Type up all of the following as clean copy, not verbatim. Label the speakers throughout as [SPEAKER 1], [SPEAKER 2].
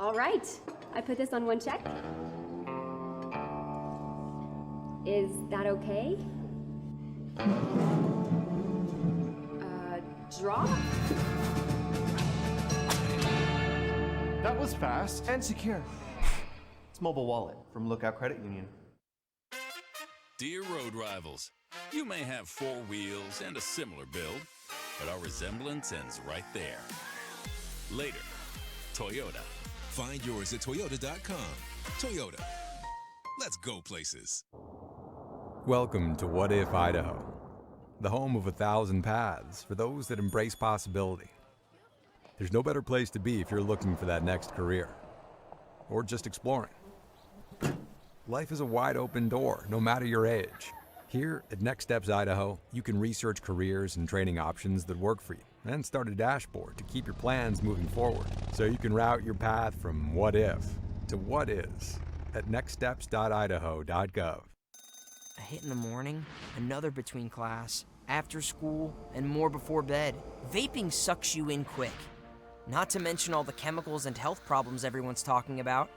[SPEAKER 1] All right, I put this on one check. Is that okay? Draw?
[SPEAKER 2] That was fast and secure. It's Mobile Wallet from Lookout Credit Union.
[SPEAKER 3] Dear road rivals, you may have 4 wheels and a similar build, but our resemblance ends right there. Later, Toyota.
[SPEAKER 4] Find yours at Toyota.com. Toyota. Let's go places.
[SPEAKER 5] Welcome to What If Idaho, the home of 1,000 paths for those that embrace possibility. There's no better place to be if you're looking for that next career, or just exploring. Life is a wide open door, no matter your age. Here at Next Steps Idaho, you can research careers and training options that work for you, and start a dashboard to keep your plans moving forward, so you can route your path from what if to what is at nextsteps.idaho.gov.
[SPEAKER 6] A hit in the morning, another between class, after school, and more before bed. Vaping sucks you in quick. Not to mention all the chemicals and health problems everyone's talking about.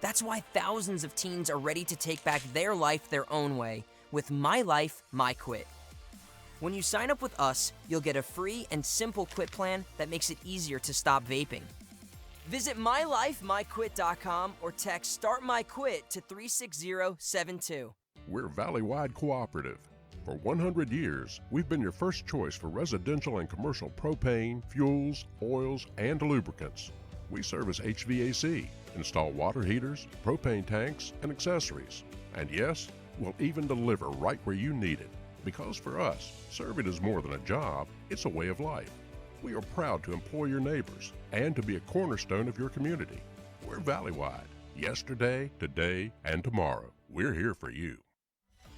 [SPEAKER 6] That's why thousands of teens are ready to take back their life their own way with My Life, My Quit. When you sign up with us, you'll get a free and simple quit plan that makes it easier to stop vaping. Visit mylifemyquit.com or text Start My Quit to 36072.
[SPEAKER 7] We're Valley-wide cooperative. For 100 years, we've been your first choice for residential and commercial propane, fuels, oils, and lubricants. We service HVAC, install water heaters, propane tanks, and accessories. And yes, we'll even deliver right where you need it. Because for us, serving is more than a job, it's a way of life. We are proud to employ your neighbors and to be a cornerstone of your community. We're Valley-wide. Yesterday, today, and tomorrow. We're here for you.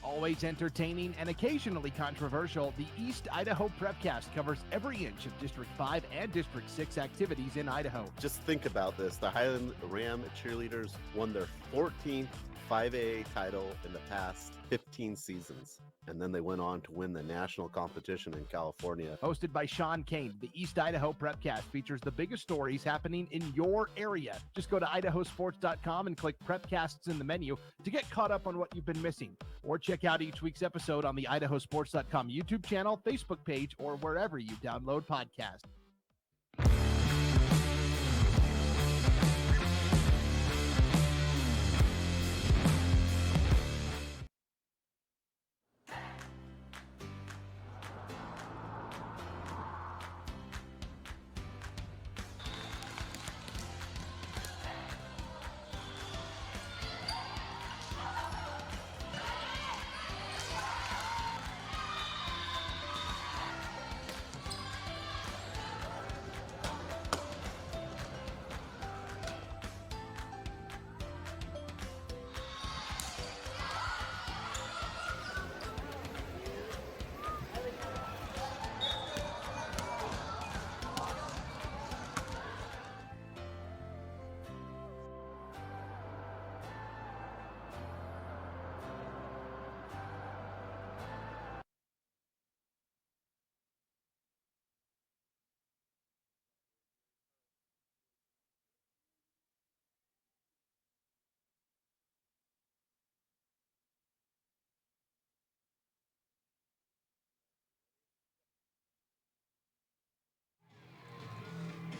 [SPEAKER 8] Always entertaining and occasionally controversial, the East Idaho Prepcast covers every inch of District 5 and District 6 activities in Idaho.
[SPEAKER 9] Just think about this. The Highland Ram cheerleaders won their 14th 5A title in the past 15 seasons. And then they went on to win the national competition in California.
[SPEAKER 8] Hosted by Sean Kane, the East Idaho Prepcast features the biggest stories happening in your area. Just go to IdahoSports.com and click Prepcasts in the menu to get caught up on what you've been missing. Or check out each week's episode on the IdahoSports.com YouTube channel, Facebook page, or wherever you download podcasts.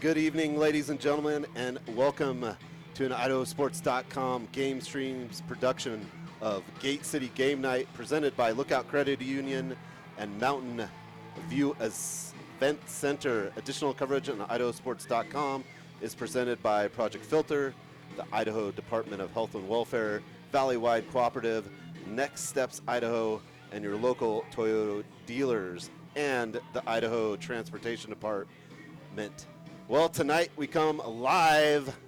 [SPEAKER 9] Good evening, ladies and gentlemen, and welcome to an IdahoSports.com GameStreams production of Gate City Game Night, presented by Lookout Credit Union and Mountain View Event Center. Additional coverage on IdahoSports.com is presented by Project Filter, the Idaho Department of Health and Welfare, Valley-wide Cooperative, Next Steps Idaho, and your local Toyota dealers, and the Idaho Transportation Department. Well, tonight we come live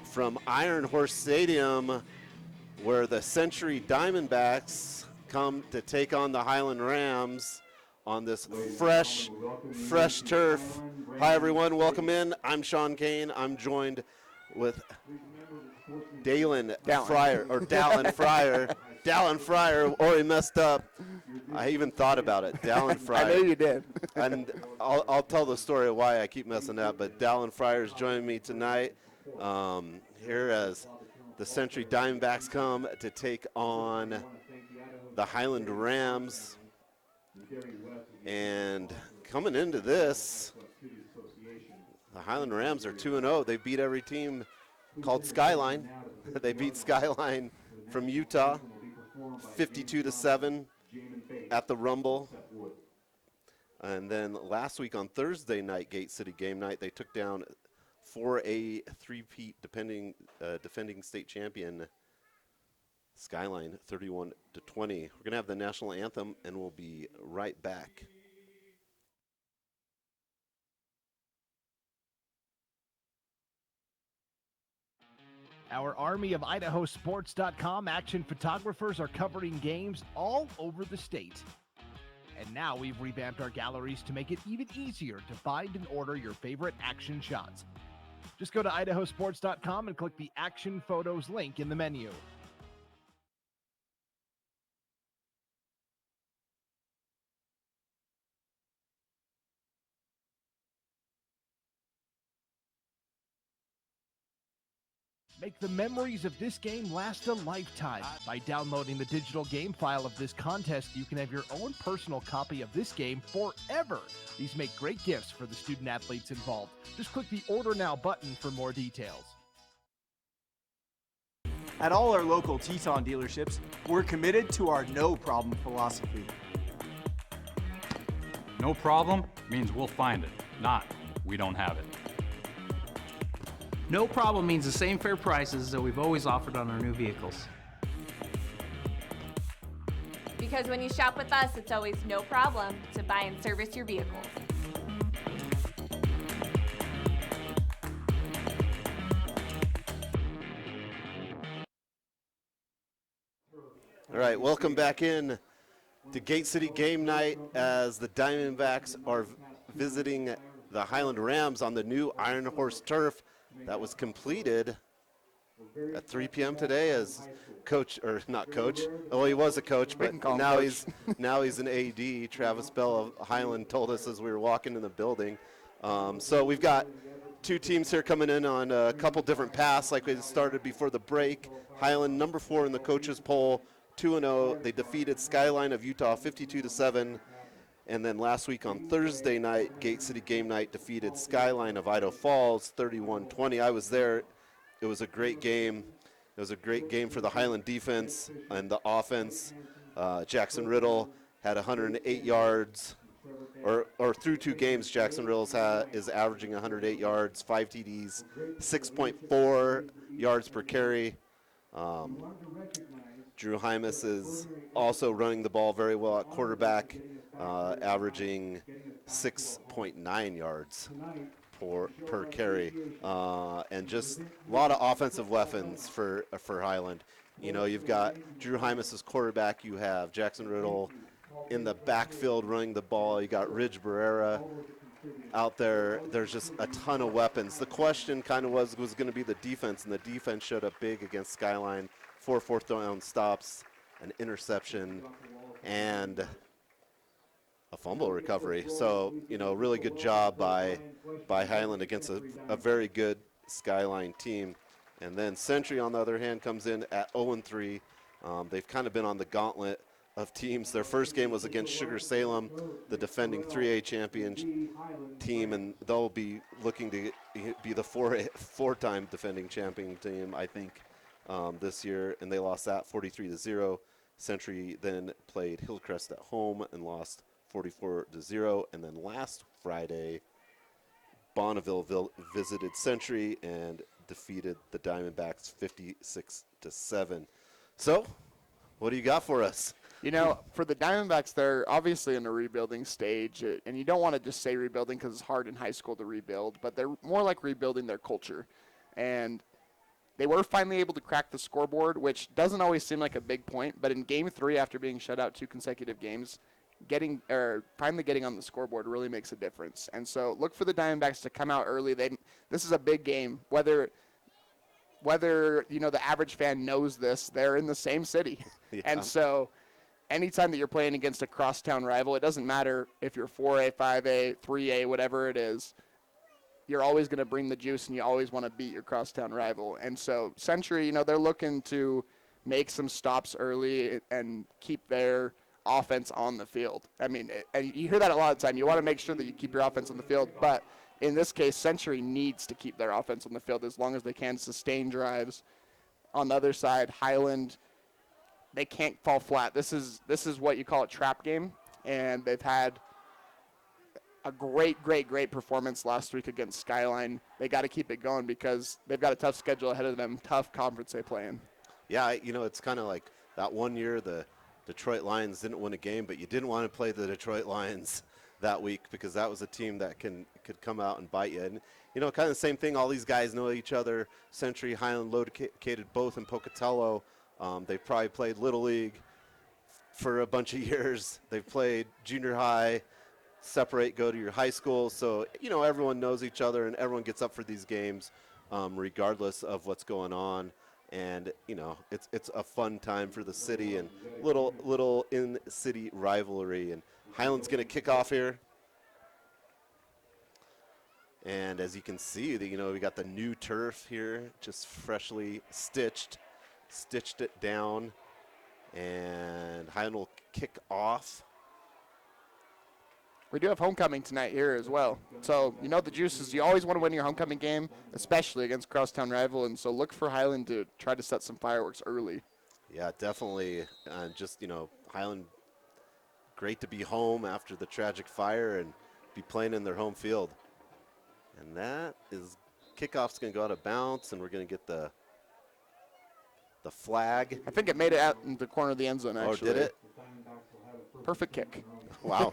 [SPEAKER 9] from Iron Horse Stadium, where the Century Diamondbacks come to take on the Highland Rams on this fresh turf. Hi, everyone. Welcome in. I'm Sean Kane. I'm joined with Dallin Fryer, or he messed up. I even thought about it. Dallin Fryer.
[SPEAKER 10] I know you did.
[SPEAKER 9] And I'll tell the story of why I keep messing up, but Dallin Fryer is joining me tonight. here as the Century Diamondbacks come to take on the Highland Rams. And coming into this, the Highland Rams are 2-0. They beat every team called Skyline. They beat Skyline from Utah 52-7 at the Rumble. And then last week on Thursday night, Gate City Game Night, they took down for a three-peat defending state champion Skyline 31-20. We're going to have the national anthem, and we'll be right back.
[SPEAKER 8] Our army of IdahoSports.com action photographers are covering games all over the state. And now we've revamped our galleries to make it even easier to find and order your favorite action shots. Just go to IdahoSports.com and click the Action Photos link in the menu. Make the memories of this game last a lifetime. By downloading the digital game file of this contest, you can have your own personal copy of this game forever. These make great gifts for the student athletes involved. Just click the Order Now button for more details.
[SPEAKER 10] At all our local Teton dealerships, we're committed to our no problem philosophy.
[SPEAKER 11] No problem means we'll find it, not we don't have it.
[SPEAKER 12] No problem means the same fair prices that we've always offered on our new vehicles.
[SPEAKER 13] Because when you shop with us, it's always no problem to buy and service your vehicles.
[SPEAKER 9] All right, welcome back in to Gate City Game Night as the Diamondbacks are visiting the Highland Rams on the new Iron Horse turf. That was completed at 3 p.m. today as coach, or not coach, well, he was a coach, but now he's an AD. Travis Bell of Highland told us as we were walking in the building. So we've got two teams here coming in on a couple different paths like we started before the break. Highland, number 4 in the coaches poll, 2-0. They defeated Skyline of Utah 52-7. And then last week on Thursday night, Gate City Game Night defeated Skyline of Idaho Falls 31-20. I was there. It was a great game. It was a great game for the Highland defense and the offense. Jackson Riddle had 108 yards. Or through 2 games, Jackson Riddle is averaging 108 yards, 5 TDs, 6.4 yards per carry. Drew Hymas is also running the ball very well at quarterback, averaging 6.9 yards per carry, and just a lot of offensive weapons for Highland. You know, you've got Drew Hymas as quarterback. You have Jackson Riddle in the backfield running the ball. You got Ridge Barrera out there. There's just a ton of weapons. The question kind of was going to be the defense, and the defense showed up big against Skyline. 4 fourth down stops, an interception, and a fumble recovery. So, you know, really good job by Highland against a very good Skyline team. And then Century, on the other hand, comes in at 0-3. They've kind of been on the gauntlet of teams. Their first game was against Sugar Salem, the defending 3A champion team, and they'll be looking to be the four-time defending champion team, I think, this year, and they lost that 43-0. Century then played Hillcrest at home and lost 44-0. And then last Friday, Bonneville visited Century and defeated the Diamondbacks 56-7. So, what do you got for us?
[SPEAKER 14] You know, for the Diamondbacks, they're obviously in a rebuilding stage, and you don't want to just say rebuilding because it's hard in high school to rebuild, but they're more like rebuilding their culture. And they were finally able to crack the scoreboard, which doesn't always seem like a big point, but in Game 3, after being shut out 2 consecutive games, finally getting on the scoreboard really makes a difference. And so look for the Diamondbacks to come out early. This is a big game. Whether you know the average fan knows this, they're in the same city. Yeah. And so anytime that you're playing against a crosstown rival, it doesn't matter if you're 4A, 5A, 3A, whatever it is, you're always going to bring the juice and you always want to beat your crosstown rival. And so Century, you know, they're looking to make some stops early and keep their offense on the field. I mean, and you hear that a lot of the time. You want to make sure that you keep your offense on the field, but in this case, Century needs to keep their offense on the field as long as they can sustain drives. On the other side, Highland, they can't fall flat. This is what you call a trap game, and they've had a great performance last week against Skyline. They got to keep it going because they've got a tough schedule ahead of them, tough conference they play in.
[SPEAKER 9] Yeah, you know, it's kind of like that one year the Detroit Lions didn't win a game, but you didn't want to play the Detroit Lions that week because that was a team that could come out and bite you. And, you know, kind of the same thing. All these guys know each other. Century, Highland, located both in Pocatello. They've probably played Little League for a bunch of years. They've played junior high, separate, go to your high school. So, you know, everyone knows each other and everyone gets up for these games regardless of what's going on. And, you know, it's a fun time for the city and little in-city rivalry. And Highland's going to kick off here. And as you can see, you know, we got the new turf here, just freshly stitched it down. And Highland will kick off.
[SPEAKER 14] We do have homecoming tonight here as well. So, you know the juices. You always want to win your homecoming game, especially against crosstown rival. And so look for Highland to try to set some fireworks early.
[SPEAKER 9] Yeah, definitely. Just, you know, Highland, great to be home after the tragic fire and be playing in their home field. And that is, kickoff's going to go out of bounds, and we're going to get the flag.
[SPEAKER 14] I think it made it out in the corner of the end zone, actually.
[SPEAKER 9] Oh, did it?
[SPEAKER 14] Perfect kick.
[SPEAKER 9] Wow.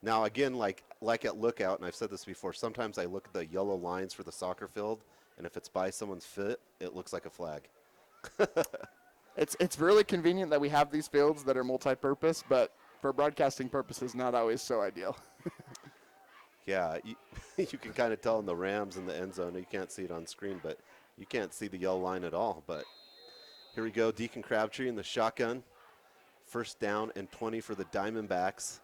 [SPEAKER 9] Now, again, like at Lookout, and I've said this before, sometimes I look at the yellow lines for the soccer field, and if it's by someone's foot, it looks like a flag.
[SPEAKER 14] It's really convenient that we have these fields that are multi-purpose, but for broadcasting purposes, not always so ideal.
[SPEAKER 9] Yeah, you can kind of tell in the Rams in the end zone. You can't see it on screen, but you can't see the yellow line at all. But here we go, Deacon Crabtree in the shotgun. First down and 20 for the Diamondbacks.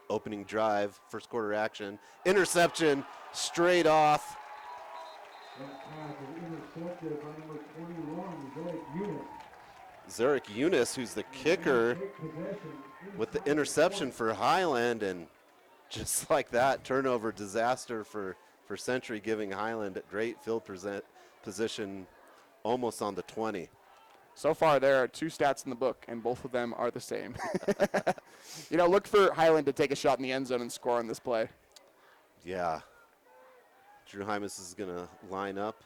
[SPEAKER 9] Opening drive, first quarter action. Interception, straight off. Zarek Eunice, who's the kicker, with the interception for Highland, and just like that, turnover disaster for Century, giving Highland great field position almost on the 20.
[SPEAKER 14] So far, there are two stats in the book, and both of them are the same. You know, look for Highland to take a shot in the end zone and score on this play.
[SPEAKER 9] Yeah. Drew Hymas is going to line up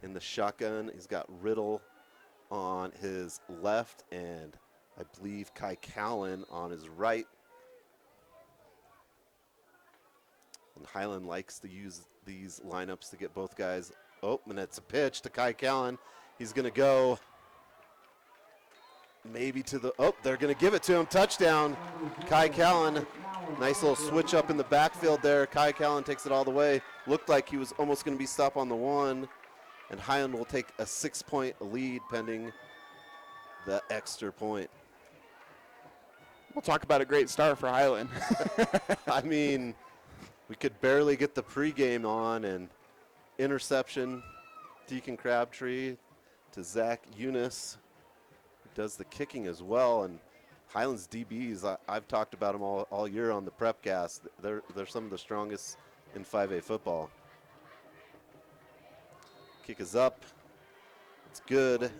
[SPEAKER 9] in the shotgun. He's got Riddle on his left, and I believe Kai Callan on his right. And Highland likes to use these lineups to get both guys. Oh, and it's a pitch to Kai Callan. He's going to go maybe to the, oh, they're going to give it to him. Touchdown, Kai Callan. Nice little switch up in the backfield there. Kai Callan takes it all the way. Looked like he was almost going to be stopped on the 1. And Highland will take a 6-point lead pending the extra point.
[SPEAKER 14] We'll talk about a great start for Highland.
[SPEAKER 9] I mean, we could barely get the pregame on, and interception, Deacon Crabtree to Zach Eunice, who does the kicking as well. And Highland's DBs, I've talked about them all year on the Prepcast. They're some of the strongest in 5A football. Kick is up. It's good.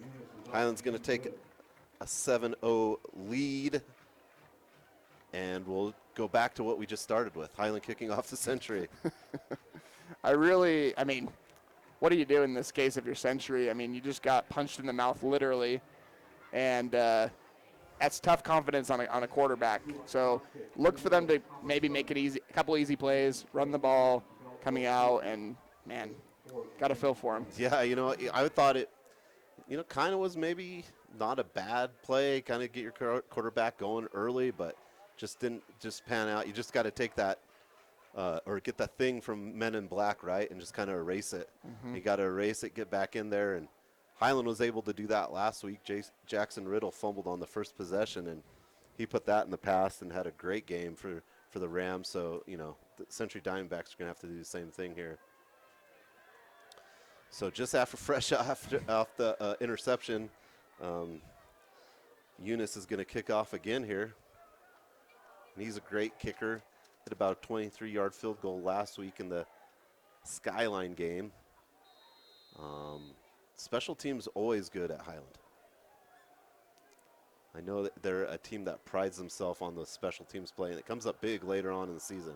[SPEAKER 9] Highland's going to take a 7-0 lead. And we'll go back to what we just started with, Highland kicking off the Century.
[SPEAKER 14] I mean, what do you do in this case if you're Century? I mean, you just got punched in the mouth literally, and that's tough confidence on a quarterback. So look for them to maybe make it easy, a couple easy plays, run the ball coming out, and, man, got to feel for him.
[SPEAKER 9] Yeah, you know, I thought it, you know, kind of was maybe not a bad play, kind of get your quarterback going early, but just didn't pan out. You just got to take that or get that thing from Men in Black, right, and just kind of erase it.
[SPEAKER 14] Mm-hmm.
[SPEAKER 9] You got to erase it, get back in there, and Highland was able to do that last week. Jackson Riddle fumbled on the first possession, and he put that in the past and had a great game for for the Rams. So, you know, the Century Diamondbacks are going to have to do the same thing here. So just off the interception, Eunice is going to kick off again here. And he's a great kicker. Hit about a 23-yard field goal last week in the Skyline game. Special teams always good at Highland. I know that they're a team that prides themselves on the special teams play, and it comes up big later on in the season.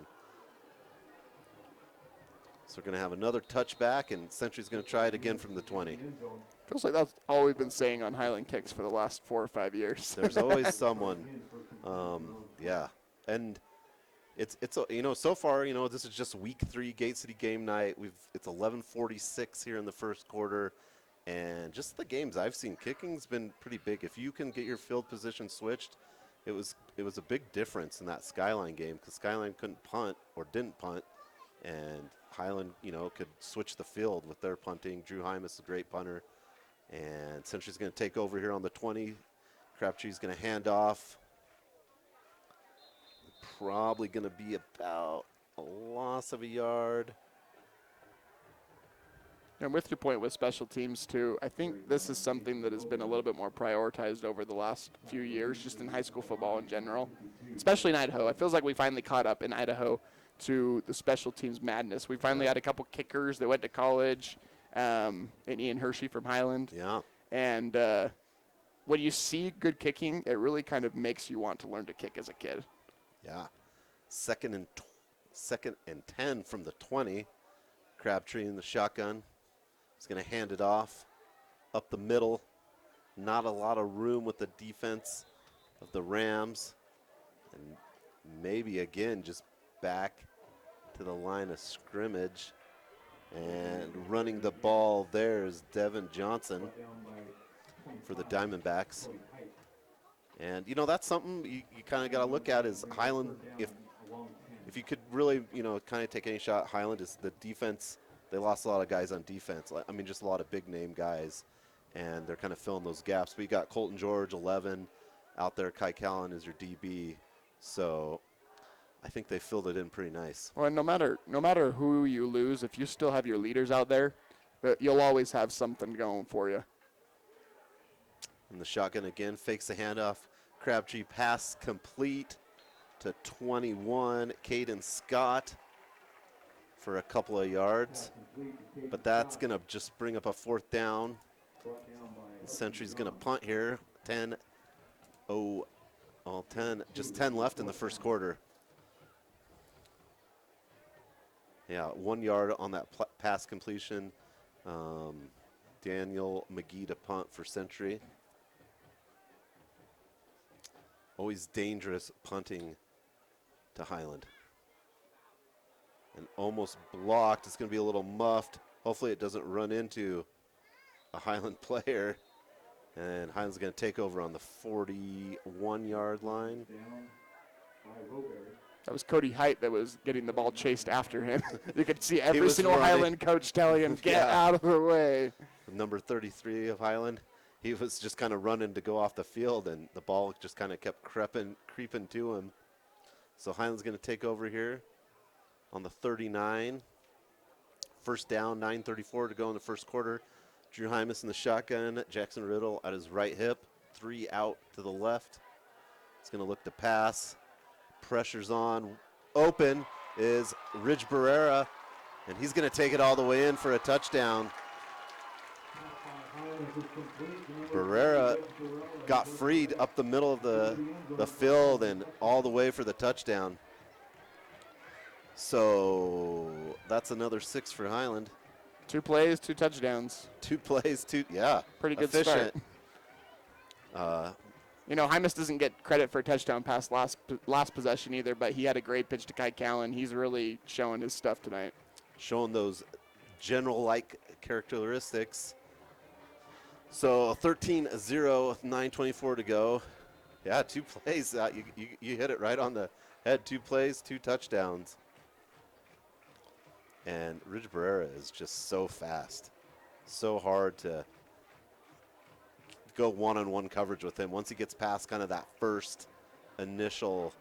[SPEAKER 9] So we're going to have another touchback, and Century's going to try it again from the 20.
[SPEAKER 14] Feels like that's all we've been saying on Highland kicks for the last 4 or 5 years.
[SPEAKER 9] There's always someone. Yeah. And it's you know, so far, you know, this is just week 3 Gate City game night. It's 11:46 here in the first quarter. And just the games I've seen, kicking's been pretty big. If you can get your field position switched, it was a big difference in that Skyline game because Skyline couldn't punt or didn't punt, and Highland, you know, could switch the field with their punting. Drew Hymas is a great punter, and Century's going to take over here on the 20. Crabtree's going to hand off. Probably going to be about a loss of a yard.
[SPEAKER 14] And with your point with special teams, too, I think this is something that has been a little bit more prioritized over the last few years, just in high school football in general, especially in Idaho. It feels like we finally caught up in Idaho to the special teams madness. We finally had a couple kickers that went to college, and Ian Hershey from Highland.
[SPEAKER 9] Yeah.
[SPEAKER 14] And when you see good kicking, it really kind of makes you want to learn to kick as a kid.
[SPEAKER 9] Yeah. Second and 10 from the 20. Crabtree in the shotgun. He's going to hand it off up the middle. Not a lot of room with the defense of the Rams. And maybe again just back to the line of scrimmage. And running the ball there is Devin Johnson for the Diamondbacks. And, you know, that's something you kind of got to look at is Highland. If you could really, you know, kind of take any shot, Highland is the defense. They lost a lot of guys on defense. I mean, just a lot of big-name guys, and they're kind of filling those gaps. But you got Colton George, 11, out there. Kai Callan is your DB. So I think they filled it in pretty nice.
[SPEAKER 14] Well, no matter who you lose, if you still have your leaders out there, you'll always have something going for you.
[SPEAKER 9] And the shotgun again, fakes the handoff. Crabtree pass complete to 21, Caden Scott for a couple of yards. But that's going to just bring up a 4th down. Century's going to punt here. 10, just 10 left in the first quarter. Yeah, 1 yard on that pass completion. Daniel McGee to punt for Century. Always dangerous punting to Highland. And almost blocked. It's going to be a little muffed. Hopefully it doesn't run into a Highland player. And Highland's going to take over on the 41-yard line.
[SPEAKER 14] That was Cody Height that was getting the ball chased after him. You could see every single
[SPEAKER 9] running.
[SPEAKER 14] Highland coach telling him, get out of the way.
[SPEAKER 9] Number 33 of Highland. He was just kind of running to go off the field, and the ball just kind of kept creeping to him. So Highland's going to take over here on the 39. First down, 9:34 to go in the first quarter. Drew Hymas in the shotgun. Jackson Riddle at his right hip. 3 out to the left. He's going to look to pass. Pressure's on. Open is Ridge Barrera, and he's going to take it all the way in for a touchdown. Barrera got freed up the middle of the field and all the way for the touchdown. So that's another 6 for Highland.
[SPEAKER 14] 2 plays, 2 touchdowns.
[SPEAKER 9] 2 plays, yeah.
[SPEAKER 14] Pretty good
[SPEAKER 9] efficient.
[SPEAKER 14] Start. You know, Hymas doesn't get credit for a touchdown pass last possession either, but he had a great pitch to Kai Callan. He's really showing his stuff tonight.
[SPEAKER 9] Showing those general-like characteristics. So 13-0, 9:24 to go. Yeah, 2 plays. You hit it right on the head. 2 plays, 2 touchdowns. And Ridge Barrera is just so fast. So hard to go one-on-one coverage with him. Once he gets past kind of that first initial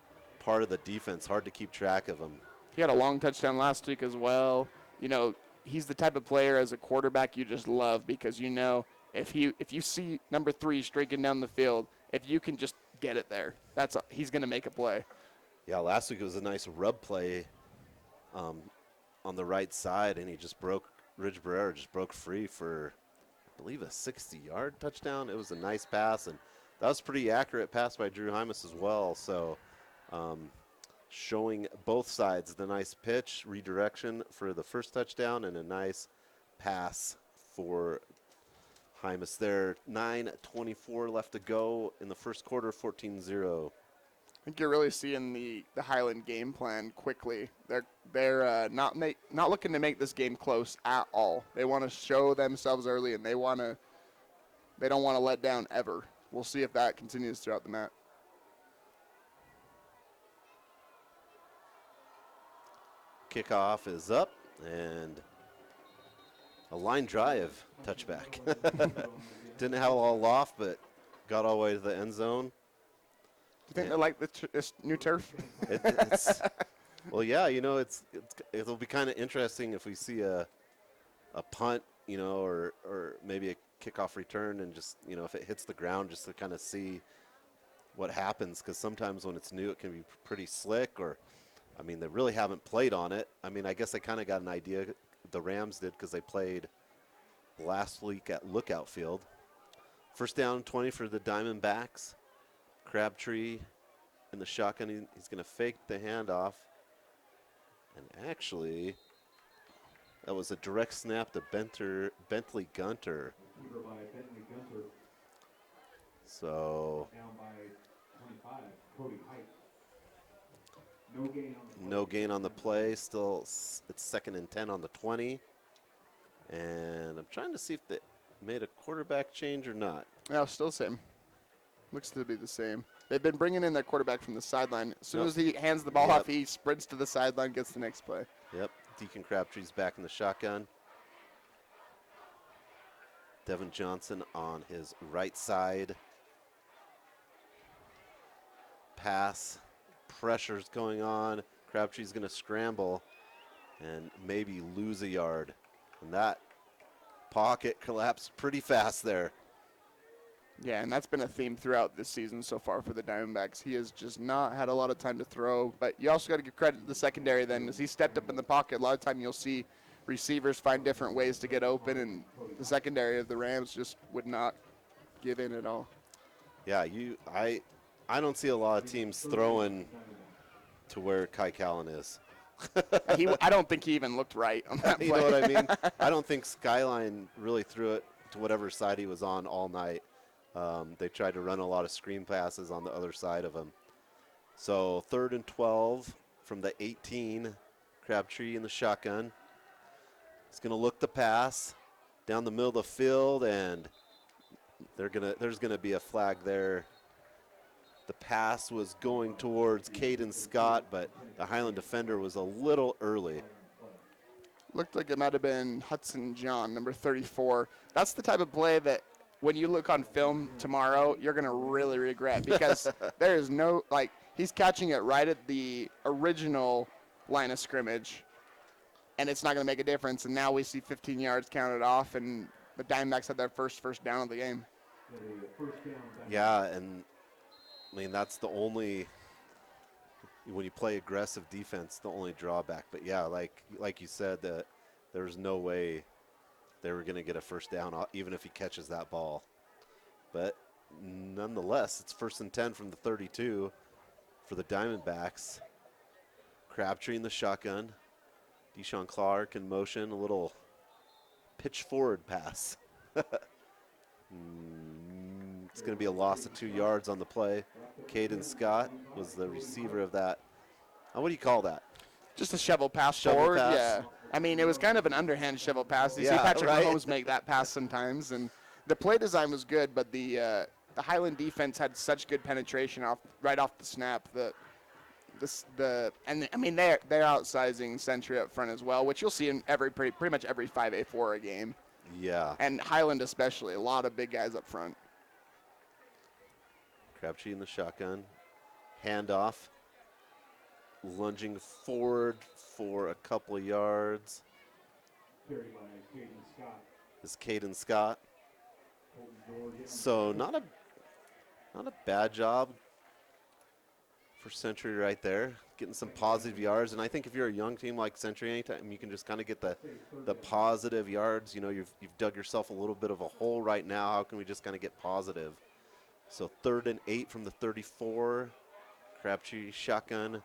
[SPEAKER 9] part of the defense. Hard to keep track of him.
[SPEAKER 14] He had a long touchdown last week as well. You know, he's the type of player as a quarterback you just love because you know if you see number 3 streaking down the field, if you can just get it there, he's going to make a play.
[SPEAKER 9] Yeah, last week it was a nice rub play on the right side, and Ridge Barrera just broke free for, I believe, a 60-yard touchdown. It was a nice pass, and that was a pretty accurate pass by Drew Hymas as well. So showing both sides the nice pitch, redirection for the first touchdown, and a nice pass for Hymas there. 9:24 left to go in the first quarter, 14-0.
[SPEAKER 14] I think you're really seeing the Highland game plan quickly. They're not looking to make this game close at all. They want to show themselves early, and they don't want to let down ever. We'll see if that continues throughout the match.
[SPEAKER 9] Kickoff is up, and a line drive touchback. Didn't have it all off, but got all the way to the end zone.
[SPEAKER 14] You think they like this new turf?
[SPEAKER 9] Well, yeah, you know, it'll be kind of interesting if we see a punt, you know, or maybe a kickoff return, and just, you know, if it hits the ground, just to kind of see what happens, because sometimes when it's new, it can be pretty slick, or, I mean, they really haven't played on it. I mean, I guess I kind of got an idea, the Rams did, because they played last week at Lookout Field. First down, 20 for the Diamondbacks. Crabtree in the shotgun. He's going to fake the handoff. And actually, that was a direct snap to Bentley Gunter. So, no gain on the play. Still, it's 2nd and 10 on the 20. And I'm trying to see if they made a quarterback change or not.
[SPEAKER 14] No, still the same. Looks to be the same. They've been bringing in their quarterback from the sideline. As soon as he hands the ball off, he sprints to the sideline, gets the next play.
[SPEAKER 9] Yep, Deacon Crabtree's back in the shotgun. Devin Johnson on his right side. Pass. Pressure's going on. Crabtree's going to scramble and maybe lose a yard. And that pocket collapsed pretty fast there.
[SPEAKER 14] Yeah, and that's been a theme throughout this season so far for the Diamondbacks. He has just not had a lot of time to throw, but you also got to give credit to the secondary then. As he stepped up in the pocket, a lot of time you'll see receivers find different ways to get open, and the secondary of the Rams just would not give in at all.
[SPEAKER 9] Yeah, I don't see a lot of teams throwing to where Kai Callan is.
[SPEAKER 14] I don't think he even looked right on that play.
[SPEAKER 9] You know what I mean? I don't think Skyline really threw it to whatever side he was on all night. They tried to run a lot of screen passes on the other side of him. So 3rd and 12 from the 18. Crabtree in the shotgun. He's going to look the pass down the middle of the field, and there's going to be a flag there. The pass was going towards Caden Scott, but the Highland defender was a little early.
[SPEAKER 14] Looked like it might have been Hudson John, number 34. That's the type of play that when you look on film tomorrow, you're going to really regret, because there is no, he's catching it right at the original line of scrimmage, and it's not going to make a difference. And now we see 15 yards counted off, and the Diamondbacks had their first down of the game.
[SPEAKER 9] Yeah, and I mean, that's the only, when you play aggressive defense, the only drawback. But yeah, like you said, that there was no way they were going to get a first down, even if he catches that ball. But nonetheless, it's 1st and 10 from the 32 for the Diamondbacks. Crabtree in the shotgun. Deshaun Clark in motion, a little pitch forward pass. It's going to be a loss of 2 yards on the play. Caden Scott was the receiver of that. What do you call that?
[SPEAKER 14] Just a shovel pass forward.
[SPEAKER 9] Pass?
[SPEAKER 14] Yeah. I mean, it was kind of an underhand shovel pass. You see Patrick Mahomes make that pass sometimes, and the play design was good, but the Highland defense had such good penetration right off the snap that I mean they're outsizing Century up front as well, which you'll see in pretty much every 5A4 a game.
[SPEAKER 9] Yeah.
[SPEAKER 14] And Highland especially, a lot of big guys up front.
[SPEAKER 9] Crabtree in the shotgun. Handoff. lunging forward for a couple of yards is Caden Scott. So not a bad job for Century right there, getting some positive yards. And I think if you're a young team like Century, anytime you can just kind of get the positive yards. You know, you've dug yourself a little bit of a hole right now. How can we just kind of get positive? So 3rd and 8 from the 34. Crabtree shotgun.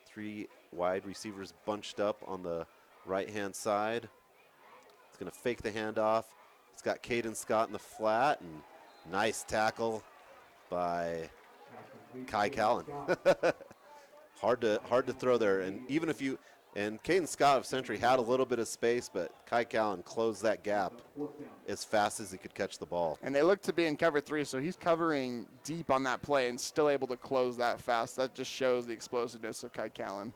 [SPEAKER 9] 3 wide receivers bunched up on the right-hand side. It's going to fake the handoff. It's got Caden Scott in the flat, and nice tackle by Kai Callan. hard to throw there, and even if you and Caden Scott of Century had a little bit of space, but Kai Callan closed that gap as fast as he could catch the ball.
[SPEAKER 14] And they look to be in cover 3, so he's covering deep on that play and still able to close that fast. That just shows the explosiveness of Kai Callan.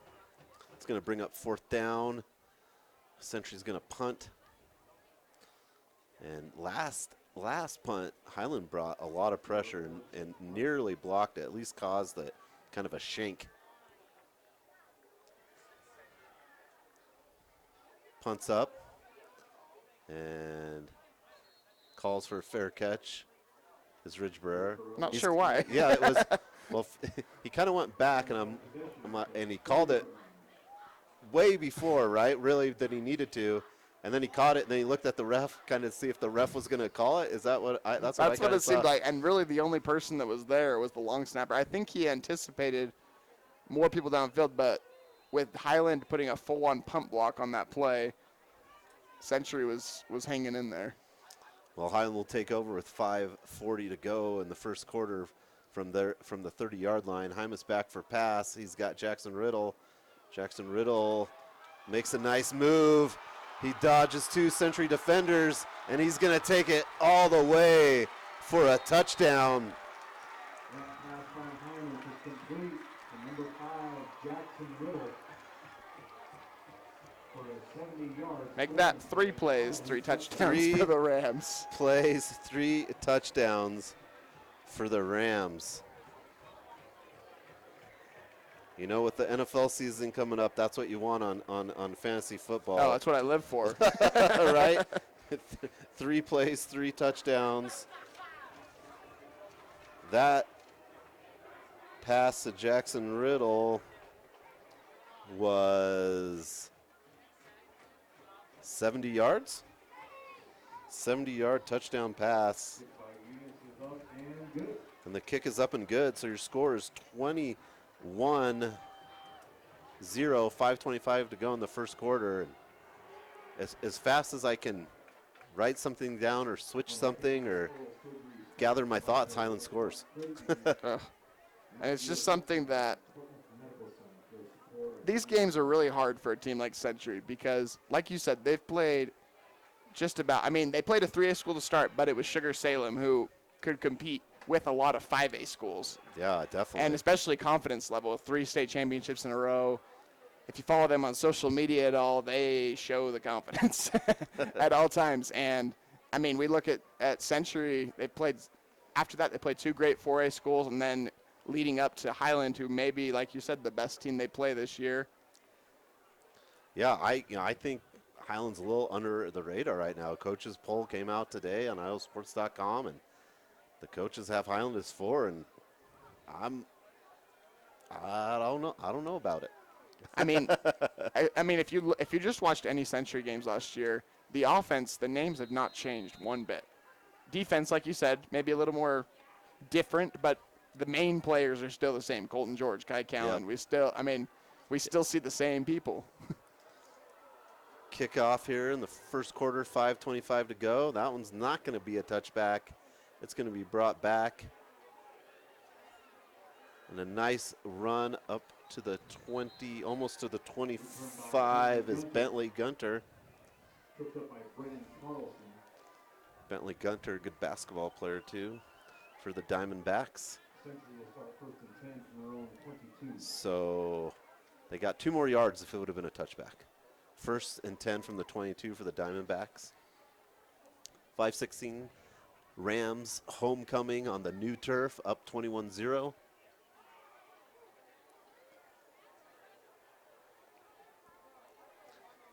[SPEAKER 9] It's going to bring up 4th down. Century's going to punt. And last punt, Highland brought a lot of pressure and nearly blocked it, at least caused the kind of a shank. Punts up and calls for a fair catch. Is Ridge Barrera.
[SPEAKER 14] Not sure why.
[SPEAKER 9] Yeah, it was. Well, he kind of went back, and and he called it way before, right? Really, that he needed to. And then he caught it, and then he looked at the ref, kind of see if the ref was going to call it. Is that what that's what
[SPEAKER 14] it seemed like. And really, the only person that was there was the long snapper. I think he anticipated more people downfield, but with Highland putting a full-on pump block on that play, Century was hanging in there.
[SPEAKER 9] Well, Highland will take over with 5:40 to go in the first quarter from the 30-yard line. Hymas back for pass. He's got Jackson Riddle. Jackson Riddle makes a nice move. He dodges 2 Century defenders, and he's going to take it all the way for a touchdown.
[SPEAKER 14] Make that 3 plays, 3 touchdowns for the Rams.
[SPEAKER 9] 3 plays, 3 touchdowns for the Rams. You know, with the NFL season coming up, that's what you want on fantasy football.
[SPEAKER 14] Oh, that's what I live for.
[SPEAKER 9] Right? 3 plays, 3 touchdowns. That pass to Jackson Riddle was 70 yards. 70-yard touchdown pass. And the kick is up and good, so your score is 21-0, 5:25 to go in the first quarter. As fast as I can write something down or switch something or gather my thoughts, Highland scores.
[SPEAKER 14] And it's just something that these games are really hard for a team like Century because, like you said, they've played just about, I mean, they played a 3A school to start, but it was Sugar Salem who could compete with a lot of 5A schools.
[SPEAKER 9] Yeah, definitely.
[SPEAKER 14] And especially confidence level, 3 state championships in a row. If you follow them on social media at all, they show the confidence at all times. And, I mean, we look at Century, after that they played 2 great 4A schools, and then leading up to Highland, who may be, like you said, the best team they play this year.
[SPEAKER 9] Yeah, I think Highland's a little under the radar right now. Coaches poll came out today on IdahoSports.com, and the coaches have Highland as 4, and I don't know about it.
[SPEAKER 14] I mean, I mean, if you just watched any Century games last year, the offense, the names have not changed one bit. Defense, like you said, maybe a little more different, but the main players are still the same. Colton George, Kai Callan. Yep. We still see the same people.
[SPEAKER 9] Kickoff here in the first quarter, 5:25 to go. That one's not going to be a touchback. It's going to be brought back. And a nice run up to the 20, almost to the 25 is Bentley Gunter. Bentley Gunter, good basketball player too, for the Diamondbacks. So they got 2 more yards if it would have been a touchback. 1st and 10 from the 22 for the Diamondbacks. 5:16, Rams homecoming on the new turf, up 21-0.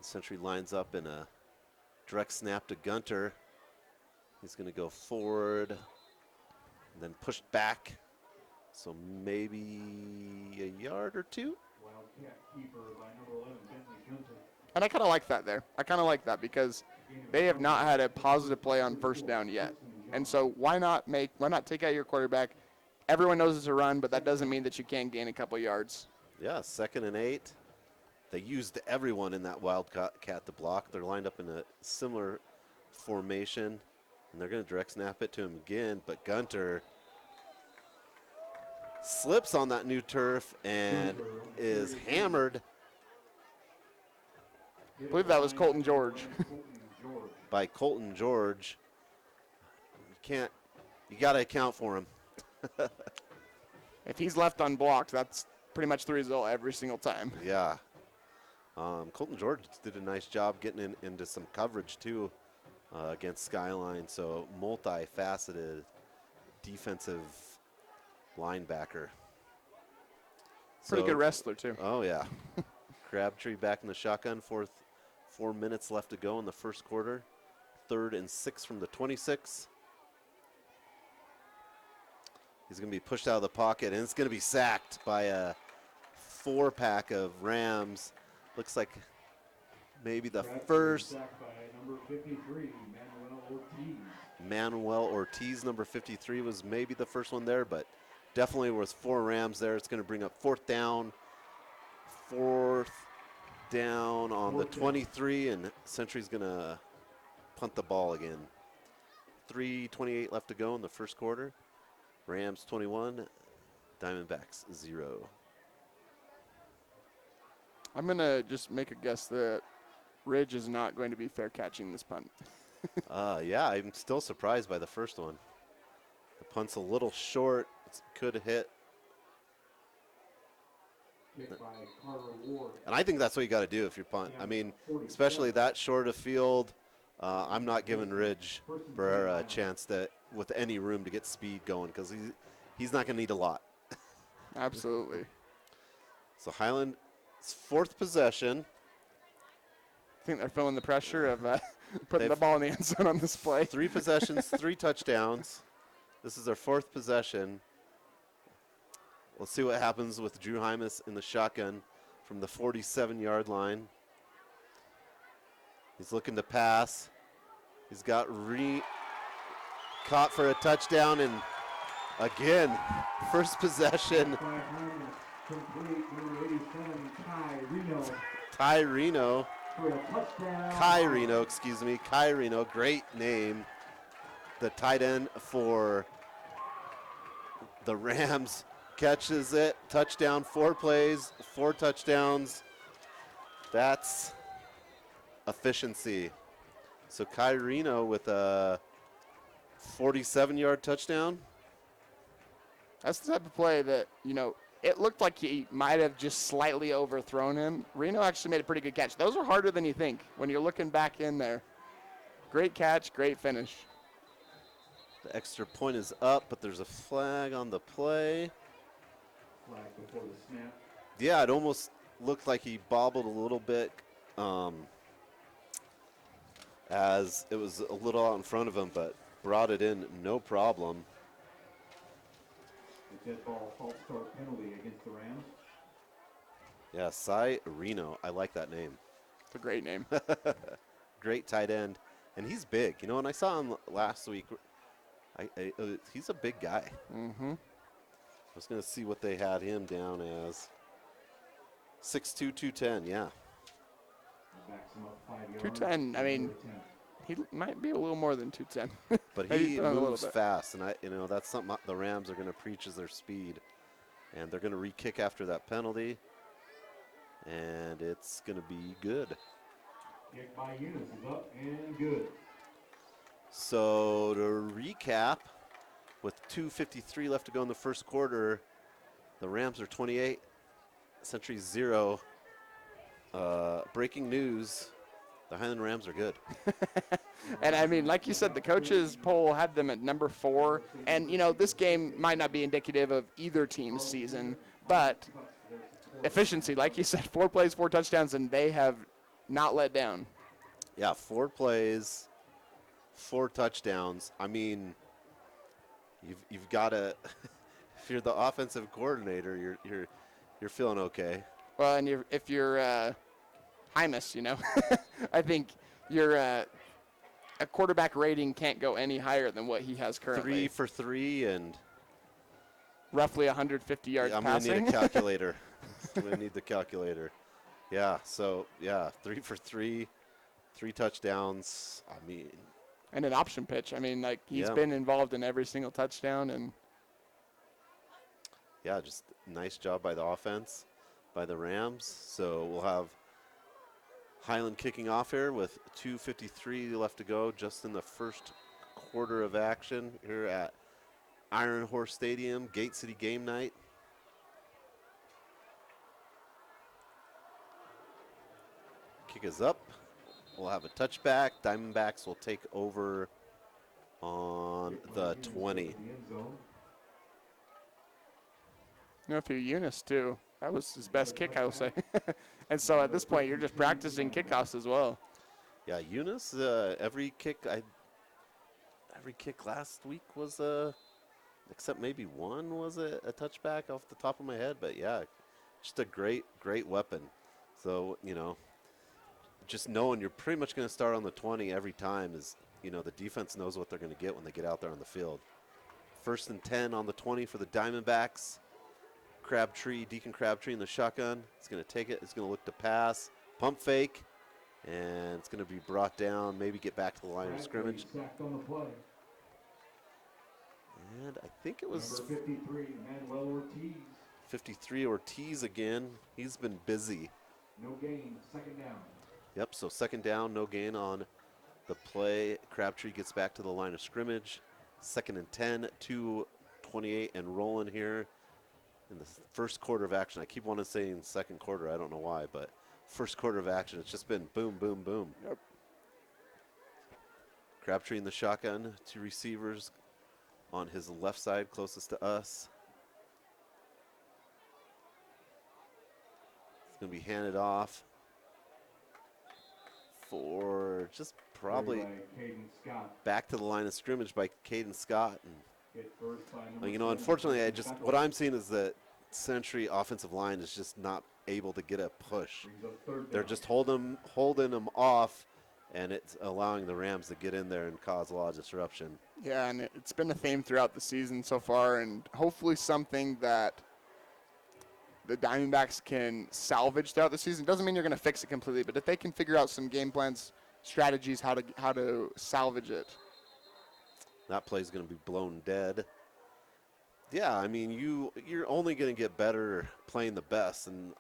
[SPEAKER 9] Century lines up in a direct snap to Gunter. He's going to go forward and then pushed back. So maybe a yard or two.
[SPEAKER 14] And I kind of like that there. I kind of like that because they have not had a positive play on first down yet. And so why not take out your quarterback? Everyone knows it's a run, but that doesn't mean that you can't gain a couple yards.
[SPEAKER 9] Yeah, 2nd and 8. They used everyone in that Wildcat to block. They're lined up in a similar formation, and they're going to direct snap it to him again, but Gunter slips on that new turf and is hammered.
[SPEAKER 14] I believe that was Colton George.
[SPEAKER 9] By Colton George. You got to account for him.
[SPEAKER 14] If he's left unblocked, that's pretty much the result every single time.
[SPEAKER 9] Yeah. Colton George did a nice job getting into some coverage too against Skyline. So multifaceted defensive linebacker.
[SPEAKER 14] Pretty good wrestler too.
[SPEAKER 9] Oh yeah. Crabtree back in the shotgun. 4 minutes left to go in the first quarter. 3rd and 6 from the 26. He's going to be pushed out of the pocket, and it's going to be sacked by a 4-pack of Rams. Looks like maybe the first.
[SPEAKER 11] Sacked by number 53, Manuel Ortiz.
[SPEAKER 9] Manuel Ortiz, number 53, was maybe the first one there, but definitely was 4 Rams there. It's going to bring up 4th down. 4th down on the 23, and Century's going to punt the ball again. 3:28 left to go in the first quarter. Rams 21, Diamondbacks 0.
[SPEAKER 14] I'm going to just make a guess that Ridge is not going to be fair catching this punt.
[SPEAKER 9] Yeah, I'm still surprised by the first one. The punt's a little short. It could hit. And I think that's what you got to do if you punt. I mean, especially that short of field. I'm not giving Ridge Barrera a chance that with any room to get speed going because he's not going to need a lot.
[SPEAKER 14] Absolutely.
[SPEAKER 9] So Highland's 4th possession.
[SPEAKER 14] I think they're feeling the pressure of putting the ball in the end zone on this play.
[SPEAKER 9] 3 possessions, 3 touchdowns. This is their 4th possession. Let's see what happens with Drew Hymas in the shotgun from the 47-yard line. He's looking to pass. He's got caught for a touchdown, and again, first possession. Kai Reno, great name. The tight end for the Rams catches it. Touchdown, 4 plays, 4 touchdowns. That's efficiency. So Kai Reno with a 47-yard touchdown.
[SPEAKER 14] That's the type of play that, it looked like he might have just slightly overthrown him. Reno actually made a pretty good catch. Those are harder than you think when you're looking back in there. Great catch, great finish.
[SPEAKER 9] The extra point is up, but there's a flag on the play.
[SPEAKER 11] Flag before the snap.
[SPEAKER 9] Yeah, it almost looked like he bobbled a little bit as it was a little out in front of him, but brought it in no problem.
[SPEAKER 11] Dead ball false start penalty against the Rams.
[SPEAKER 9] Yeah, Cy Reno. I like that name.
[SPEAKER 14] It's a great name.
[SPEAKER 9] Great tight end. And he's big. And I saw him last week. He's a big guy.
[SPEAKER 14] Mm-hmm.
[SPEAKER 9] I was going to see what they had him down as. 6'2", 210, yeah.
[SPEAKER 14] 210, I mean, he might be a little more than 210.
[SPEAKER 9] But he moves fast, and that's something the Rams are going to preach is their speed. And they're going to re-kick after that penalty, and it's going to be good.
[SPEAKER 11] Kick by Eunice is up and good.
[SPEAKER 9] So to recap, with 2:53 left to go in the first quarter, the Rams are 28, Century 0. Breaking news, the Highland Rams are good.
[SPEAKER 14] And I mean, like you said, the coaches poll had them at number 4. And, this game might not be indicative of either team's season, but efficiency, like you said, 4 plays, 4 touchdowns, and they have not let down.
[SPEAKER 9] Yeah, 4 plays, 4 touchdowns. I mean, you've got to. If you're the offensive coordinator, you're feeling okay.
[SPEAKER 14] Well, and if you're Hymus, I think your a quarterback rating can't go any higher than what he has currently.
[SPEAKER 9] 3 for 3 and
[SPEAKER 14] roughly 150 yards
[SPEAKER 9] I'm
[SPEAKER 14] passing.
[SPEAKER 9] going to need a calculator. I'm going to need the calculator. Yeah, so, 3 for 3, 3 touchdowns. I mean.
[SPEAKER 14] And an option pitch. I mean, like, he's been involved in every single touchdown. And
[SPEAKER 9] yeah, just nice job by the offense, by the Rams. So we'll have Highland kicking off here with 2:53 left to go, just in the first quarter of action here at Iron Horse Stadium, Gate City Game Night. Kick is up. We'll have a touchback. Diamondbacks will take over on the 20.
[SPEAKER 14] For Eunice, too. That was his best kick, I will say. And so at this point, you're just practicing kickoffs as well.
[SPEAKER 9] Yeah, Eunice, every kick last week was except maybe one was a touchback off the top of my head. But yeah, just a great weapon. So, just knowing you're pretty much going to start on the 20 every time is, the defense knows what they're going to get when they get out there on the field. 1st and 10 on the 20 for the Diamondbacks. Deacon Crabtree in the shotgun. He's going to take it. He's going to look to pass. Pump fake. And it's going to be brought down. Maybe get back to the line of scrimmage. And I think it was
[SPEAKER 15] Number 53, Manuel Ortiz.
[SPEAKER 9] 53 Ortiz again. He's been busy.
[SPEAKER 15] No gain, 2nd down.
[SPEAKER 9] Yep, so 2nd down, no gain on the play. Crabtree gets back to the line of scrimmage. 2nd and 10, 2:28 and rolling here in the first quarter of action. I keep wanting to say in second quarter, I don't know why, but first quarter of action, it's just been boom, boom, boom.
[SPEAKER 14] Yep.
[SPEAKER 9] Crabtree in the shotgun, 2 receivers on his left side, closest to us. It's going to be handed off for just probably back to the line of scrimmage by Caden Scott. And, unfortunately, what I'm seeing is that Century offensive line is just not able to get a push. They're just holding them off, and it's allowing the Rams to get in there and cause a lot of disruption.
[SPEAKER 14] Yeah, and it's been a theme throughout the season so far, and hopefully something that the Diamondbacks can salvage throughout the season. Doesn't mean you're going to fix it completely, but if they can figure out some game plans, strategies, how to salvage it.
[SPEAKER 9] That play's going to be blown dead. Yeah, I mean, you're only going to get better playing the best, and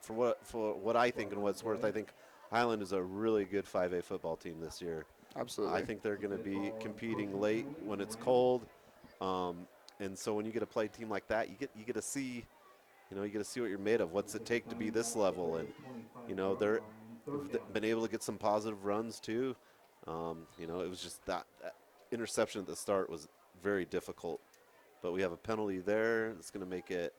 [SPEAKER 9] for what I think and what it's worth, I think Highland is a really good 5A football team this year.
[SPEAKER 14] Absolutely.
[SPEAKER 9] I think they're going to be competing late when it's cold, and so when you get to play a team like that, you get to see. You get to see what you're made of. What's it take to be this level? And, they've been able to get some positive runs too. It was just that interception at the start was very difficult. But we have a penalty there. It's going to make it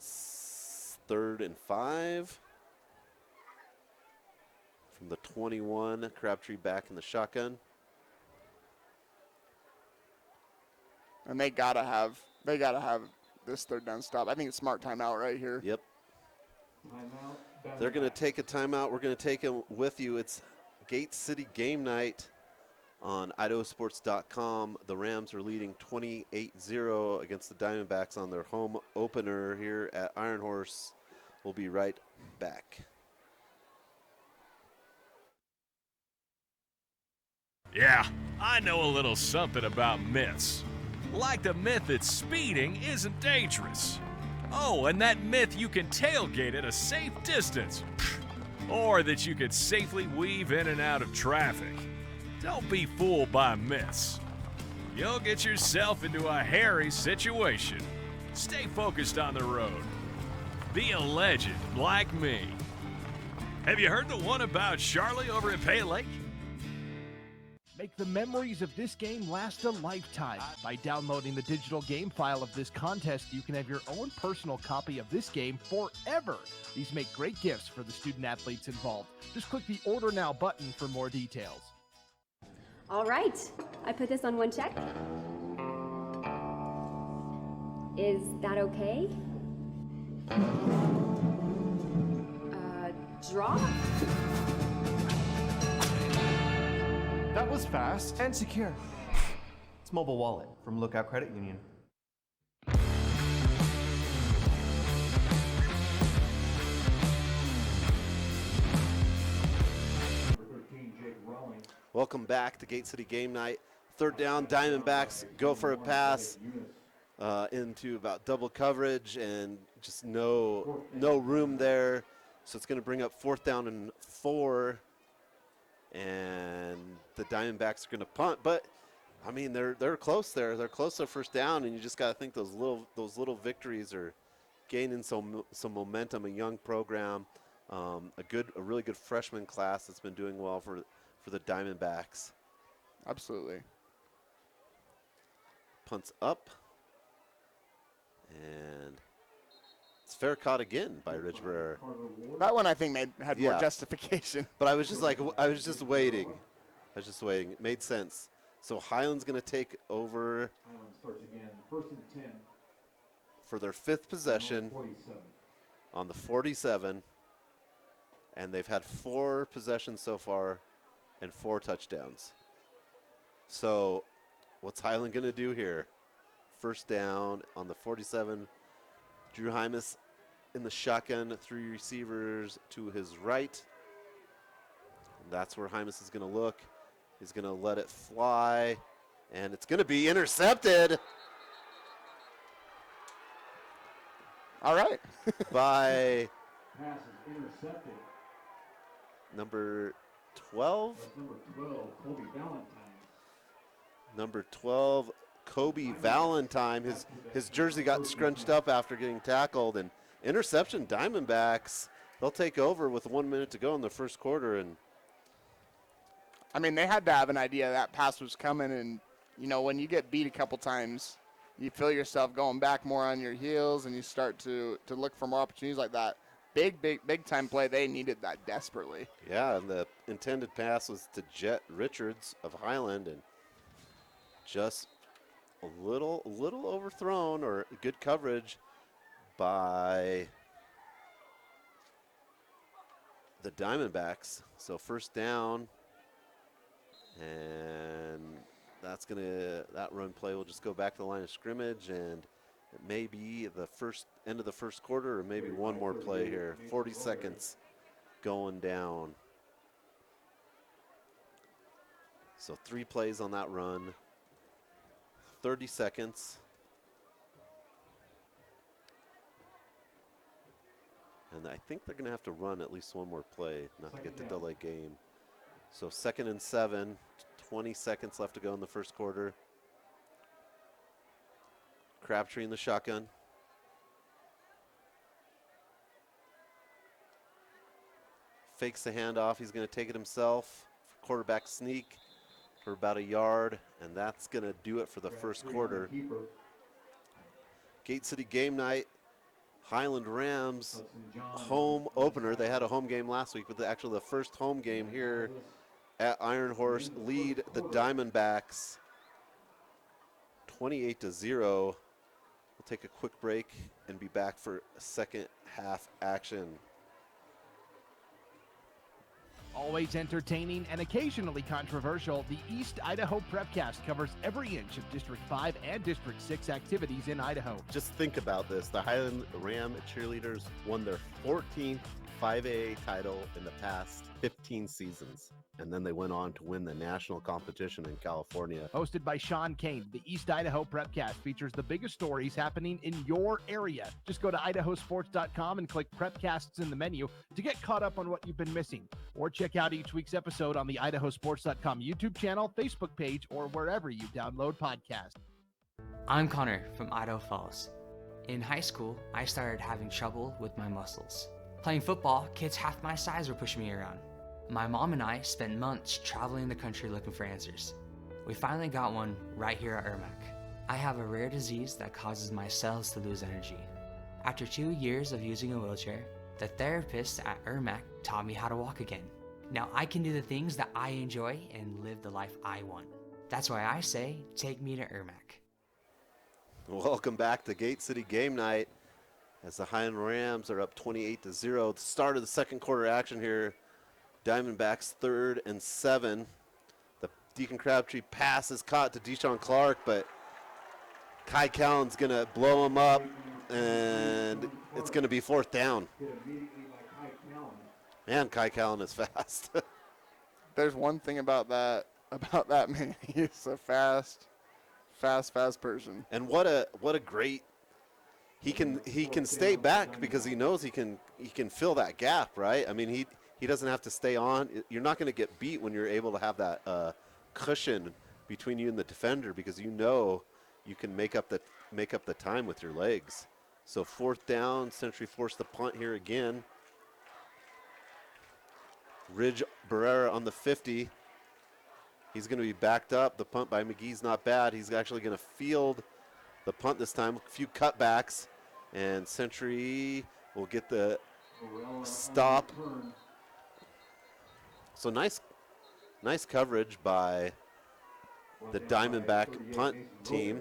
[SPEAKER 9] 3rd and 5. From the 21, Crabtree back in the shotgun.
[SPEAKER 14] And they gotta have this 3rd down stop. I think it's smart timeout right here.
[SPEAKER 9] Yep. They're going to take a timeout. We're going to take it with you. It's Gate City Game Night on IdahoSports.com. The Rams are leading 28-0 against the Diamondbacks on their home opener here at Iron Horse. We'll be right back.
[SPEAKER 16] Yeah, I know a little something about myths. Like the myth that speeding isn't dangerous. Oh, and that myth you can tailgate at a safe distance. Or that you could safely weave in and out of traffic. Don't be fooled by myths. You'll get yourself into a hairy situation. Stay focused on the road. Be a legend like me. Have you heard the one about Charlie over at Pay Lake?
[SPEAKER 8] Make the memories of this game last a lifetime. By downloading the digital game file of this contest, you can have your own personal copy of this game forever. These make great gifts for the student athletes involved. Just click the Order Now button for more details.
[SPEAKER 1] All right, I put this on one check. Is that okay? Draw?
[SPEAKER 2] That was fast and secure. It's Mobile Wallet from Lookout Credit Union.
[SPEAKER 9] Welcome back to Gate City Game Night. Third down, Diamondbacks go for a pass into about double coverage and just no room there. So it's going to bring up 4th down and 4. And the Diamondbacks are going to punt, but I mean they're close there. They're close to first down, and you just got to think those little victories are gaining some momentum. A young program, a really good freshman class that's been doing well for the Diamondbacks.
[SPEAKER 14] Absolutely.
[SPEAKER 9] Punts up, and it's fair caught again by Ridgeburg.
[SPEAKER 14] That one I think had more justification.
[SPEAKER 9] But I was just waiting. It made sense. So Highland's going to take over
[SPEAKER 15] Highland starts again, 1st and 10.
[SPEAKER 9] For their 5th possession
[SPEAKER 15] 47.
[SPEAKER 9] on the 47. And they've had 4 possessions so far and 4 touchdowns. So what's Highland going to do here? First down on the 47. Drew Hymas in the shotgun, 3 receivers to his right. And that's where Hymas is going to look. He's going to let it fly, and it's going to be intercepted.
[SPEAKER 14] All right.
[SPEAKER 9] By
[SPEAKER 15] Pass is intercepted.
[SPEAKER 9] number 12.
[SPEAKER 15] That's number 12, Kobe Valentine.
[SPEAKER 9] Number 12, Kobe Valentine. His jersey got scrunched up after getting tackled, and interception. Diamondbacks, they'll take over with 1 minute to go in the first quarter. And
[SPEAKER 14] I mean, they had to have an idea that pass was coming, and you know, when you get beat a couple times, you feel yourself going back more on your heels, and you start to look for more opportunities like that. Big time play. They needed that desperately.
[SPEAKER 9] yeah, and the intended pass was to Jet Richards of Highland, and just a little overthrown, or good coverage by the Diamondbacks. So first down, and that run play will just go back to the line of scrimmage, and it may be the end of the first quarter, or maybe one more play here. 40 seconds going down. So 3 plays on that run. 30 seconds. And I think they're going to have to run at least one more play, not to get the delay game. So 2nd and 7, 20 seconds left to go in the first quarter. Crabtree in the shotgun. Fakes the handoff. He's going to take it himself. Quarterback sneak for about 1 yard, and that's going to do it for the first quarter. Gate City Game Night, Highland Rams home opener. They had a home game last week, but actually the first home game here at Iron Horse lead the Diamondbacks 28-0. We'll take a quick break and be back for second half action.
[SPEAKER 8] Always entertaining and occasionally controversial, the East Idaho Prepcast covers every inch of District 5 and District 6 activities in Idaho.
[SPEAKER 9] Just think about this. The Highland Ram cheerleaders won their 14th 5A title in the past 15 seasons. And then they went on to win the national competition in California.
[SPEAKER 8] Hosted by Sean Kane, the East Idaho Prepcast features the biggest stories happening in your area. Just go to IdahoSports.com and click Prepcasts in the menu to get caught up on what you've been missing. Or check out each week's episode on the IdahoSports.com YouTube channel, Facebook page, or wherever you download podcasts.
[SPEAKER 17] I'm Connor from Idaho Falls. In high school, I started having trouble with my muscles. Playing football, kids half my size were pushing me around. My mom and I spent months traveling the country looking for answers. We finally got one right here at Ermac. I have a rare disease that causes my cells to lose energy. After 2 years of using a wheelchair, the therapist at Ermac taught me how to walk again. Now I can do the things that I enjoy and live the life I want. That's why I say, take me to Ermac.
[SPEAKER 9] Welcome back to Gate City Game Night as the Highland Rams are up 28-0. The start of the second quarter action here. Diamondbacks 3rd and 7. The Deacon Crabtree pass is caught to Deshaun Clark, but Kai Callan's going to blow him up, and it's going to be 4th down. Man, Kai Callan is fast.
[SPEAKER 14] There's one thing about that man. He's a fast person.
[SPEAKER 9] And what a great he can stay back because he knows he can fill that gap, right? I mean, he doesn't have to stay on. You're not going to get beat when you're able to have that cushion between you and the defender because you know you can make up the time with your legs. So 4th down, Century forced the punt here again. Ridge Barrera on the 50. He's going to be backed up. The punt by McGee's not bad. He's actually going to field the punt this time. A few cutbacks, and Century will get the stop. So nice coverage by the Diamondback punt team.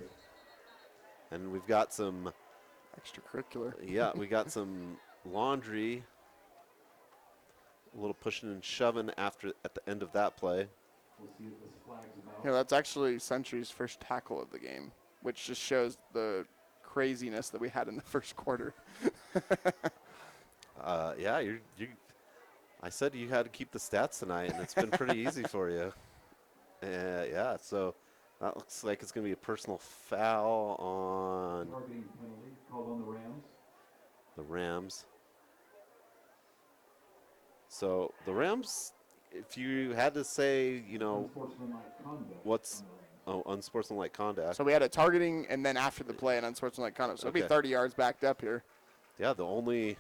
[SPEAKER 9] And we've got some
[SPEAKER 14] extracurricular.
[SPEAKER 9] Yeah, we got some laundry. A little pushing and shoving at the end of that play.
[SPEAKER 14] Yeah, that's actually Century's first tackle of the game, which just shows the craziness that we had in the first quarter.
[SPEAKER 9] Yeah, I said you had to keep the stats tonight, and it's been pretty easy for you. Yeah, so that looks like it's going to be a personal foul on
[SPEAKER 15] Targeting penalty called on the Rams.
[SPEAKER 9] the Rams. So the Rams, if you had to say,
[SPEAKER 15] Unsportsmanlike conduct.
[SPEAKER 9] what's unsportsmanlike conduct.
[SPEAKER 14] So we had a targeting and then after the play an unsportsmanlike conduct. So it'll be 30 yards backed up here.
[SPEAKER 9] Yeah, the only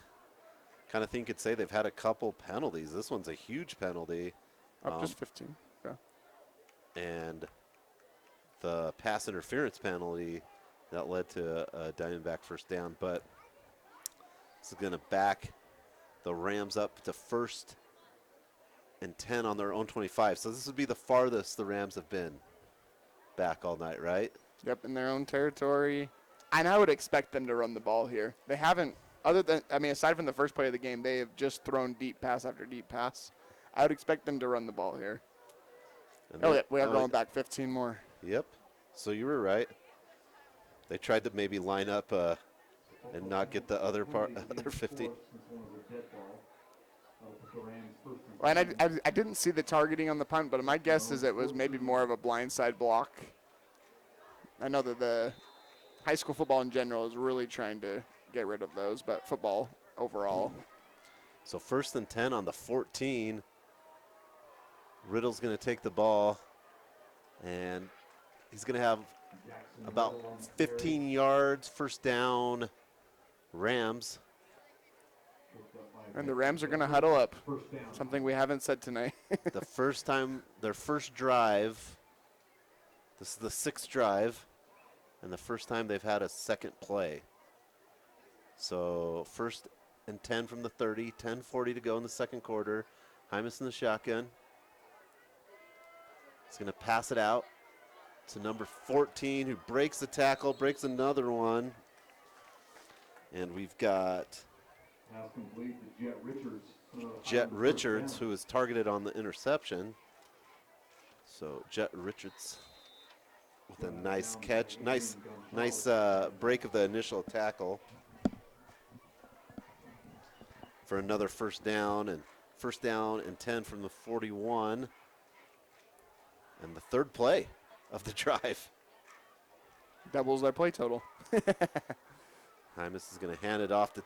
[SPEAKER 9] kind of thing you could say they've had a couple penalties. This one's a huge penalty.
[SPEAKER 14] Just 15. Yeah.
[SPEAKER 9] And the pass interference penalty that led to a Diamondback 1st down. But this is going to back the Rams up to 1st and 10 on their own 25. So this would be the farthest the Rams have been back all night, right?
[SPEAKER 14] Yep, in their own territory. And I would expect them to run the ball here. They haven't, aside from the first play of the game, they have just thrown deep pass after deep pass. I would expect them to run the ball here. Yeah, we are going back 15 more.
[SPEAKER 9] Yep. So you were right. They tried to maybe line up and not get the other 50.
[SPEAKER 14] Well, and I didn't see the targeting on the punt, but my guess is it was maybe more of a blindside block. I know that the high school football in general is really trying to get rid of those, but football overall.
[SPEAKER 9] So 1st and 10 on the 14. Riddle's going to take the ball, and he's going to have about 15 yards, 1st down, Rams.
[SPEAKER 14] And the Rams are going to huddle up, something we haven't said tonight.
[SPEAKER 9] The first time, their first drive, this is the 6th drive, and the first time they've had a second play. So 1st and 10 from the 30, 10:40 to go in the second quarter. Hymas in the shotgun. He's going to pass it out to number 14, who breaks the tackle, breaks another one. And we've got
[SPEAKER 15] Pass complete to Jet Richards.
[SPEAKER 9] Jet Richards, who is targeted on the interception. So Jet Richards with a nice catch, nice break of the initial tackle for another 1st down, and 1st down and 10 from the 41. And the 3rd play of the drive.
[SPEAKER 14] Doubles their play total.
[SPEAKER 9] Hymas is going to hand it off to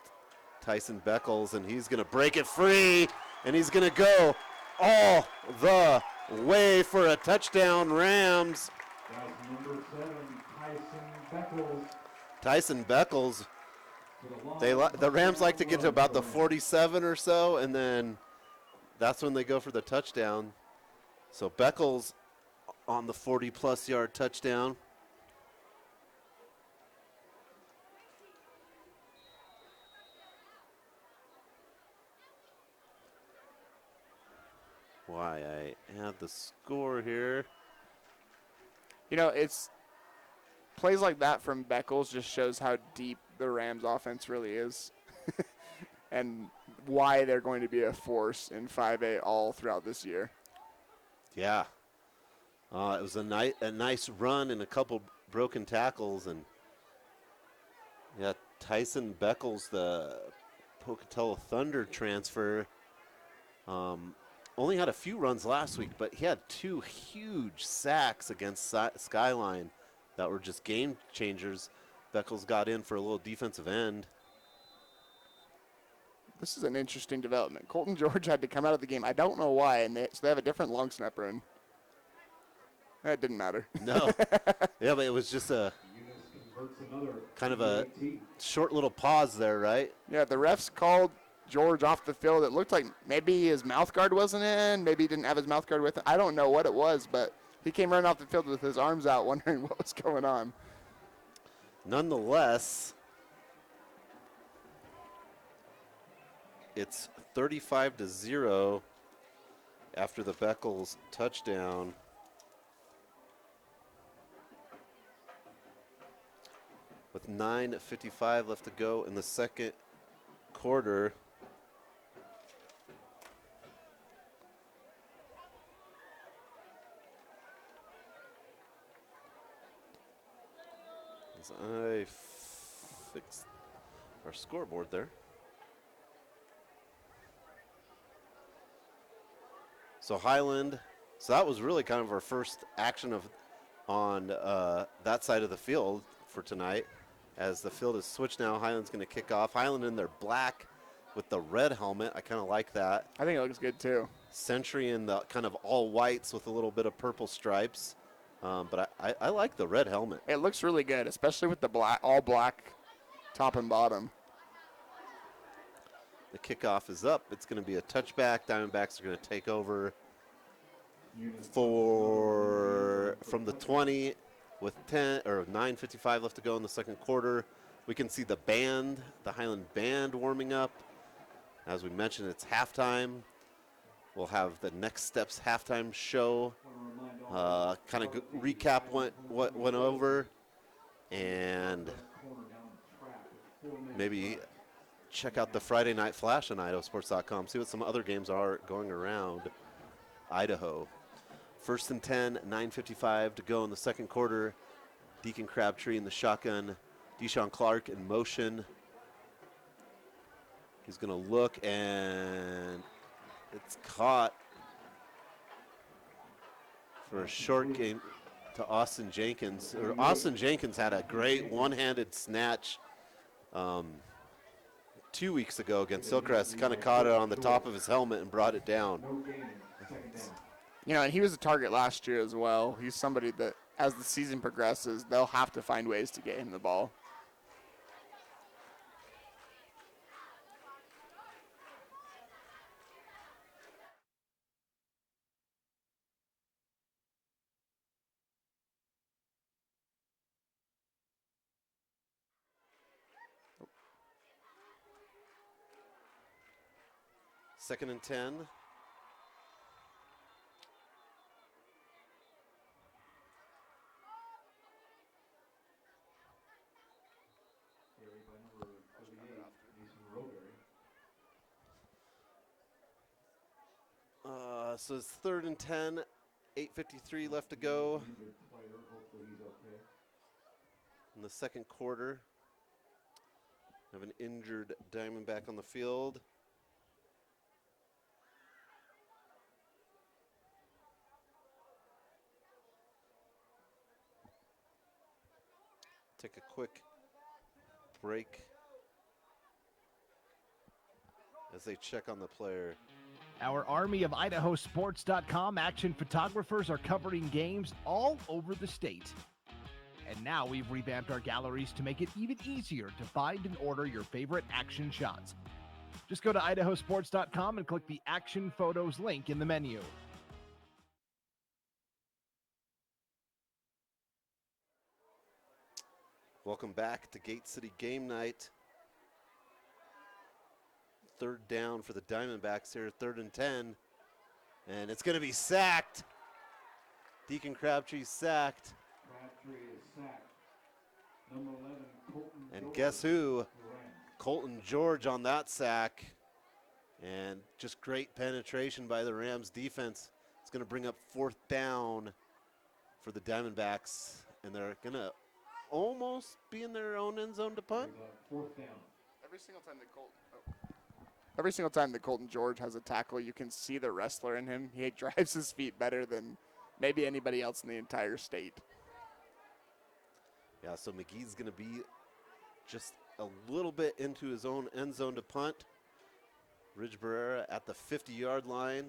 [SPEAKER 9] Tyson Beckles, and he's going to break it free, and he's going to go all the way for a touchdown, Rams.
[SPEAKER 15] That's number 7, Tyson Beckles.
[SPEAKER 9] Tyson Beckles, the Rams like to get to about the 47 or so, and then that's when they go for the touchdown. So Beckles on the 40-plus yard touchdown. Why, I have the score here.
[SPEAKER 14] You know, it's plays like that from Beckles just shows how deep the Rams offense really is and why they're going to be a force in 5A all throughout this year.
[SPEAKER 9] Yeah. It was a nice run and a couple broken tackles. And, yeah, Tyson Beckles, the Pocatello Thunder transfer, only had a few runs last week, but he had 2 huge sacks against Skyline that were just game changers. Beckles got in for a little defensive end.
[SPEAKER 14] This is an interesting development. Colton George had to come out of the game. I don't know why, and so they have a different long snapper in. That didn't matter.
[SPEAKER 9] No. Yeah, but it was just a kind of a short little pause there, right?
[SPEAKER 14] Yeah, the refs called George off the field. It looked like maybe his mouth guard wasn't in. Maybe he didn't have his mouth guard with him. I don't know what it was, but he came running off the field with his arms out wondering what was going on.
[SPEAKER 9] Nonetheless, it's 35-0 after the Beckles touchdown. With 9:55 left to go in the second quarter. As I fix our scoreboard there. So Highland, so that was really kind of our first action on that side of the field for tonight. As the field is switched now, Highland's going to kick off. Highland in their black with the red helmet. I kind of like that.
[SPEAKER 14] I think it looks good too.
[SPEAKER 9] Century in the kind of all whites with a little bit of purple stripes. But I like the red helmet.
[SPEAKER 14] It looks really good, especially with the all black top and bottom.
[SPEAKER 9] The kickoff is up. It's going to be a touchback. Diamondbacks are going to take over from the 20 with 9:55 left to go in the second quarter. We can see the band, the Highland band warming up. As we mentioned, it's halftime. We'll have the Next Steps halftime show. Kind of recap what went over, and maybe check out the Friday Night Flash on IdahoSports.com. See what some other games are going around Idaho. 1st and 10, 9:55 to go in the second quarter. Deacon Crabtree in the shotgun. Deshaun Clark in motion. He's going to look, and it's caught for a short game to Austin Jenkins. Austin Jenkins had a great one-handed snatch 2 weeks ago against Hillcrest. He kind of caught it on the top of his helmet and brought it down.
[SPEAKER 14] You know, and he was a target last year as well. He's somebody that, as the season progresses, they'll have to find ways to get him the ball.
[SPEAKER 9] Second and 10. So it's 3rd and 10, 8:53 left to go in the second quarter. Have an injured Diamondback on the field. Take a quick break as they check on the player.
[SPEAKER 8] Our army of IdahoSports.com action photographers are covering games all over the state. And now we've revamped our galleries to make it even easier to find and order your favorite action shots. Just go to IdahoSports.com and click the Action Photos link in the menu.
[SPEAKER 9] Welcome back to Gate City Game Night. Third down for the Diamondbacks here, 3rd and 10. And it's going to be sacked. Deacon Crabtree sacked.
[SPEAKER 15] Crabtree is sacked. Number 11, Colton
[SPEAKER 9] And
[SPEAKER 15] George,
[SPEAKER 9] guess who?
[SPEAKER 15] Rams.
[SPEAKER 9] Colton George on that sack. And just great penetration by the Rams defense. It's going to bring up 4th down for the Diamondbacks. And they're going to almost be in their own end zone to punt.
[SPEAKER 15] 4th down.
[SPEAKER 14] Every single time that Colton George has a tackle, you can see the wrestler in him. He drives his feet better than maybe anybody else in the entire state.
[SPEAKER 9] Yeah, so McGee's going to be just a little bit into his own end zone to punt. Ridge Barrera at the 50-yard line.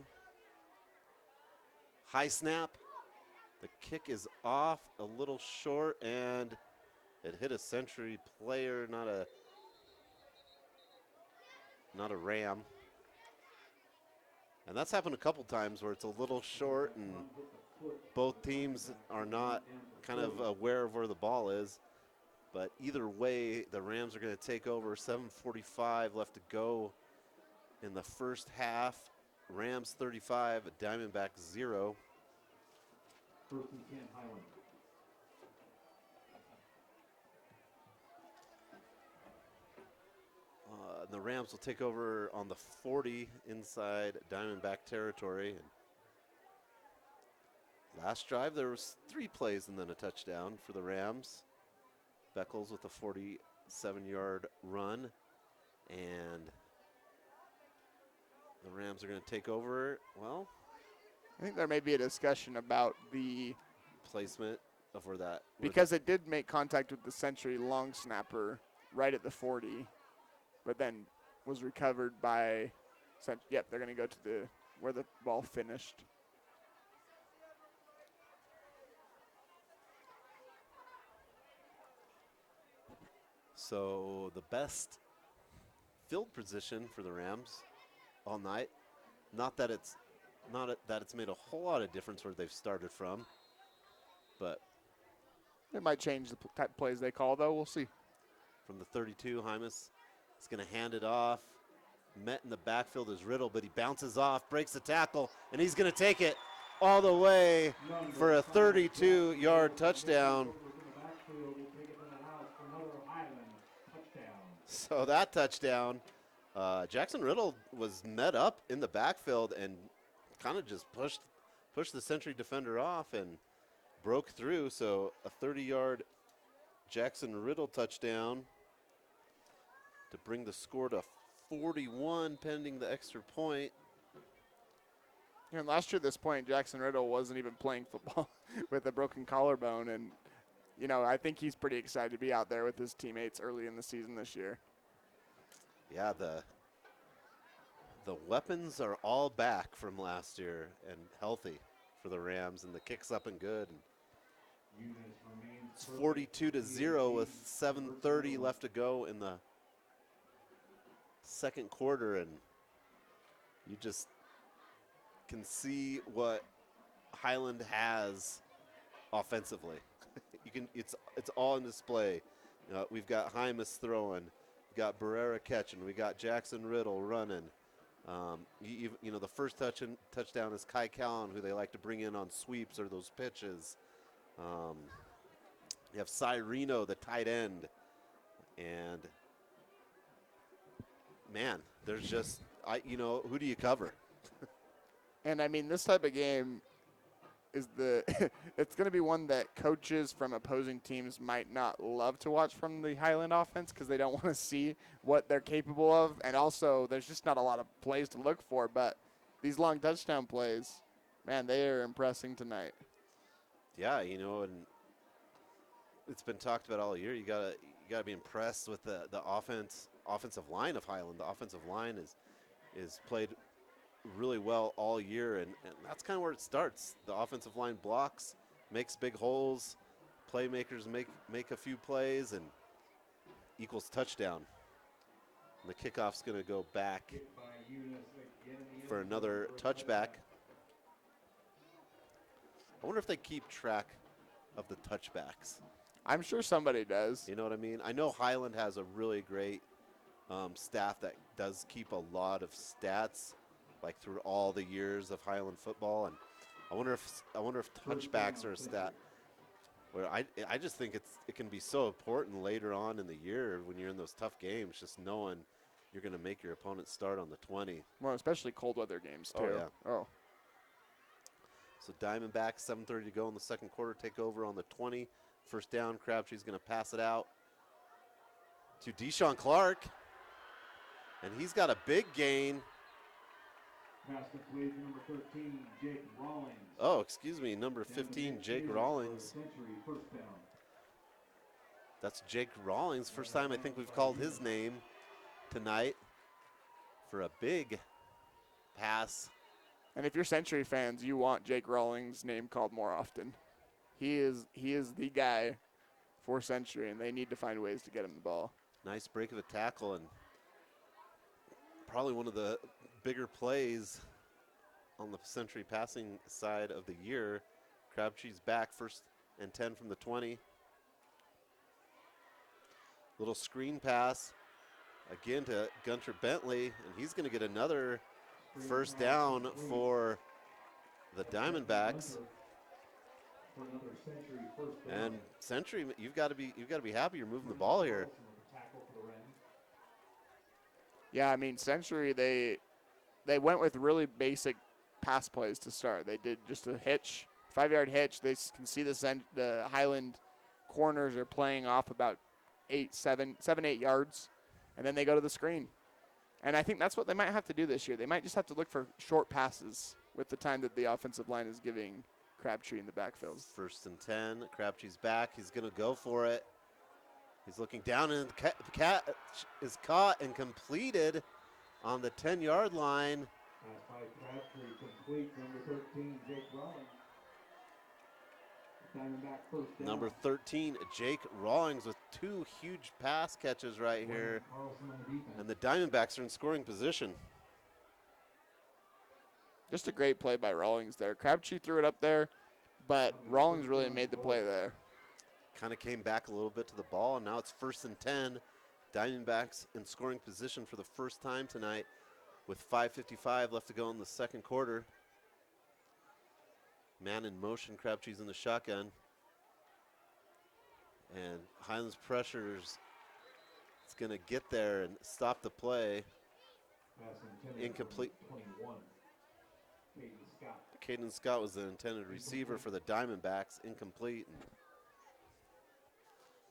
[SPEAKER 9] High snap. The kick is off, a little short, and it hit a Century player, not a Ram. And that's happened a couple times where it's a little short and both teams are not kind of aware of where the ball is. But either way, the Rams are going to take over. 7:45 left to go in the first half. Rams 35, Diamondbacks 0.
[SPEAKER 15] 1st and 10, Highland.
[SPEAKER 9] The Rams will take over on the 40 inside Diamondback territory. And last drive, there was 3 plays and then a touchdown for the Rams. Beckles with a 47-yard run. And the Rams are going to take over. Well,
[SPEAKER 14] I think there may be a discussion about the
[SPEAKER 9] placement of where that.
[SPEAKER 14] Because it did make contact with the Century long snapper right at the 40, but then was recovered by. Yep, they're going to go to where the ball finished.
[SPEAKER 9] So the best field position for the Rams all night. Not that it's made a whole lot of difference where they've started from, but
[SPEAKER 14] it might change the type of plays they call, though. We'll see.
[SPEAKER 9] From the 32, Hymas is going to hand it off. Met in the backfield is Riddle, but he bounces off, breaks the tackle, and he's going to take it all the way for a 32-yard touchdown. So that touchdown, Jackson Riddle was met up in the backfield and kind of just pushed the Century defender off and broke through. So a 30-yard Jackson Riddle touchdown to bring the score to 41 pending the extra point.
[SPEAKER 14] And last year at this point, Jackson Riddle wasn't even playing football with a broken collarbone. And, I think he's pretty excited to be out there with his teammates early in the season this year.
[SPEAKER 9] Yeah, the weapons are all back from last year and healthy for the Rams, and the kick's up and good. And it's 42-0 with 7:30 left to go in the second quarter, and you just can see what Highland has offensively. It's all in display. We've got Hymas throwing, we've got Barrera catching, we got Jackson Riddle running. The first touchdown is Kai Callan, who they like to bring in on sweeps or those pitches. You have Cyreno, the tight end, and man, there's just who do you cover?
[SPEAKER 14] And I mean, this type of game is it's going to be one that coaches from opposing teams might not love to watch from the Highland offense because they don't want to see what they're capable of. And also, there's just not a lot of plays to look for. But these long touchdown plays, man, they are impressing tonight.
[SPEAKER 9] Yeah, and it's been talked about all year. You gotta be impressed with the offensive line of Highland. The offensive line is played really well all year, and that's kind of where it starts. The offensive line blocks, makes big holes, playmakers make a few plays, and equals touchdown. And the kickoff's going to go back for another touchback. I wonder if they keep track of the touchbacks.
[SPEAKER 14] I'm sure somebody does.
[SPEAKER 9] You know what I mean? I know Highland has a really great staff that does keep a lot of stats, like through all the years of Highland football, and I wonder if touchbacks are a stat. Where I just think it can be so important later on in the year when you're in those tough games, just knowing you're going to make your opponent start on the 20.
[SPEAKER 14] Well, especially cold weather games too.
[SPEAKER 9] Oh yeah.
[SPEAKER 14] Oh.
[SPEAKER 9] So Diamondbacks, 7:30 to go in the second quarter, take over on the 20. First down, Crabtree's going to pass it out to Deshaun Clark. And he's got a big gain.
[SPEAKER 15] Pass complete to number 13, Jake Rawlings.
[SPEAKER 9] Oh, excuse me, number 15, Jake Rawlings.
[SPEAKER 15] First down.
[SPEAKER 9] That's Jake Rawlings. First time I think we've called his name tonight for a big pass.
[SPEAKER 14] And if you're Century fans, you want Jake Rawlings' name called more often. He is the guy for Century, and they need to find ways to get him the ball.
[SPEAKER 9] Nice break of a tackle, and probably one of the bigger plays on the Century passing side of the year. Crabtree's back, 1st and 10 from the 20. Little screen pass again to Gunter Bentley, and he's going to get another first down for the Diamondbacks. And Century, you've got to be happy you're moving the ball here.
[SPEAKER 14] Yeah, I mean, Century, they went with really basic pass plays to start. They did just a hitch, 5-yard hitch. They can see the Highland corners are playing off about 7-8 yards, and then they go to the screen. And I think that's what they might have to do this year. They might just have to look for short passes with the time that the offensive line is giving Crabtree in the backfield.
[SPEAKER 9] 1st and 10, Crabtree's back. He's going to go for it. He's looking down, and the catch is caught and completed on the 10-yard line.
[SPEAKER 15] Pass by Crabtree, complete, number 13, Jake Rawlings. Diamondback first down.
[SPEAKER 9] Number 13, Jake Rawlings, with 2 huge pass catches right here. And the Diamondbacks are in scoring position.
[SPEAKER 14] Just a great play by Rawlings there. Crabtree threw it up there, but Rawlings really made the play there.
[SPEAKER 9] Kind of came back a little bit to the ball, and now it's 1st and 10. Diamondbacks in scoring position for the first time tonight with 5:55 left to go in the second quarter. Man in motion, Crabtree's in the shotgun. And Highlands pressures. It's going to get there and stop the play. Incomplete.
[SPEAKER 15] 21.
[SPEAKER 9] Caden Scott was the intended receiver for the Diamondbacks. Incomplete.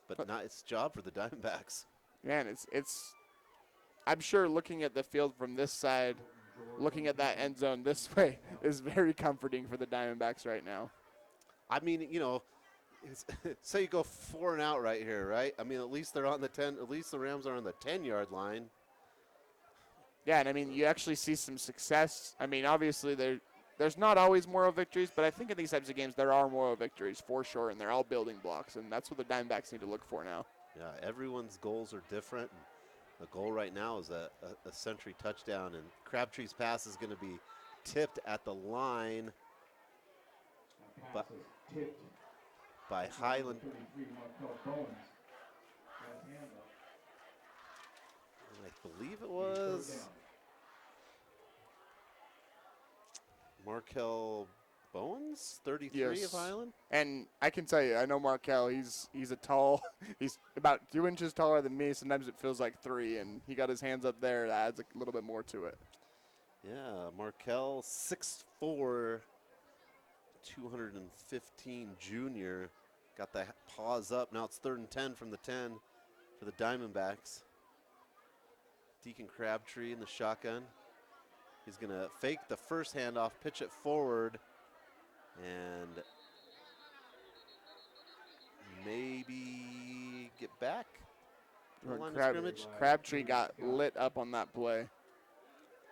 [SPEAKER 9] But nice job for the Diamondbacks.
[SPEAKER 14] Man, it's I'm sure looking at the field from this side, looking at that end zone this way is very comforting for the Diamondbacks right now.
[SPEAKER 9] I mean, you know, say you go 4 and out right here, right? I mean, at least they're on the 10. At least the Rams are on the 10-yard line.
[SPEAKER 14] Yeah, and I mean, you actually see some success. I mean, obviously there's not always moral victories, but I think in these types of games there are moral victories for sure, and they're all building blocks, and that's what the Diamondbacks need to look for now.
[SPEAKER 9] Yeah, everyone's goals are different. The goal right now is a Century touchdown, and Crabtree's pass is going to be tipped at the line by Highland. I believe it was Markel Bowens, 33 of Highland.
[SPEAKER 14] And I can tell you, I know Markel, he's a tall, he's about 2 inches taller than me. Sometimes it feels like 3, and he got his hands up there. That adds a little bit more to it.
[SPEAKER 9] Yeah, Markel, 6'4", 215 junior. Got the paws up. Now it's 3rd and 10 from the 10 for the Diamondbacks. Deacon Crabtree in the shotgun. He's going to fake the first handoff, pitch it forward, and maybe get back to the line of scrimmage.
[SPEAKER 14] Crabtree got lit up on that play.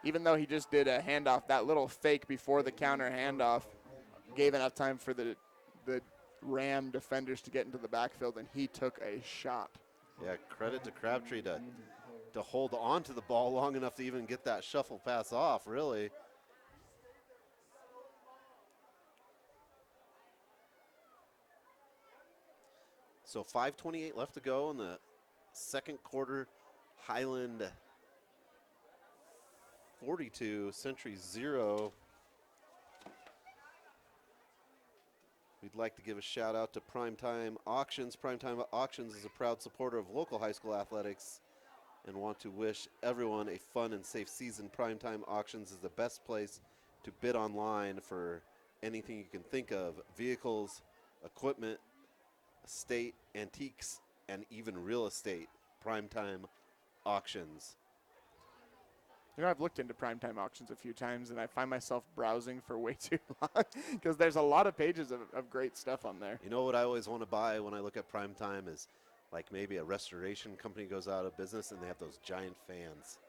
[SPEAKER 14] Even though he just did a handoff, that little fake before the counter handoff gave enough time for the Ram defenders to get into the backfield, and he took a shot.
[SPEAKER 9] Yeah, credit to Crabtree to to hold on to the ball long enough to even get that shuffle pass off, really. So 5:28 left to go in the second quarter. Highland 42, Century 0. We'd like to give a shout out to Primetime Auctions. Primetime Auctions is a proud supporter of local high school athletics and want to wish everyone a fun and safe season. Primetime Auctions is the best place to bid online for anything you can think of: vehicles, equipment, estate, antiques, and even real estate. Primetime Auctions.
[SPEAKER 14] You know, I've looked into Primetime Auctions a few times, and I find myself browsing for way too long because there's a lot of pages of great stuff on there.
[SPEAKER 9] You know what I always want to buy when I look at Primetime is like maybe a restoration company goes out of business and they have those giant fans.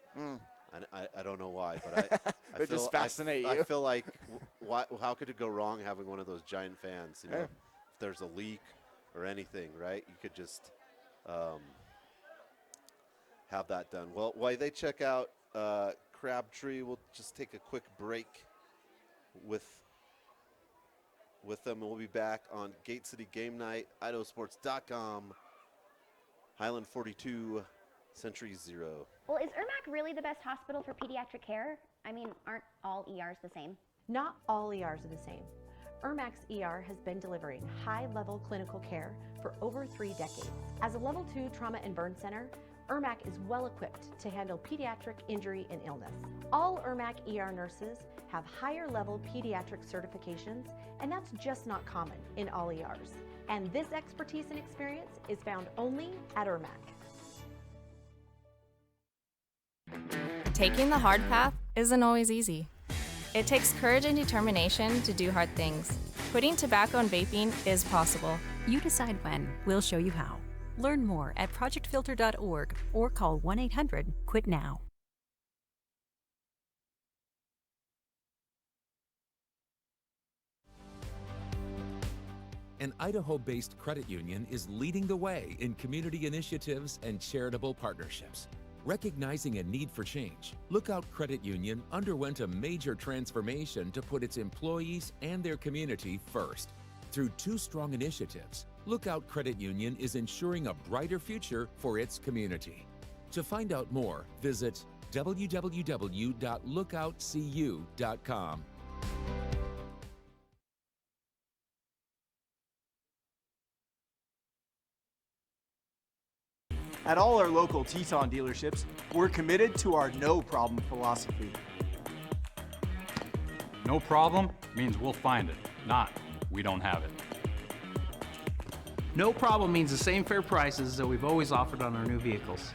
[SPEAKER 9] I don't know why, but I
[SPEAKER 14] They
[SPEAKER 9] feel,
[SPEAKER 14] just fascinate you.
[SPEAKER 9] I feel like how could it go wrong having one of those giant fans? You know,
[SPEAKER 14] Yeah.
[SPEAKER 9] if there's a leak or anything, right? You could just have that done. Well, while they check out Crabtree, we'll just take a quick break with them, and we'll be back on Gate City Game Night, IdahoSports.com, Highland 42, Century 0.
[SPEAKER 18] Well, is Irmac really the best hospital for pediatric care? I mean, aren't all ERs the same?
[SPEAKER 19] Not all ERs are the same. Irmac's ER has been delivering high-level clinical care for over 3 decades. As a Level 2 trauma and burn center, Irmac is well equipped to handle pediatric injury and illness. All Irmac ER nurses have higher level pediatric certifications, and that's just not common in all ERs. And this expertise and experience is found only at Irmac.
[SPEAKER 20] Taking the hard path isn't always easy. It takes courage and determination to do hard things. Quitting tobacco and vaping is possible.
[SPEAKER 21] You decide when. We'll show you how. Learn more at projectfilter.org or call 1-800-QUIT-NOW.
[SPEAKER 22] An Idaho-based credit union is leading the way in community initiatives and charitable partnerships. Recognizing a need for change, Lookout Credit Union underwent a major transformation to put its employees and their community first. Through 2 strong initiatives, Lookout Credit Union is ensuring a brighter future for its community. To find out more, visit www.lookoutcu.com.
[SPEAKER 10] At all our local Teton dealerships, we're committed to our no problem philosophy.
[SPEAKER 11] No problem means we'll find it, not we don't have it.
[SPEAKER 12] No problem means the same fair prices that we've always offered on our new vehicles.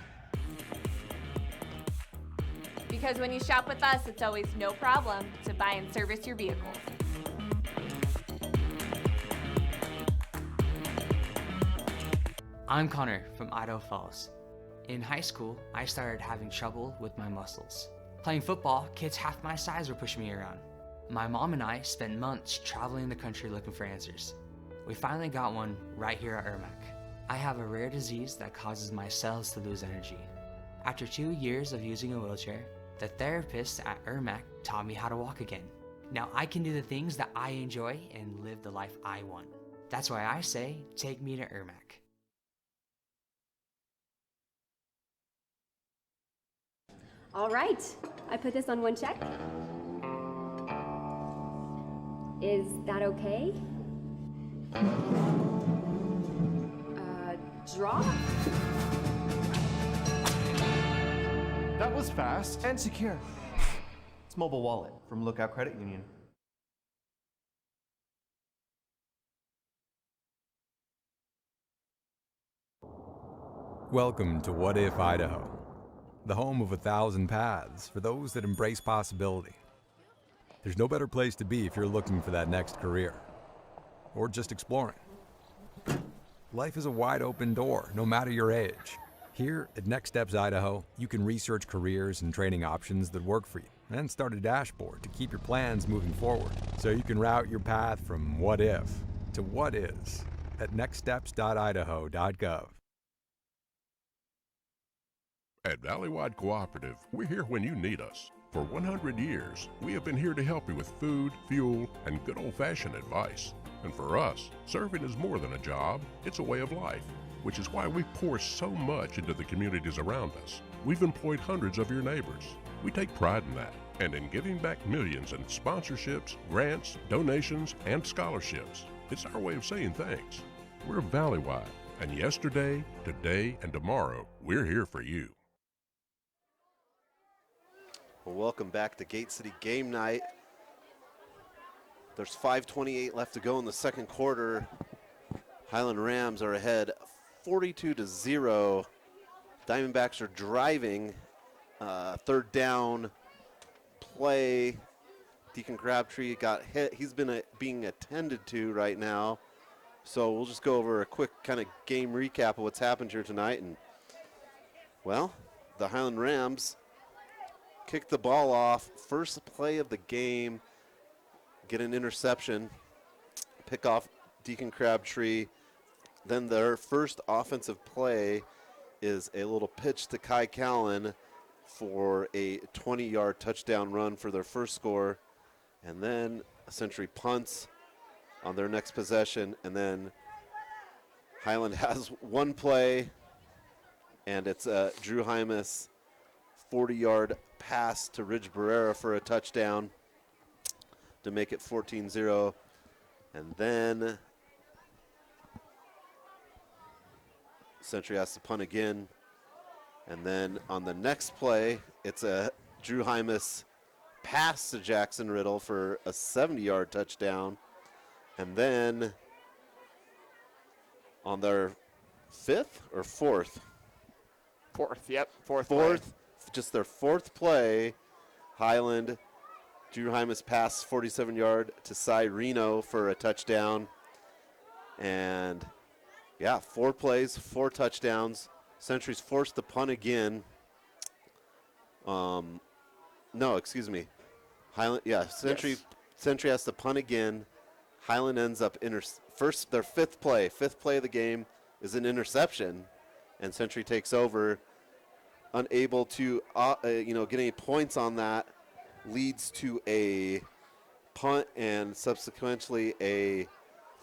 [SPEAKER 13] Because when you shop with us, it's always no problem to buy and service your vehicles.
[SPEAKER 17] I'm Connor from Idaho Falls. In high school, I started having trouble with my muscles. Playing football, kids half my size were pushing me around. My mom and I spent months traveling the country looking for answers. We finally got one right here at Irmac. I have a rare disease that causes my cells to lose energy. After 2 years of using a wheelchair, the therapists at Irmac taught me how to walk again. Now I can do the things that I enjoy and live the life I want. That's why I say, take me to Irmac.
[SPEAKER 1] All right, I put this on one check. Is that okay? Draw?
[SPEAKER 2] That was fast and secure. It's Mobile Wallet from Lookout Credit Union.
[SPEAKER 5] Welcome to What If Idaho, the home of 1,000 paths for those that embrace possibility. There's no better place to be if you're looking for that next career, or just exploring. Life is a wide open door, no matter your age. Here at Next Steps Idaho, you can research careers and training options that work for you, and start a dashboard to keep your plans moving forward, so you can route your path from what if to what is at nextsteps.idaho.gov.
[SPEAKER 7] At Valleywide Cooperative, we're here when you need us. For 100 years, we have been here to help you with food, fuel, and good old-fashioned advice. And for us, serving is more than a job, it's a way of life, which is why we pour so much into the communities around us. We've employed hundreds of your neighbors. We take pride in that, and in giving back millions in sponsorships, grants, donations, and scholarships. It's our way of saying thanks. We're Valleywide, and yesterday, today, and tomorrow, we're here for you.
[SPEAKER 9] Well, welcome back to Gate City Game Night. There's 5:28 left to go in the second quarter. Highland Rams are ahead 42-0. Diamondbacks are driving. Third down play. Deacon Crabtree got hit. He's been being attended to right now. So we'll just go over a quick kind of game recap of what's happened here tonight. And, well, the Highland Rams kick the ball off. First play of the game. Get an interception. Pick off Deacon Crabtree. Then their first offensive play is a little pitch to Kai Callan for a 20-yard touchdown run for their first score. And then Century punts on their next possession. And then Highland has one play, and it's Drew Hymas 40-yard pass to Ridge Barrera for a touchdown to make it 14-0. And then Century has to punt again. And then on the next play, it's a Drew Hymas pass to Jackson Riddle for a 70-yard touchdown. And then on their fifth or fourth?
[SPEAKER 14] Fourth, yep. Fourth,
[SPEAKER 9] just their fourth play, Highland, Drew Hymas pass 47-yard to Cy Reno for a touchdown. And, yeah, 4 plays, 4 touchdowns. Century's forced to punt again. No, excuse me. Highland, yeah, Century has to punt again. Highland ends up their fifth play of the game is an interception, and Century takes over. Unable to, get any points on that, leads to a punt and subsequently a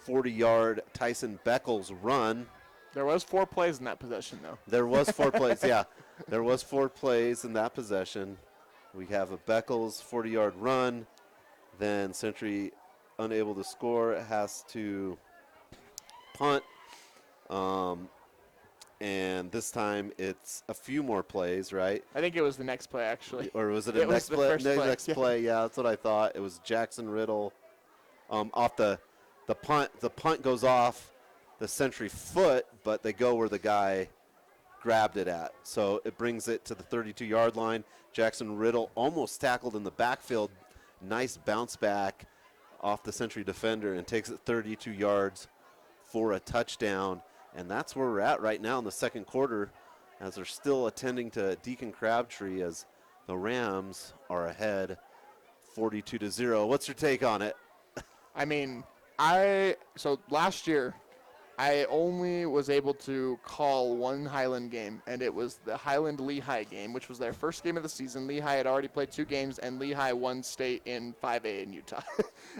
[SPEAKER 9] 40-yard Tyson Beckles run.
[SPEAKER 14] There was 4 plays in that possession, though.
[SPEAKER 9] There was 4 plays, yeah. There was 4 plays in that possession. We have a Beckles 40-yard run. Then Century, unable to score, has to punt. And this time it's a few more plays, right?
[SPEAKER 14] I think it was the next play, actually.
[SPEAKER 9] Or was it next play? Next play, yeah, that's what I thought. It was Jackson Riddle off the punt. The punt goes off the Century foot, but they go where the guy grabbed it at. So it brings it to the 32-yard line. Jackson Riddle almost tackled in the backfield. Nice bounce back off the Century defender and takes it 32 yards for a touchdown. And that's where we're at right now in the second quarter, as they're still attending to Deacon Crabtree as the Rams are ahead 42-0. What's your take on it?
[SPEAKER 14] I mean, so last year, I only was able to call one Highland game, and it was the Highland-Lehigh game, which was their first game of the season. Lehigh had already played 2 games, and Lehigh won state in 5A in Utah.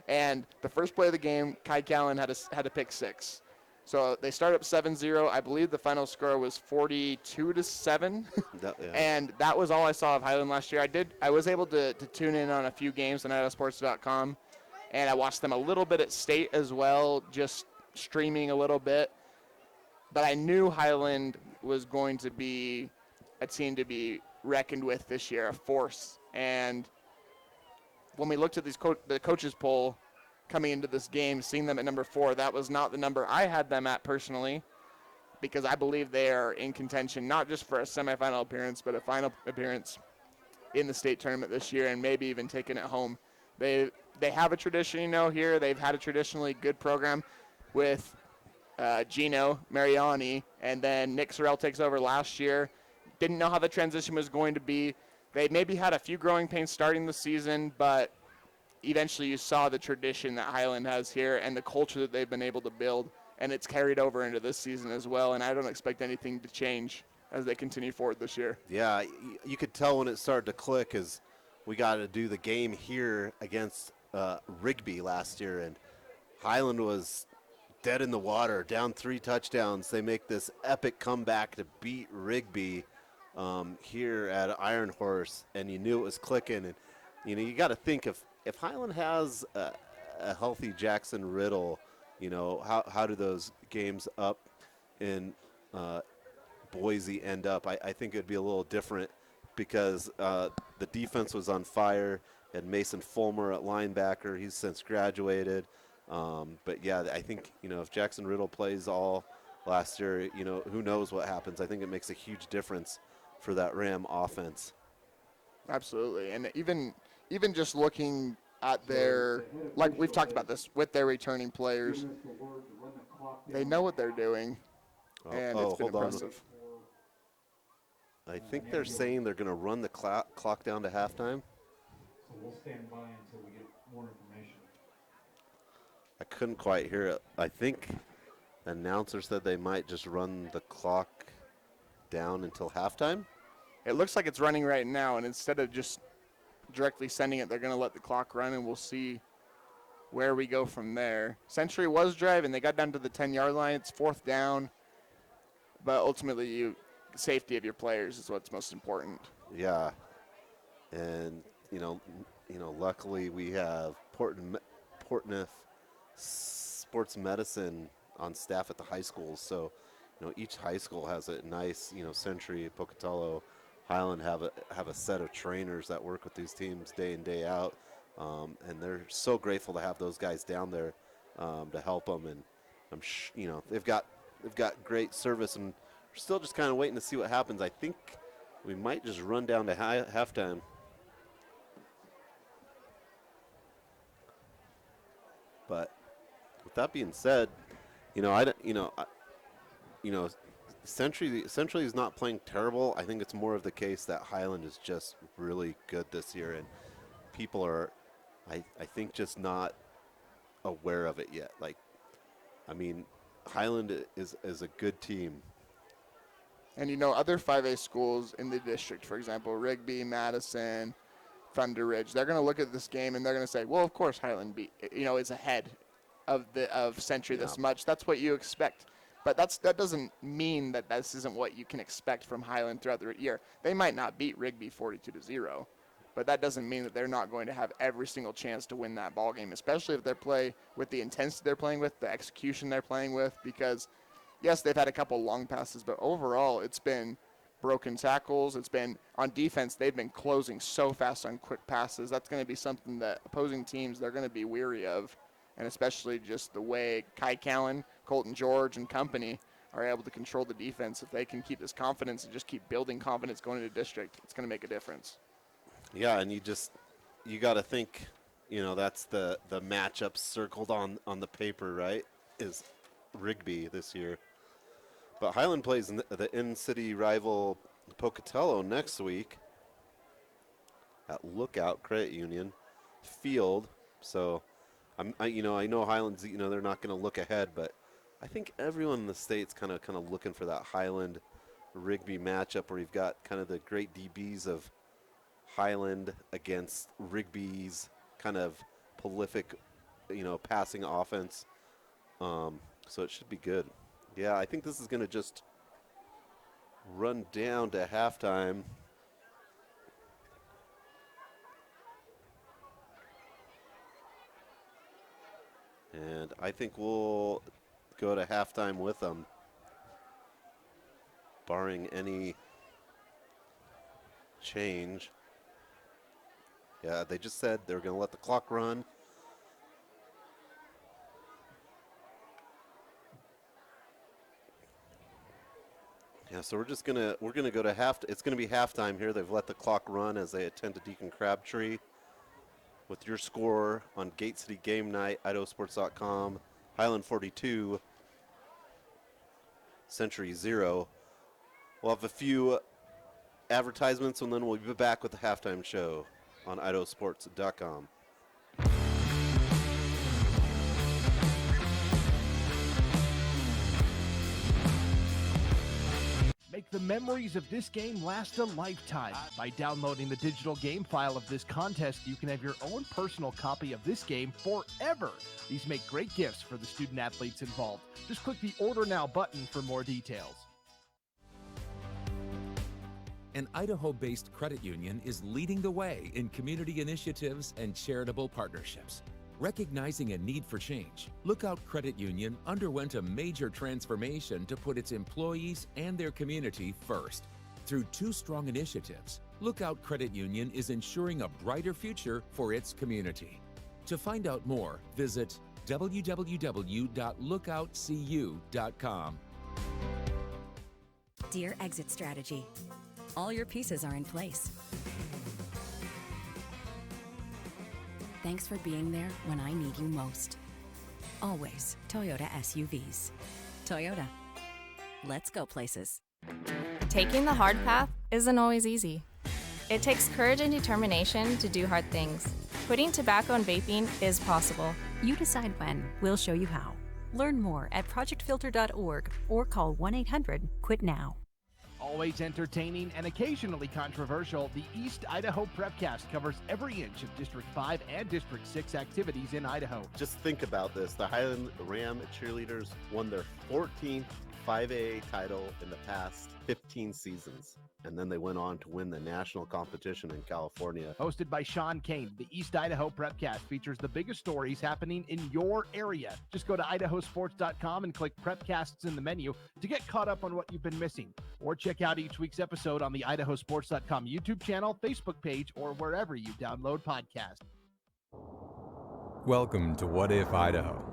[SPEAKER 14] And the first play of the game, Kai Callan had a pick 6. So they start up 7-0. I believe the final score was 42-7. And that was all I saw of Highland last year. I was able to tune in on a few games on IdahoSports.com, and I watched them a little bit at state as well, just streaming a little bit. But I knew Highland was going to be a team to be reckoned with this year, a force. And when we looked at the coaches poll coming into this game, seeing them at number 4, that was not the number I had them at personally, because I believe they are in contention not just for a semifinal appearance, but a final appearance in the state tournament this year, and maybe even taking it home. They have a tradition, here. They've had a traditionally good program with Gino Mariani, and then Nick Sorrell takes over last year. Didn't know how the transition was going to be. They maybe had a few growing pains starting the season, but eventually you saw the tradition that Highland has here and the culture that they've been able to build, and it's carried over into this season as well, and I don't expect anything to change as they continue forward this year.
[SPEAKER 9] Yeah, you could tell when it started to click as we got to do the game here against Rigby last year, and Highland was dead in the water, down 3 touchdowns. They make this epic comeback to beat Rigby here at Iron Horse, and you knew it was clicking. And you got to think if Highland has a healthy Jackson Riddle, how do those games up in Boise end up? I think it'd be a little different because the defense was on fire. Had Mason Fulmer at linebacker. He's since graduated. But yeah, I think, if Jackson Riddle plays all last year, who knows what happens. I think it makes a huge difference for that Ram offense.
[SPEAKER 14] Absolutely. And even just looking at their, like we've talked about this, with their returning players, they know what they're doing, and it's been impressive.
[SPEAKER 9] I think they're saying they're going to run the clock down to halftime.
[SPEAKER 15] So we'll stand by until we get more information.
[SPEAKER 9] I couldn't quite hear it. I think the announcer said they might just run the clock down until halftime.
[SPEAKER 14] It looks like it's running right now, and instead of just directly sending it, they're going to let the clock run, and we'll see where we go from there. Century was driving. They got down to the 10-yard line. It's 4th down, but ultimately safety of your players is what's most important.
[SPEAKER 9] Yeah, and luckily we have Portneuf Sports Medicine on staff at the high schools. So, each high school has a nice, Century, Pocatello, Highland have a set of trainers that work with these teams day in, day out, and they're so grateful to have those guys down there to help them. And they've got great service, and we're still just kind of waiting to see what happens. I think we might just run down to halftime. But with that being said, Century is not playing terrible. I think it's more of the case that Highland is just really good this year, and people are, I think, just not aware of it yet. Highland is a good team.
[SPEAKER 14] And other 5A schools in the district, for example, Rigby, Madison, Thunder Ridge, they're going to look at this game and they're going to say, well, of course Highland is ahead of Century this much. That's what you expect. But that doesn't mean that this isn't what you can expect from Highland throughout the year. They might not beat Rigby 42-0, but that doesn't mean that they're not going to have every single chance to win that ball game, especially if they play with the intensity they're playing with, the execution they're playing with, because yes, they've had a couple long passes, but overall it's been broken tackles. It's been on defense. They've been closing so fast on quick passes. That's going to be something that opposing teams, they're going to be weary of, and especially just the way Kai Callan, Colton George, and company are able to control the defense. If they can keep this confidence and just keep building confidence going into district, it's going to make a difference.
[SPEAKER 9] Yeah, and you got to think, that's the matchup circled on the paper, right, is Rigby this year. But Highland plays the in-city rival Pocatello next week at Lookout Credit Union Field. So, I know Highland's, they're not going to look ahead, but I think everyone in the state's kind of looking for that Highland Rigby matchup where you've got kind of the great DBs of Highland against Rigby's kind of prolific, passing offense. So it should be good. Yeah, I think this is going to just run down to halftime. And I think we'll go to halftime with them, barring any change. Yeah, they just said they were going to let the clock run. Yeah, so we're going to go to it's going to be halftime here. They've let the clock run as they attend to Deacon Crabtree. With your score on Gate City Game Night, IdahoSports.com, Highland 42, Century 0. We'll have a few advertisements, and then we'll be back with the halftime show on IdahoSports.com.
[SPEAKER 8] Make the memories of this game last a lifetime. By downloading the digital game file of this contest, you can have your own personal copy of this game forever. These make great gifts for the student athletes involved. Just click the Order Now button for more details.
[SPEAKER 22] An Idaho-based credit union is leading the way in community initiatives and charitable partnerships. Recognizing a need for change, Lookout Credit Union underwent a major transformation to put its employees and their community first. Through 2 strong initiatives, Lookout Credit Union is ensuring a brighter future for its community. To find out more, visit www.lookoutcu.com.
[SPEAKER 3] Dear Exit Strategy, all your pieces are in place. Thanks for being there when I need you most. Always Toyota SUVs. Toyota. Let's go places.
[SPEAKER 20] Taking the hard path isn't always easy. It takes courage and determination to do hard things. Quitting tobacco and vaping is possible.
[SPEAKER 21] You decide when. We'll show you how. Learn more at projectfilter.org or call 1-800-QUIT-NOW.
[SPEAKER 8] Always entertaining and occasionally controversial, the East Idaho Prepcast covers every inch of District 5 and District 6 activities in Idaho.
[SPEAKER 9] Just think about this. The Highland Ram cheerleaders won their 14th 5A title in the past 15 seasons. And then they went on to win the national competition in California.
[SPEAKER 8] Hosted by Sean Kane, the East Idaho Prepcast features the biggest stories happening in your area. Just go to IdahoSports.com and click Prepcasts in the menu to get caught up on what you've been missing. Or check out each week's episode on the IdahoSports.com YouTube channel, Facebook page, or wherever you download podcasts.
[SPEAKER 5] Welcome to What If Idaho,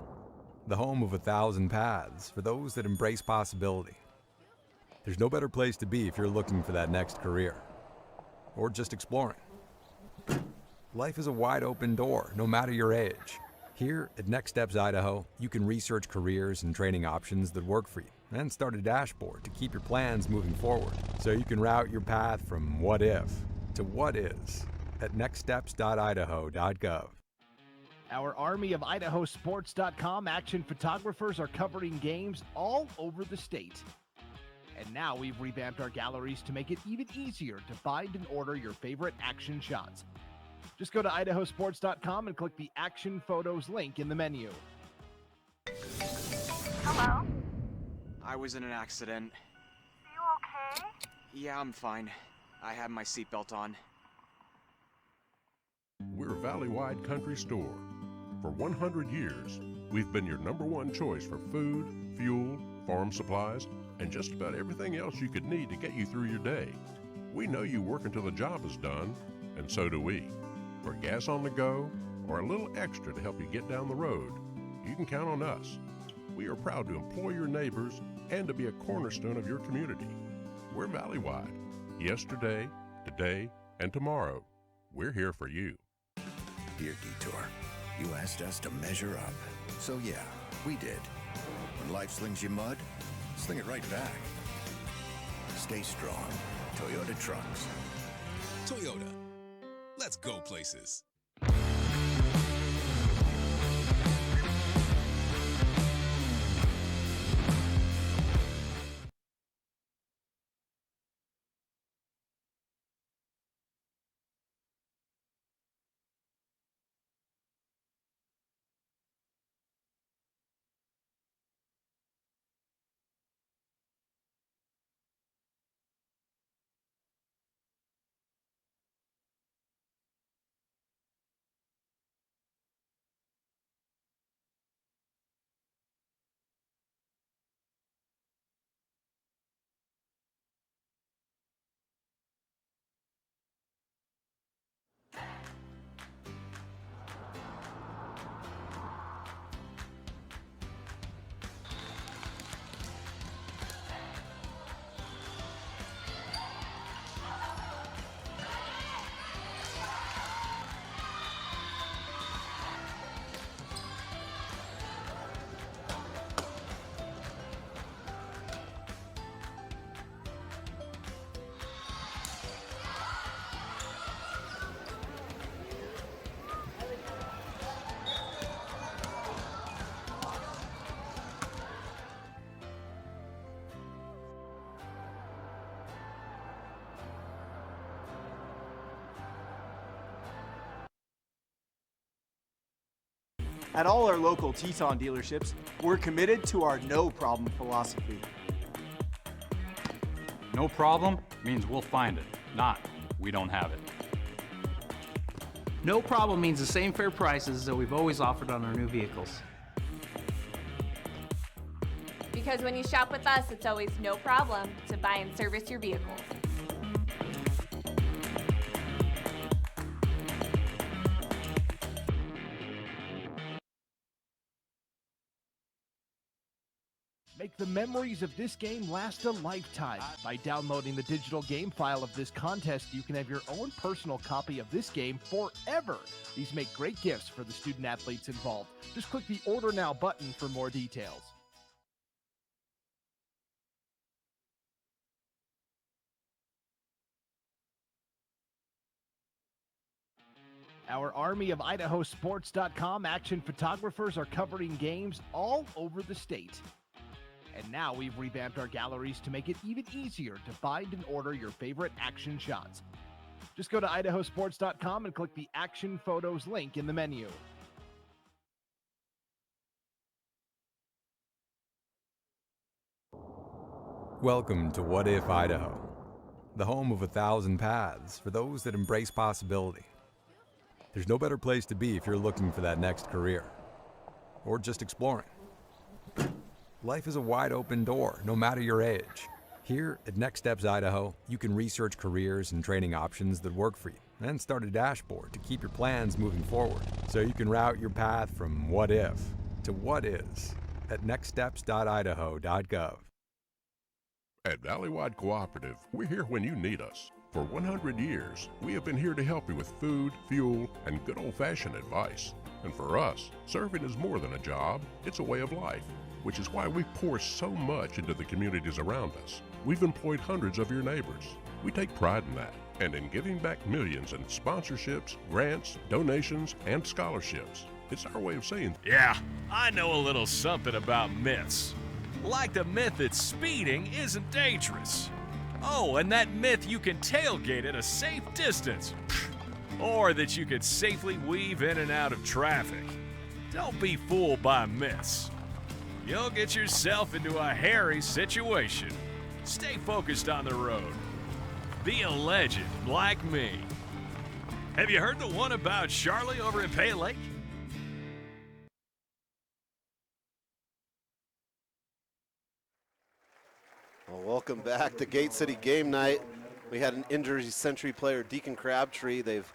[SPEAKER 5] the home of 1,000 paths for those that embrace possibility. There's no better place to be if you're looking for that next career, or just exploring. Life is a wide open door, no matter your age. Here at Next Steps Idaho, you can research careers and training options that work for you, and start a dashboard to keep your plans moving forward, so you can route your path from what if to what is at nextsteps.idaho.gov.
[SPEAKER 8] Our army of IdahoSports.com action photographers are covering games all over the state. And now we've revamped our galleries to make it even easier to find and order your favorite action shots. Just go to IdahoSports.com and click the Action Photos link in the menu.
[SPEAKER 4] Hello?
[SPEAKER 23] I was in an accident.
[SPEAKER 4] You okay?
[SPEAKER 23] Yeah, I'm fine. I have my seatbelt on.
[SPEAKER 7] We're a valley-wide country store. For 100 years, we've been your #1 choice for food, fuel, farm supplies, and just about everything else you could need to get you through your day. We know you work until the job is done, and so do we. For gas on the go, or a little extra to help you get down the road, you can count on us. We are proud to employ your neighbors and to be a cornerstone of your community. We're valley-wide. Yesterday, today, and tomorrow. We're here for you.
[SPEAKER 24] Dear Detour, you asked us to measure up. So yeah, we did. When life slings you mud, sling it right back. Stay strong. Toyota Trucks.
[SPEAKER 25] Toyota. Let's go places.
[SPEAKER 6] At all our local Teton dealerships, we're committed to our no problem philosophy.
[SPEAKER 11] No problem means we'll find it, not we don't have it.
[SPEAKER 12] No problem means the same fair prices that we've always offered on our new vehicles.
[SPEAKER 13] Because when you shop with us, it's always no problem to buy and service your vehicles.
[SPEAKER 8] Make the memories of this game last a lifetime. By downloading the digital game file of this contest, you can have your own personal copy of this game forever. These make great gifts for the student athletes involved. Just click the Order Now button for more details. Our army of IdahoSports.com action photographers are covering games all over the state. And now we've revamped our galleries to make it even easier to find and order your favorite action shots. Just go to IdahoSports.com and click the Action Photos link in the menu.
[SPEAKER 5] Welcome to What If Idaho, the home of 1,000 paths for those that embrace possibility. There's no better place to be if you're looking for that next career, or just exploring. Life is a wide open door, no matter your age. Here at Next Steps Idaho, you can research careers and training options that work for you, and start a dashboard to keep your plans moving forward, so you can route your path from what if to what is at nextsteps.idaho.gov.
[SPEAKER 7] At Valleywide Cooperative, we're here when you need us. For 100 years, we have been here to help you with food, fuel, and good old-fashioned advice. And for us, serving is more than a job, it's a way of life, which is why we pour so much into the communities around us. We've employed hundreds of your neighbors. We take pride in that, and in giving back millions in sponsorships, grants, donations, and scholarships. It's our way of saying,
[SPEAKER 10] yeah, I know a little something about myths. Like the myth that speeding isn't dangerous. Oh, and that myth you can tailgate at a safe distance. Or that you could safely weave in and out of traffic. Don't be fooled by myths. You'll get yourself into a hairy situation. Stay focused on the road. Be a legend like me. Have you heard the one about Charlie over at Pay Lake?
[SPEAKER 9] Well, welcome back to Gate City Game Night. We had an injury century player, Deacon Crabtree. They've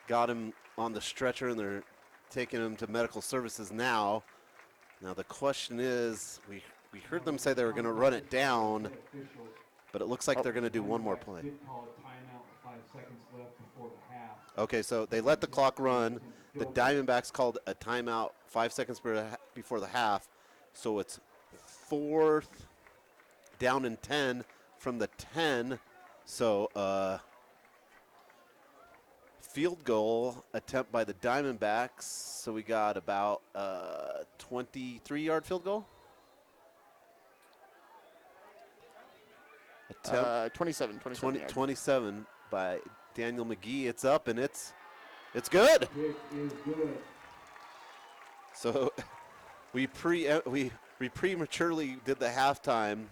[SPEAKER 9] got him on the stretcher and they're taking him to medical services now. Now the question is, we heard them say they were going to run it down, but it looks like they're going to do one more play. Okay, so they let the clock run. The Diamondbacks called a timeout 5 seconds before the half, so it's 4th down and 10 from the 10. So field goal attempt by the Diamondbacks. So we got about 23-yard field goal.
[SPEAKER 14] 27
[SPEAKER 9] by Daniel McGee. It's up and it's good.
[SPEAKER 15] It is good.
[SPEAKER 9] So we prematurely did the halftime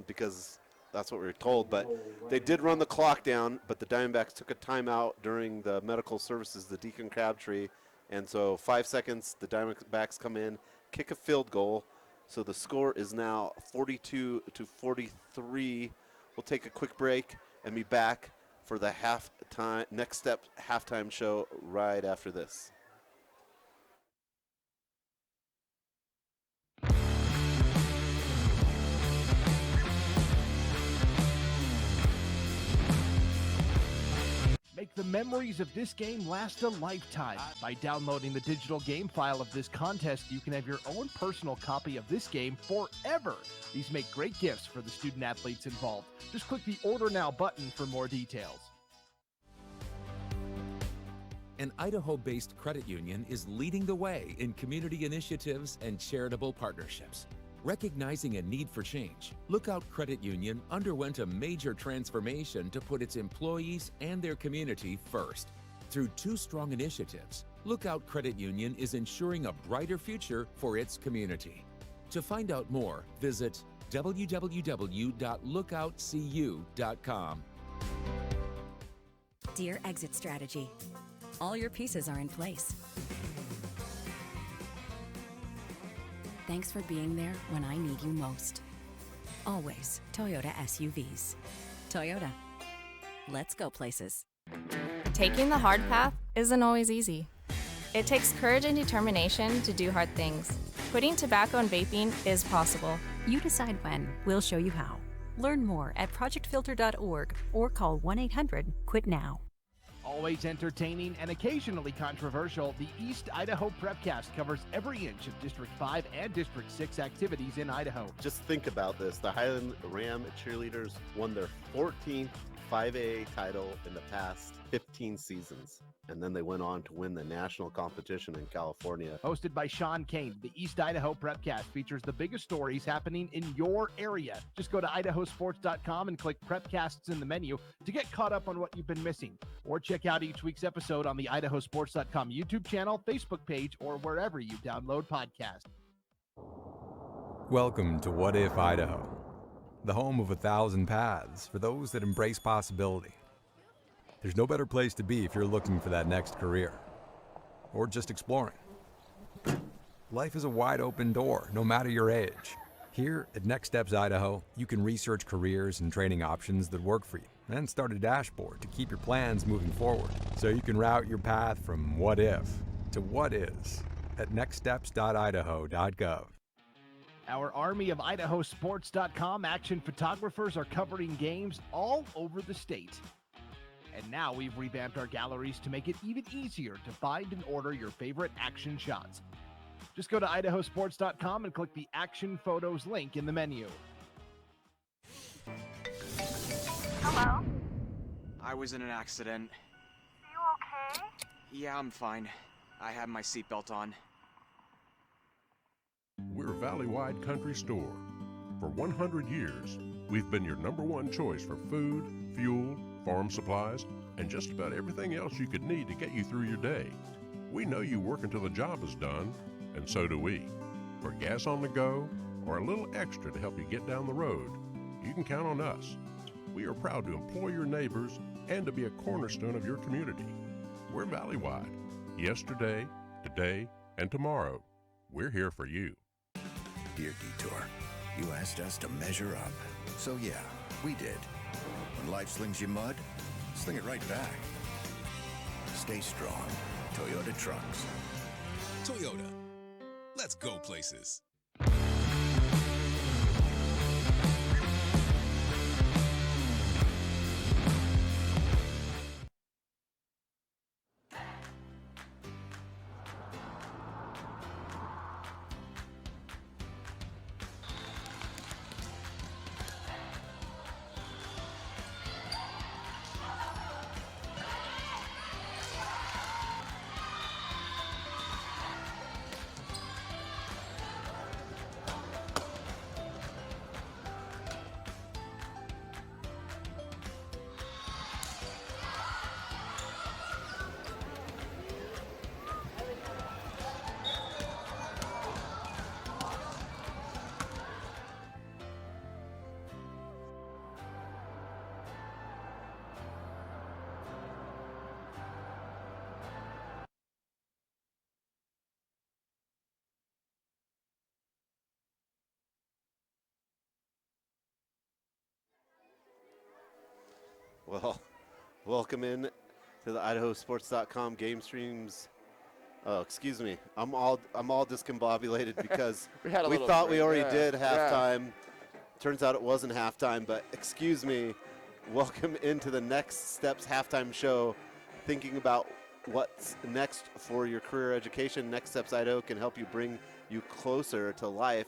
[SPEAKER 9] because that's what we were told, but they did run the clock down, but the Diamondbacks took a timeout during the medical services, the Deacon Crabtree, and so 5 seconds, the Diamondbacks come in, kick a field goal, so the score is now 42-43. We'll take a quick break and be back for the Next Step halftime show right after this.
[SPEAKER 8] Make the memories of this game last a lifetime. By downloading the digital game file of this contest, you can have your own personal copy of this game forever. These make great gifts for the student athletes involved. Just click the Order Now button for more details.
[SPEAKER 22] An Idaho-based credit union is leading the way in community initiatives and charitable partnerships. Recognizing a need for change, Lookout Credit Union underwent a major transformation to put its employees and their community first. Through 2 strong initiatives, Lookout Credit Union is ensuring a brighter future for its community. To find out more, visit www.lookoutcu.com.
[SPEAKER 3] Dear Exit Strategy, all your pieces are in place. Thanks for being there when I need you most. Always Toyota SUVs. Toyota, let's go places.
[SPEAKER 20] Taking the hard path isn't always easy. It takes courage and determination to do hard things. Quitting tobacco and vaping is possible.
[SPEAKER 21] You decide when. We'll show you how. Learn more at projectfilter.org or call 1-800-QUIT-NOW.
[SPEAKER 8] Always entertaining and occasionally controversial, the East Idaho Prepcast covers every inch of District 5 and District 6 activities in Idaho.
[SPEAKER 9] Just think about this. The Highland Ram cheerleaders won their 14th 5A title in the past 15 seasons. And then they went on to win the national competition in California.
[SPEAKER 8] Hosted by Sean Kane, the East Idaho Prepcast features the biggest stories happening in your area. Just go to IdahoSports.com and click Prepcasts in the menu to get caught up on what you've been missing. Or check out each week's episode on the IdahoSports.com YouTube channel, Facebook page, or wherever you download podcasts.
[SPEAKER 5] Welcome to What If Idaho, the home of 1,000 paths for those that embrace possibility. There's no better place to be if you're looking for that next career, or just exploring. Life is a wide open door, no matter your age. Here at Next Steps Idaho, you can research careers and training options that work for you, and start a dashboard to keep your plans moving forward, so you can route your path from what if to what is at nextsteps.idaho.gov.
[SPEAKER 8] Our army of IdahoSports.com action photographers are covering games all over the state. And now we've revamped our galleries to make it even easier to find and order your favorite action shots. Just go to IdahoSports.com and click the Action Photos link in the menu.
[SPEAKER 4] Hello?
[SPEAKER 23] I was in an accident.
[SPEAKER 4] You okay?
[SPEAKER 23] Yeah, I'm fine. I had my seatbelt on.
[SPEAKER 7] We're Valley-wide Country Store. For 100 years, we've been your #1 choice for food, fuel, farm supplies, and just about everything else you could need to get you through your day. We know you work until the job is done, and so do we. For gas on the go, or a little extra to help you get down the road, you can count on us. We are proud to employ your neighbors and to be a cornerstone of your community. We're Valley-wide. Yesterday, today, and tomorrow, we're here for you.
[SPEAKER 24] Dear Detour, you asked us to measure up. So yeah, we did. When life slings you mud, sling it right back. Stay strong. Toyota trucks.
[SPEAKER 25] Toyota, let's go places.
[SPEAKER 9] Well, welcome in to the IdahoSports.com GameStreams. Oh, excuse me. I'm all discombobulated because
[SPEAKER 14] We had a
[SPEAKER 9] we
[SPEAKER 14] little
[SPEAKER 9] thought we
[SPEAKER 14] break,
[SPEAKER 9] already
[SPEAKER 14] yeah,
[SPEAKER 9] did
[SPEAKER 14] yeah.
[SPEAKER 9] halftime. Turns out it wasn't halftime, but excuse me. Welcome into the Next Steps halftime show. Thinking about what's next for your career education. Next Steps Idaho can help you bring you closer to life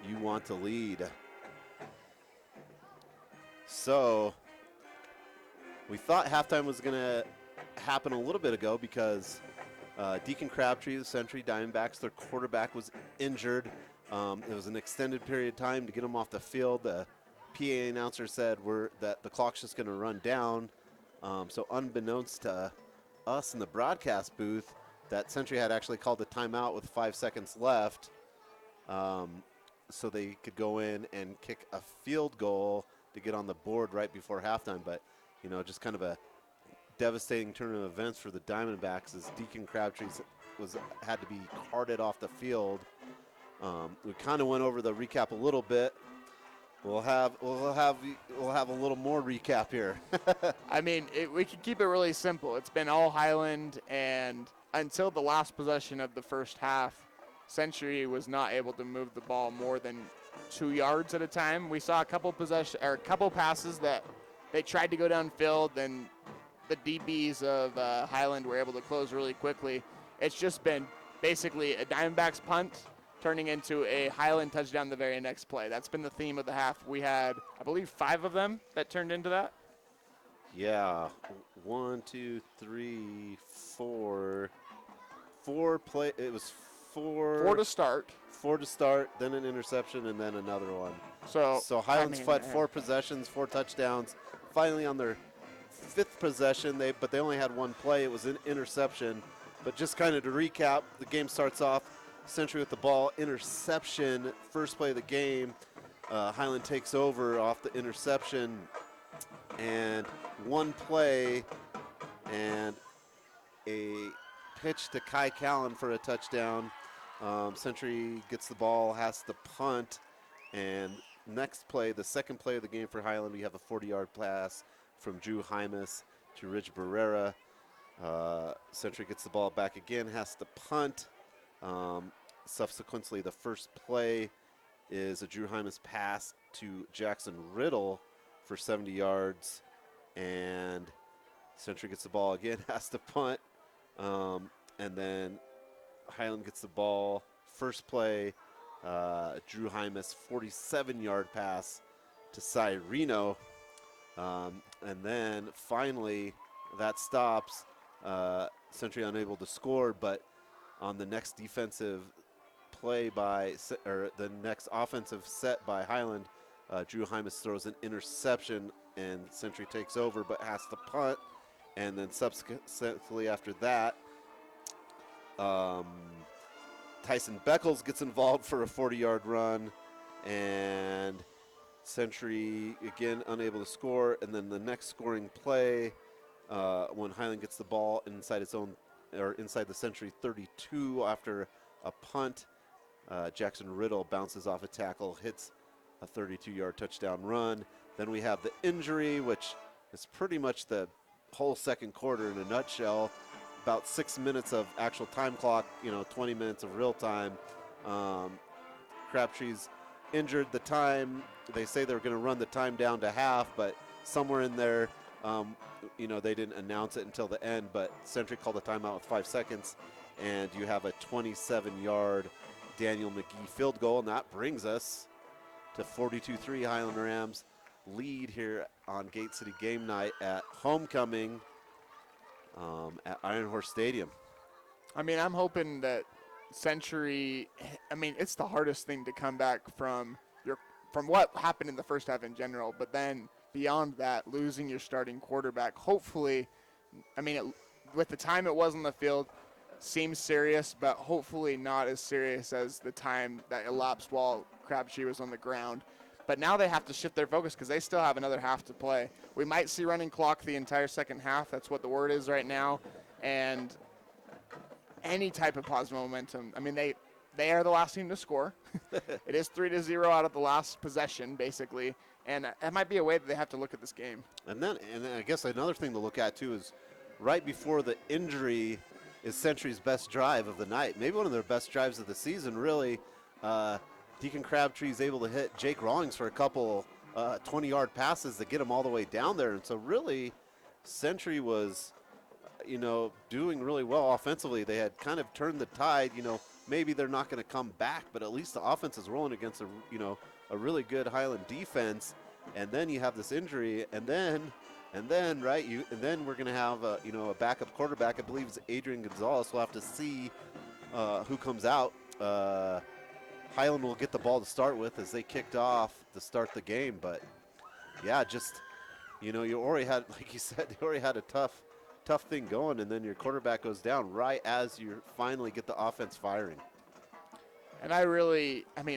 [SPEAKER 9] you want to lead. So, we thought halftime was going to happen a little bit ago because Deacon Crabtree, the Century Diamondbacks, their quarterback was injured. It was an extended period of time to get him off the field. The PA announcer said that the clock's just going to run down. So unbeknownst to us in the broadcast booth, that Century had actually called a timeout with 5 seconds left, so they could go in and kick a field goal to get on the board right before halftime. But, you know, just kind of a devastating turn of events for the Diamondbacks as Deacon Crabtree had to be carted off the field. We kind of went over the recap a little bit. We'll have a little more recap here.
[SPEAKER 14] I mean, we could keep it really simple. It's been all Highland, and until the last possession of the first half, Century was not able to move the ball more than 2 yards at a time. We saw a couple passes that they tried to go downfield, and the DBs of Highland were able to close really quickly. It's just been basically a Diamondbacks punt turning into a Highland touchdown the very next play. That's been the theme of the half. We had, I believe, 5 of them that turned into that.
[SPEAKER 9] Yeah, 1, 2, 3, 4. 4 play. It was 4
[SPEAKER 14] to start.
[SPEAKER 9] 4 to start, then an interception, and then another one.
[SPEAKER 14] So
[SPEAKER 9] Highlands fought 4 possessions, 4 touchdowns. Finally, on their 5th possession, they only had 1 play. It was an interception. But just kind of to recap, the game starts off. Century with the ball, interception, first play of the game. Highland takes over off the interception, and 1 play and a pitch to Kai Callan for a touchdown. Century gets the ball, has to punt, and next play, the second play of the game for Highland, we have a 40-yard pass from Drew Hymas to Rich Barrera. Century gets the ball back again, has to punt. Subsequently, the first play is a Drew Hymas pass to Jackson Riddle for 70 yards, and Century gets the ball again, has to punt, and then Highland gets the ball. First play, Drew Hymas, 47-yard pass to Cy Reno, and then finally that stops. Century unable to score, but on the next defensive play the next offensive set by Highland, Drew Hymas throws an interception and Century takes over but has to punt. And then subsequently after that, Tyson Beckles gets involved for a 40-yard run, and Century again unable to score. And then the next scoring play, when Highland gets the ball inside the Century 32 after a punt, Jackson Riddle bounces off a tackle, hits a 32-yard touchdown run. Then we have the injury, which is pretty much the whole second quarter in a nutshell. About 6 minutes of actual time clock, 20 minutes of real time. Crabtree's injured the time. They say they're going to run the time down to half, but somewhere in there, they didn't announce it until the end, but Century called a timeout with 5 seconds, and you have a 27-yard Daniel McGee field goal, and that brings us to 42-3 Highland Rams lead here on Gate City Game Night at homecoming at Iron Horse Stadium.
[SPEAKER 14] I mean, I'm hoping that Century, it's the hardest thing to come back from what happened in the first half in general, but then beyond that, losing your starting quarterback, hopefully, with the time it was on the field, seems serious, but hopefully not as serious as the time that elapsed while Crabtree was on the ground. But now they have to shift their focus because they still have another half to play. We might see running clock the entire second half. That's what the word is right now. And any type of positive momentum. They are the last team to score. It is 3-0 out of the last possession, basically. And that might be a way that they have to look at this game.
[SPEAKER 9] And I guess another thing to look at, too, is right before the injury is Century's best drive of the night. Maybe one of their best drives of the season, really. Deacon Crabtree is able to hit Jake Rawlings for a couple 20-yard passes that get him all the way down there. And so really, Century was, doing really well offensively. They had kind of turned the tide. Maybe they're not going to come back, but at least the offense is rolling against a really good Highland defense. And then you have this injury, and then we're going to have a backup quarterback. I believe it's Adrian Gonzalez. We'll have to see who comes out. Highland will get the ball to start with as they kicked off to start the game. But, yeah, you already had, like you said, you already had a tough tough thing going, and then your quarterback goes down right as you finally get the offense firing.
[SPEAKER 14] And I really, let me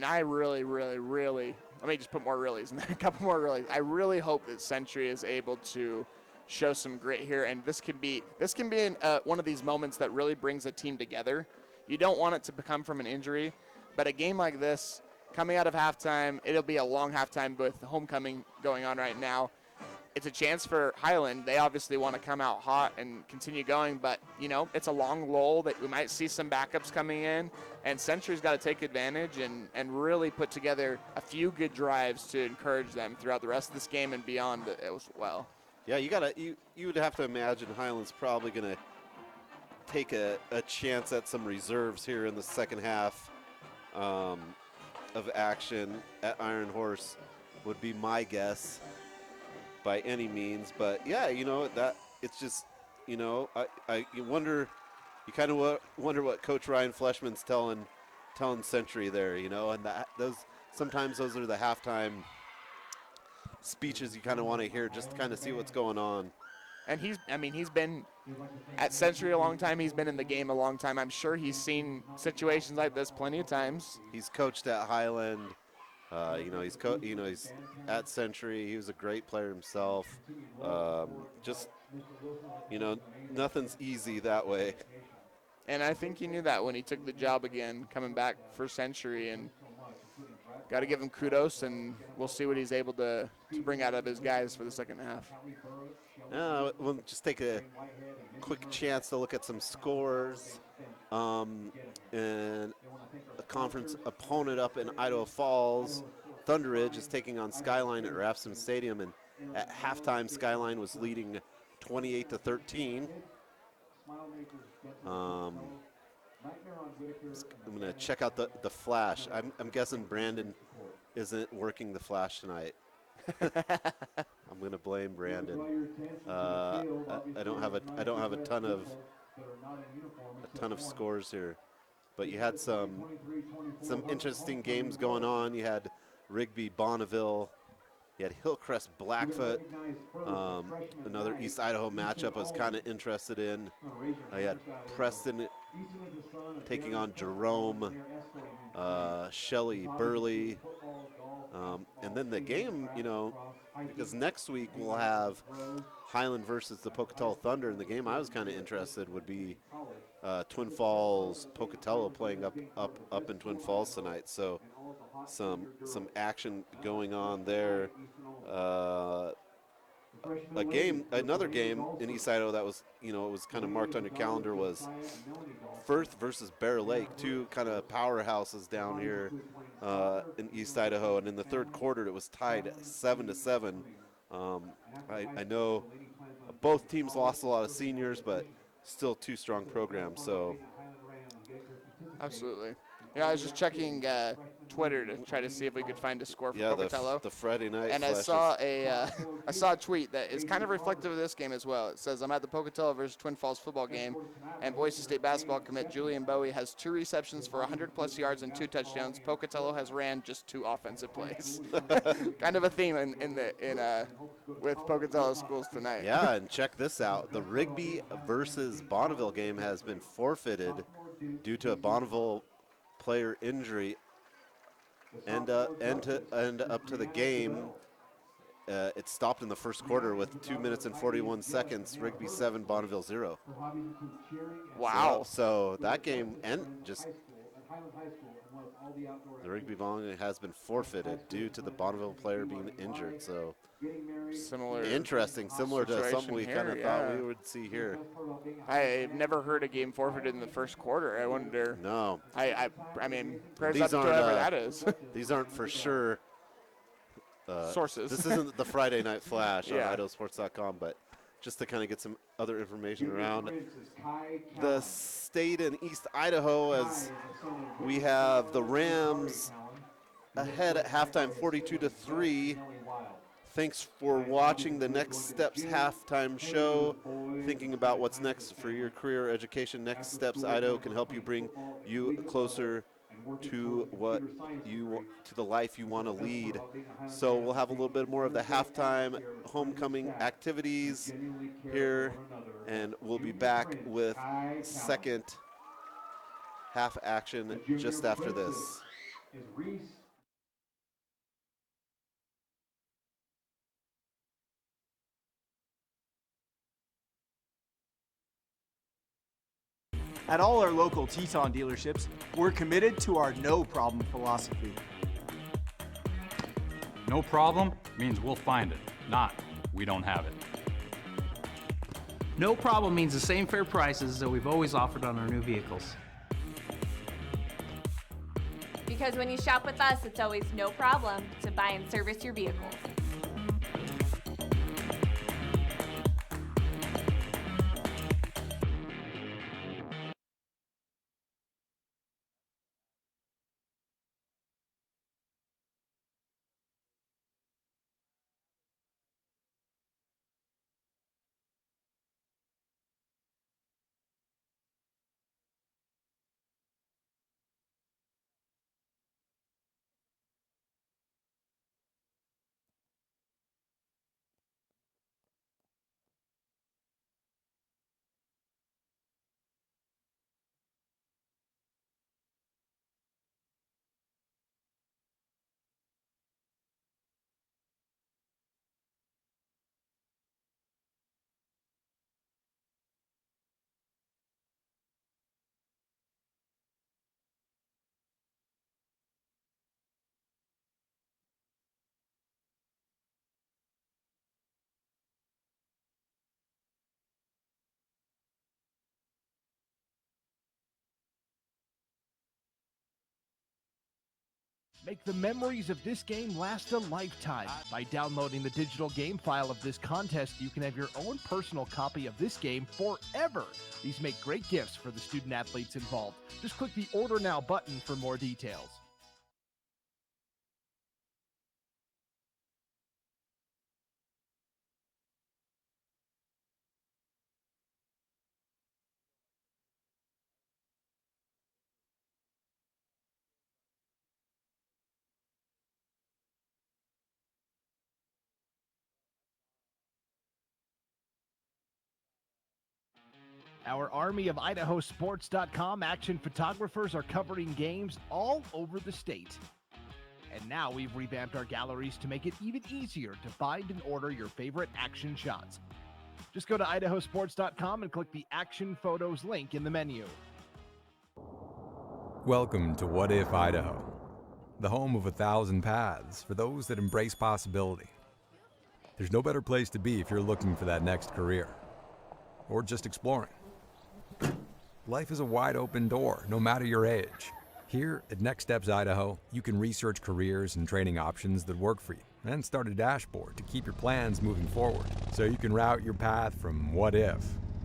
[SPEAKER 14] just put more reallys in there, a couple more reallys. I really hope that Century is able to show some grit here, and this can be one of these moments that really brings a team together. You don't want it to come from an injury, but a game like this, coming out of halftime, it'll be a long halftime with homecoming going on right now. It's a chance for Highland. They obviously want to come out hot and continue going, but, you know, it's a long lull that we might see some backups coming in, and Century's got to take advantage and really put together a few good drives to encourage them throughout the rest of this game and beyond as well.
[SPEAKER 9] Yeah, you would have to imagine Highland's probably going to take a chance at some reserves here in the second half of action at Iron Horse would be my guess. By any means, but yeah, you know that it's just, you know, you kind of wonder what Coach Ryan Fleshman's telling Century there, you know, and sometimes those are the halftime speeches you kind of want to hear just to kind of see what's going on.
[SPEAKER 14] And he's been at Century a long time. He's been in the game a long time. I'm sure he's seen situations like this plenty of times.
[SPEAKER 9] He's coached at Highland. You know, he's at Century. He was a great player himself. Just, you know, nothing's easy that way.
[SPEAKER 14] And I think he knew that when he took the job again, coming back for Century. And got to give him kudos, and we'll see what he's able to bring out of his guys for the second half.
[SPEAKER 9] We'll just take a quick chance to look at some scores. And a conference opponent up in Idaho Falls, Thunder Ridge, is taking on Skyline at Rafson Stadium, and at halftime Skyline was leading 28-13. I'm going to check out the flash. I'm guessing Brandon isn't working the flash tonight. I'm going to blame Brandon. I don't have a ton of scores here, but you had some interesting games going on. You had Rigby Bonneville, you had Hillcrest Blackfoot, another East Idaho matchup I was kind of interested in. I had Preston taking on Jerome, Shelley Burley, and then the game, you know, because next week we'll have Highland versus the Pocatello Thunder, and the game I was kind of interested would be Twin Falls Pocatello playing up in Twin Falls tonight. So some action going on there. Another game in East Idaho that was, you know, it was kind of marked on your calendar was Firth versus Bear Lake, two kind of powerhouses down here in East Idaho, and in the third quarter it was tied 7-7. I know both teams lost a lot of seniors, but still two strong programs. So
[SPEAKER 14] absolutely. Yeah, I was just checking Twitter to try to see if we could find a score for Pocatello.
[SPEAKER 9] The Friday night.
[SPEAKER 14] And
[SPEAKER 9] flashes.
[SPEAKER 14] I saw a tweet that is kind of reflective of this game as well. It says, I'm at the Pocatello versus Twin Falls football game, and Boise State basketball commit Julian Bowie has 2 receptions for 100-plus yards and 2 touchdowns. Pocatello has ran just 2 offensive plays. Kind of a theme with Pocatello schools tonight.
[SPEAKER 9] Yeah, and check this out. The Rigby versus Bonneville game has been forfeited due to a Bonneville player injury. And up to the game, it stopped in the first quarter with 2 minutes and 41 seconds. Rigby 7, Bonneville 0.
[SPEAKER 14] Wow!
[SPEAKER 9] So that game the Rigby Bonneville has been forfeited due to the Bonneville player being injured. So similar to something we kind of thought we would see here.
[SPEAKER 14] I've never heard a game forfeited in the first quarter. I wonder.
[SPEAKER 9] No.
[SPEAKER 14] I mean, prayers up to whoever that is.
[SPEAKER 9] These aren't for sure
[SPEAKER 14] sources.
[SPEAKER 9] This isn't the Friday Night Flash on IdahoSports.com, but just to kind of get some other information around the state in East Idaho, as we have the Rams ahead at halftime 42-3. Thanks for watching the Next Steps halftime show. Thinking about what's next for your career or education, Next Steps Idaho can help you bring you closer to the life you want to lead. So we'll have a little bit more of the halftime homecoming activities here And we'll be back with second half action just after this.
[SPEAKER 6] At all our local Teton dealerships, we're committed to our no problem philosophy.
[SPEAKER 11] No problem means we'll find it, not we don't have it.
[SPEAKER 12] No problem means the same fair prices that we've always offered on our new vehicles.
[SPEAKER 13] Because when you shop with us, it's always no problem to buy and service your vehicles.
[SPEAKER 8] Make the memories of this game last a lifetime. By downloading the digital game file of this contest, you can have your own personal copy of this game forever. These make great gifts for the student athletes involved. Just click the Order Now button for more details. Our army of IdahoSports.com action photographers are covering games all over the state. And now we've revamped our galleries to make it even easier to find and order your favorite action shots. Just go to IdahoSports.com and click the Action Photos link in the menu.
[SPEAKER 5] Welcome to What If Idaho, the home of 1,000 paths for those that embrace possibility. There's no better place to be if you're looking for that next career, or just exploring. Life is a wide open door, no matter your age. Here at Next Steps Idaho, you can research careers and training options that work for you and start a dashboard to keep your plans moving forward, so you can route your path from what if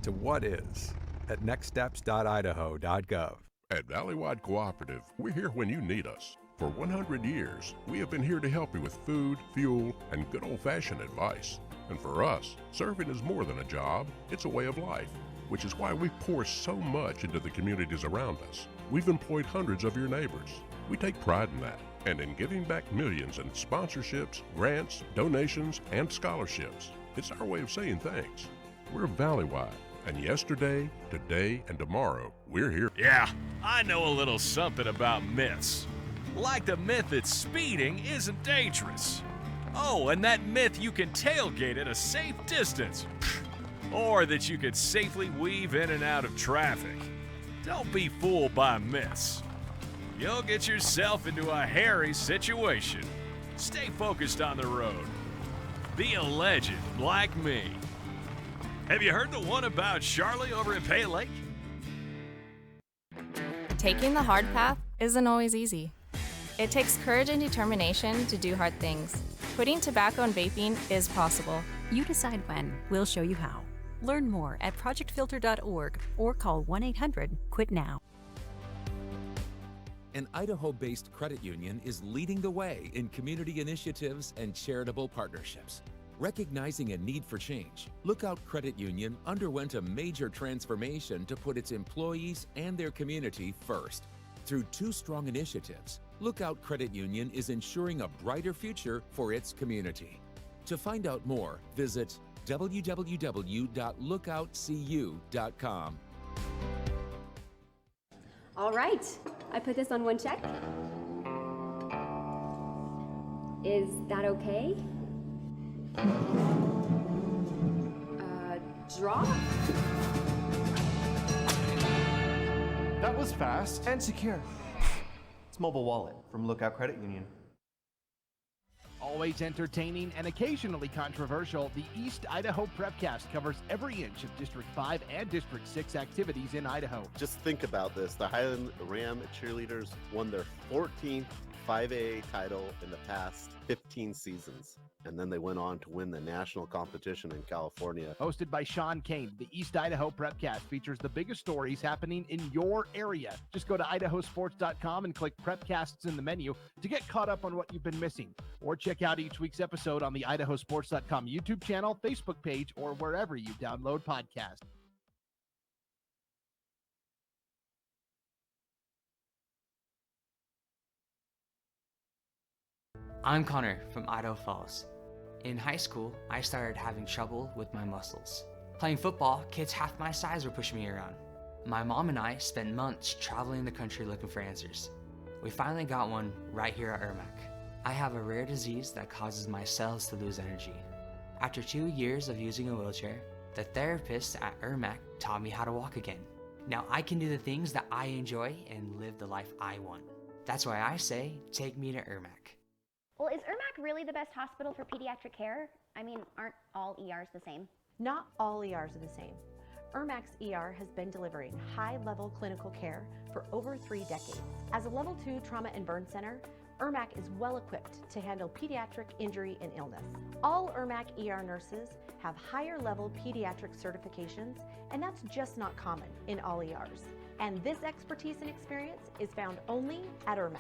[SPEAKER 5] to what is at nextsteps.idaho.gov.
[SPEAKER 7] At Valleywide Cooperative, we're here when you need us. For 100 years, we have been here to help you with food, fuel, and good old-fashioned advice. And for us, serving is more than a job, it's a way of life, which is why we pour so much into the communities around us. We've employed hundreds of your neighbors. We take pride in that, and in giving back millions in sponsorships, grants, donations, and scholarships. It's our way of saying thanks. We're Valleywide, and yesterday, today, and tomorrow, we're here.
[SPEAKER 10] Yeah, I know a little something about myths. Like the myth that speeding isn't dangerous. Oh, and that myth you can tailgate at a safe distance. Or that you could safely weave in and out of traffic. Don't be fooled by myths. You'll get yourself into a hairy situation. Stay focused on the road. Be a legend like me. Have you heard the one about Charlie over at Pay Lake?
[SPEAKER 20] Taking the hard path isn't always easy. It takes courage and determination to do hard things. Quitting tobacco and vaping is possible.
[SPEAKER 21] You decide when. We'll show you how. Learn more at projectfilter.org or call 1-800-QUIT-NOW.
[SPEAKER 22] An Idaho-based credit union is leading the way in community initiatives and charitable partnerships. Recognizing a need for change, Lookout Credit Union underwent a major transformation to put its employees and their community first. Through 2 strong initiatives, Lookout Credit Union is ensuring a brighter future for its community. To find out more, visit www.lookoutcu.com.
[SPEAKER 1] All right, I put this on one check. Is that okay? Draw?
[SPEAKER 2] That was fast and secure. It's Mobile Wallet from Lookout Credit Union.
[SPEAKER 8] Always entertaining and occasionally controversial, the East Idaho Prepcast covers every inch of District 5 and District 6 activities in Idaho.
[SPEAKER 9] Just think about this. The Highland Ram cheerleaders won their 14th 5A title in the past 15 seasons. And then they went on to win the national competition in California.
[SPEAKER 8] Hosted by Sean Kane, the East Idaho Prepcast features the biggest stories happening in your area. Just go to IdahoSports.com and click Prepcasts in the menu to get caught up on what you've been missing. Or check out each week's episode on the IdahoSports.com YouTube channel, Facebook page, or wherever you download podcasts.
[SPEAKER 16] I'm Connor from Idaho Falls. In high school, I started having trouble with my muscles. Playing football, kids half my size were pushing me around. My mom and I spent months traveling the country looking for answers. We finally got one right here at Irmac. I have a rare disease that causes my cells to lose energy. After 2 years of using a wheelchair, the therapist at Irmac taught me how to walk again. Now I can do the things that I enjoy and live the life I want. That's why I say, take me to Irmac.
[SPEAKER 17] Well, is Irmac really the best hospital for pediatric care? I mean, aren't all ERs the same?
[SPEAKER 18] Not all ERs are the same. Irmac's ER has been delivering high-level clinical care for over 3 decades. As a Level 2 trauma and burn center, Irmac is well equipped to handle pediatric injury and illness. All Irmac ER nurses have higher-level pediatric certifications, and that's just not common in all ERs. And this expertise and experience is found only at Irmac.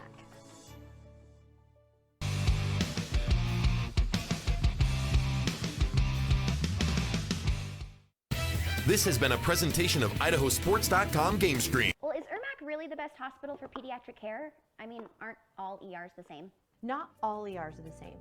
[SPEAKER 19] This has been a presentation of IdahoSports.com GameStreams.
[SPEAKER 17] Well, is Irmac really the best hospital for pediatric care? I mean, aren't all ERs the same?
[SPEAKER 18] Not all ERs are the same.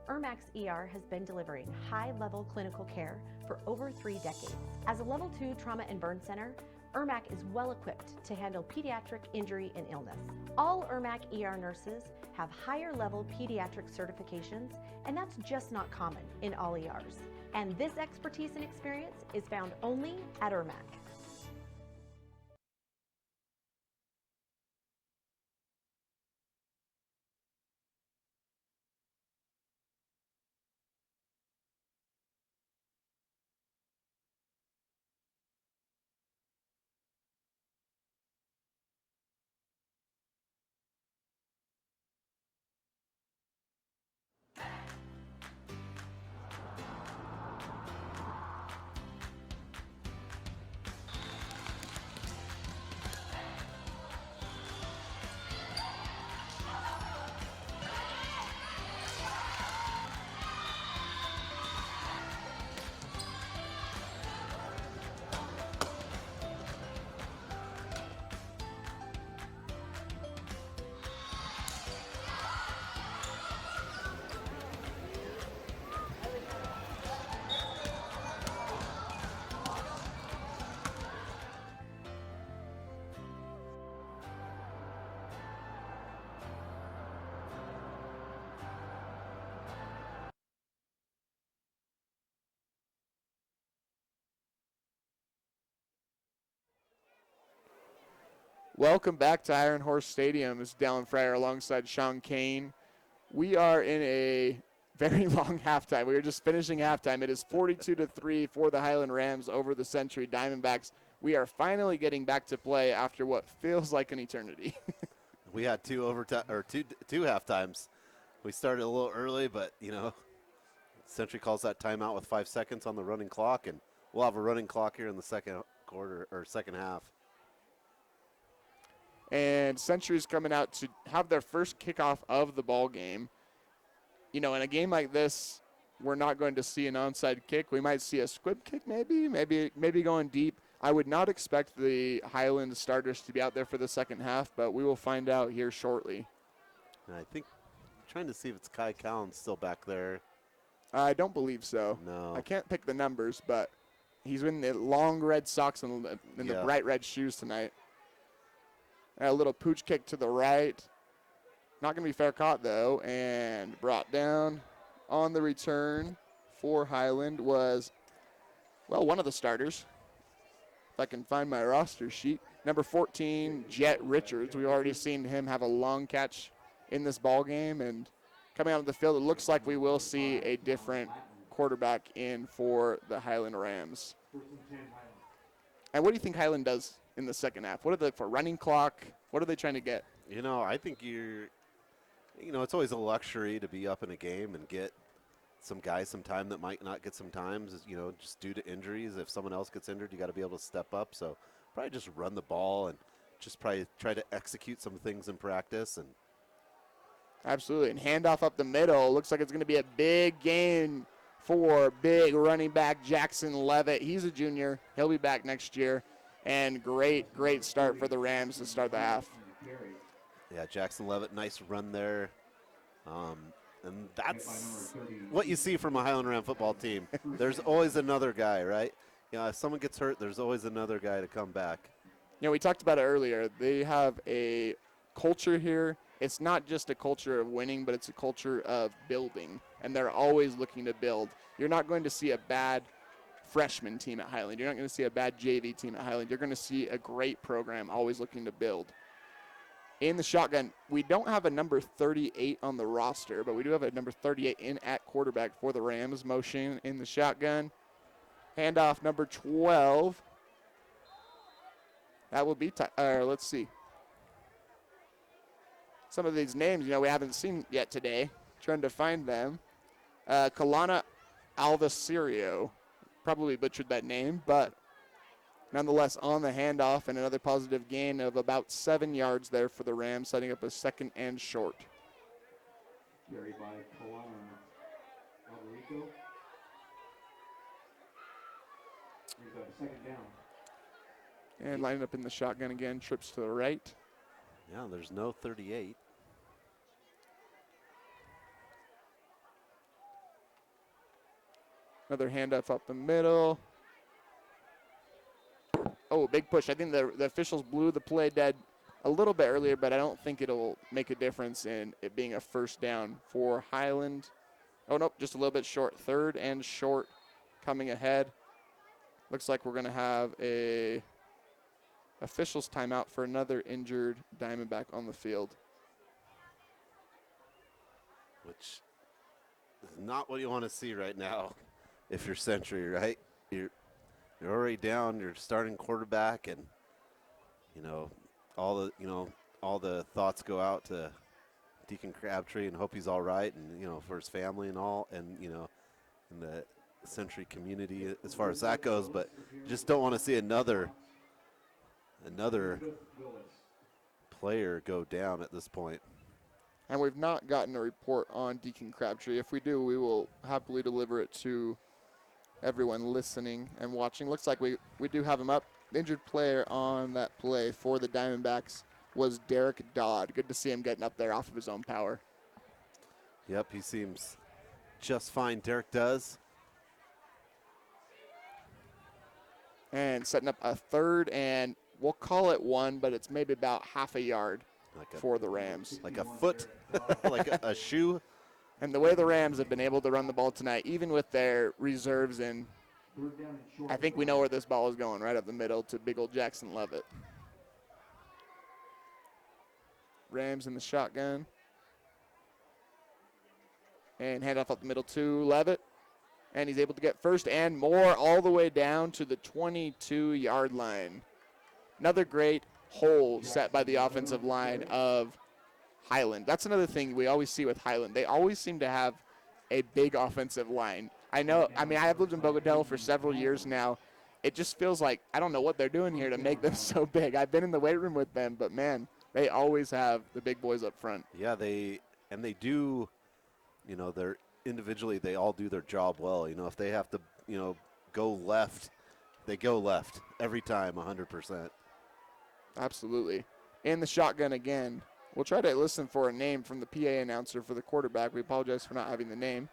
[SPEAKER 18] Irmac's ER has been delivering high-level clinical care for over 3 decades. As a Level 2 trauma and burn center, Irmac is well equipped to handle pediatric injury and illness. All Irmac ER nurses have higher-level pediatric certifications, and that's just not common in all ERs. And this expertise and experience is found only at Irmac.
[SPEAKER 14] Welcome back to Iron Horse Stadium. This is Dallin Fryer alongside Sean Kane. We are in a very long halftime. We are just finishing halftime. It is 42-3 for the Highland Rams over the Century Diamondbacks. We are finally getting back to play after what feels like an eternity.
[SPEAKER 9] We had two half times. We started a little early, but, Century calls that timeout with 5 seconds on the running clock, and we'll have a running clock here in the second quarter or second half.
[SPEAKER 14] And Century's coming out to have their first kickoff of the ball game. In a game like this, we're not going to see an onside kick. We might see a squib kick maybe going deep. I would not expect the Highland starters to be out there for the second half, but we will find out here shortly.
[SPEAKER 9] And I think, trying to see if it's Kai Cowan still back there.
[SPEAKER 14] I don't believe so.
[SPEAKER 9] No.
[SPEAKER 14] I can't pick the numbers, but he's in the long red socks and the bright red shoes tonight. And a little pooch kick to the right. Not going to be fair caught, though, and brought down on the return for Highland was, well, one of the starters. If I can find my roster sheet. Number 14, Jet Richards. We've already seen him have a long catch in this ball game, and coming out of the field, it looks like we will see a different quarterback in for the Highland Rams. And what do you think Highland does in the second half? What are they for running clock? What are they trying to get?
[SPEAKER 9] I think it's always a luxury to be up in a game and get some guys some time that might not get some times, just due to injuries. If someone else gets injured, you got to be able to step up. So probably just run the ball and just probably try to execute some things in practice. And
[SPEAKER 14] absolutely, and handoff up the middle. Looks like it's going to be a big gain for big running back Jackson Levitt. He's a junior. He'll be back next year. And great start for the Rams to start the half.
[SPEAKER 9] Yeah, Jackson Levitt, nice run there. And that's what you see from a Highland Ram football team. There's always another guy, right? If someone gets hurt, there's always another guy to come back.
[SPEAKER 14] We talked about it earlier. They have a culture here. It's not just a culture of winning, but it's a culture of building, and they're always looking to build. You're not going to see a bad freshman team at Highland. You're not going to see a bad JV team at Highland. You're going to see a great program always looking to build. In the shotgun, we don't have a number 38 on the roster, but we do have a number 38 in at quarterback for the Rams. Motion in the shotgun. Handoff number 12. That will be, let's see. Some of these names, we haven't seen yet today. Trying to find them. Kalana Alvacirio. Probably butchered that name, but nonetheless on the handoff, and another positive gain of about 7 yards there for the Rams, setting up a second and short.
[SPEAKER 11] Carried by Kalana Alvarico. We've got a second down.
[SPEAKER 14] And lining up in the shotgun again, trips to the right.
[SPEAKER 9] Yeah, there's no 38.
[SPEAKER 14] Another handoff up the middle. Oh, big push. I think the officials blew the play dead a little bit earlier, but I don't think it'll make a difference in it being a first down for Highland. Oh, nope, just a little bit short. Third and short coming ahead. Looks like we're going to have a officials timeout for another injured Diamondback on the field.
[SPEAKER 9] Which is not what you want to see right now if you're Century, right? You're already down, you're starting quarterback, and all the thoughts go out to Deacon Crabtree and hope he's all right, and for his family and all, and in the Century community as far as that goes. But you just don't want to see another player go down at this point.
[SPEAKER 14] And we've not gotten a report on Deacon Crabtree. If we do, we will happily deliver it to everyone listening and watching. Looks like we do have him up. The injured player on that play for the Diamondbacks was Derek Dodd. Good to see him getting up there off of his own power.
[SPEAKER 9] Yep, he seems just fine. Derek does.
[SPEAKER 14] And setting up a third, and we'll call it 1, but it's maybe about half a yard for the Rams.
[SPEAKER 9] Like a foot, like a shoe.
[SPEAKER 14] And the way the Rams have been able to run the ball tonight, even with their reserves in, I think we know where this ball is going, right up the middle to big old Jackson Levitt. Rams in the shotgun. And handoff up the middle to Levitt. And he's able to get first and more all the way down to the 22-yard line. Another great hole set by the offensive line of Highland. That's another thing we always see with Highland. They always seem to have a big offensive line. I have lived in Bogotá for several years now. It just feels like, I don't know what they're doing here to make them so big. I've been in the weight room with them, but man, they always have the big boys up front.
[SPEAKER 9] Yeah, they do, they're individually, they all do their job well. If they have to, go left, they go left every time, 100%.
[SPEAKER 14] Absolutely. In the shotgun again. We'll try to listen for a name from the PA announcer for the quarterback. We apologize for not having the name.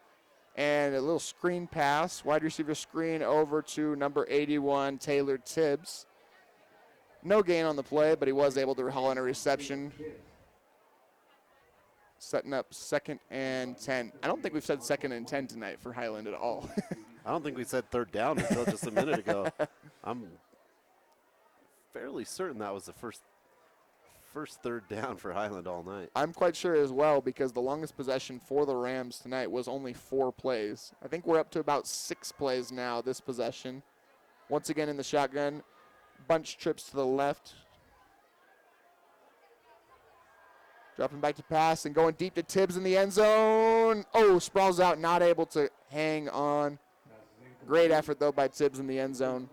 [SPEAKER 14] And a little screen pass, wide receiver screen over to number 81, Taylor Tibbs. No gain on the play, but he was able to haul in a reception. Setting up 2nd and 10. I don't think we've said 2nd and 10 tonight for Highland at all.
[SPEAKER 9] I don't think we said 3rd down until just a minute ago. I'm fairly certain that was the first 3rd down for Highland all night.
[SPEAKER 14] I'm quite sure as well, because the longest possession for the Rams tonight was only 4 plays. I think we're up to about 6 plays now this possession. Once again in the shotgun, bunch trips to the left. Dropping back to pass and going deep to Tibbs in the end zone. Oh, sprawls out, not able to hang on. Great effort, though, by Tibbs in the end zone.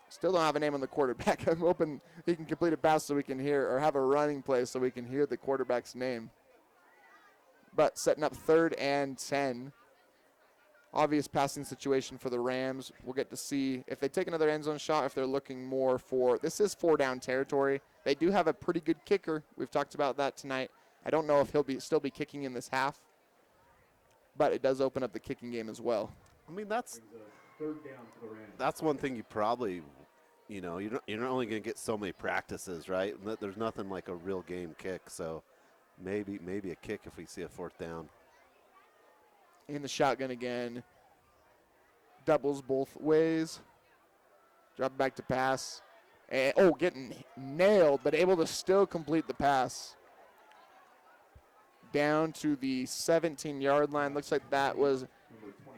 [SPEAKER 14] Still don't have a name on the quarterback. I'm hoping he can complete a pass so we can hear, or have a running play so we can hear the quarterback's name. But setting up 3rd and 10. Obvious passing situation for the Rams. We'll get to see if they take another end zone shot, if they're looking more for, this is 4-down territory. They do have a pretty good kicker. We've talked about that tonight. I don't know if he'll still be kicking in this half, but it does open up the kicking game as well.
[SPEAKER 9] I mean, that's one thing you probably, you're not only going to get so many practices, right? There's nothing like a real game kick, so maybe a kick if we see a 4th down.
[SPEAKER 14] In the shotgun again. Doubles both ways. Drop back to pass. And, getting nailed, but able to still complete the pass. Down to the 17-yard line. Looks like that was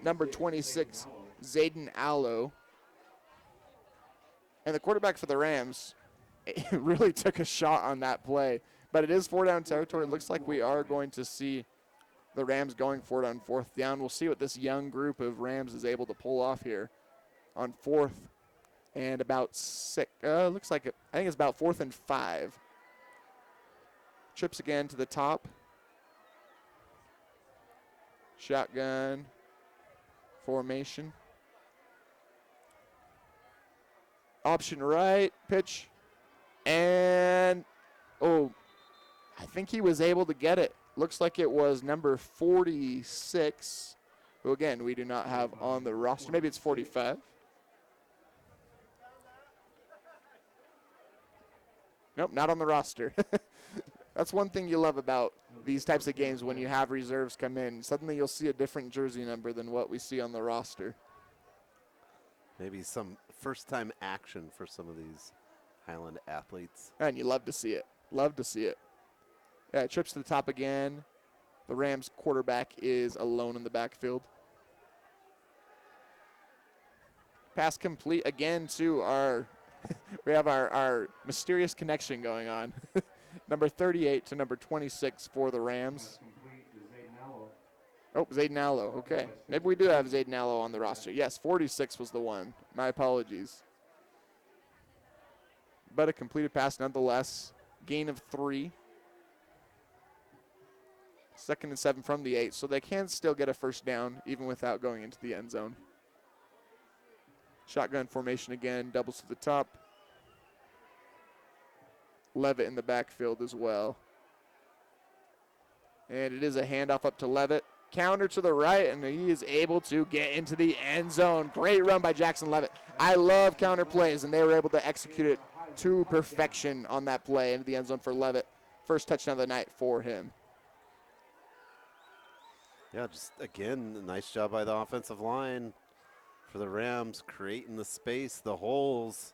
[SPEAKER 14] number 26, Zayden Allo. And the quarterback for the Rams really took a shot on that play. But it is 4-down territory. It looks like we are going to see the Rams going for it on 4th down. We'll see what this young group of Rams is able to pull off here on 4th and about 6. Looks like I think it's about 4th and 5. Trips again to the top. Shotgun formation. Option right, pitch. And, I think he was able to get it. Looks like it was number 46, who again we do not have on the roster. Maybe it's 45. Nope, not on the roster. That's one thing you love about these types of games when you have reserves come in. Suddenly you'll see a different jersey number than what we see on the roster.
[SPEAKER 9] Maybe some first-time action for some of these Highland athletes.
[SPEAKER 14] And you love to see it. Love to see it. Yeah, it trips to the top again. The Rams quarterback is alone in the backfield. Pass complete again to our, we have our mysterious connection going on. Number 38 to number 26 for the Rams. Oh, Zayden Allo, okay. Maybe we do have Zayden Allo on the roster. Yes, 46 was the one. My apologies. But a completed pass nonetheless. Gain of 3. 2nd and 7 from the 8, so they can still get a 1st down even without going into the end zone. Shotgun formation again, doubles to the top. Levitt in the backfield as well. And it is a handoff up to Levitt. Counter to the right, and he is able to get into the end zone. Great run by Jackson Levitt. I love counter plays, and they were able to execute it to perfection on that play into the end zone for Levitt. First touchdown of the night for him.
[SPEAKER 9] Yeah, just again, a nice job by the offensive line for the Rams, creating the space, the holes.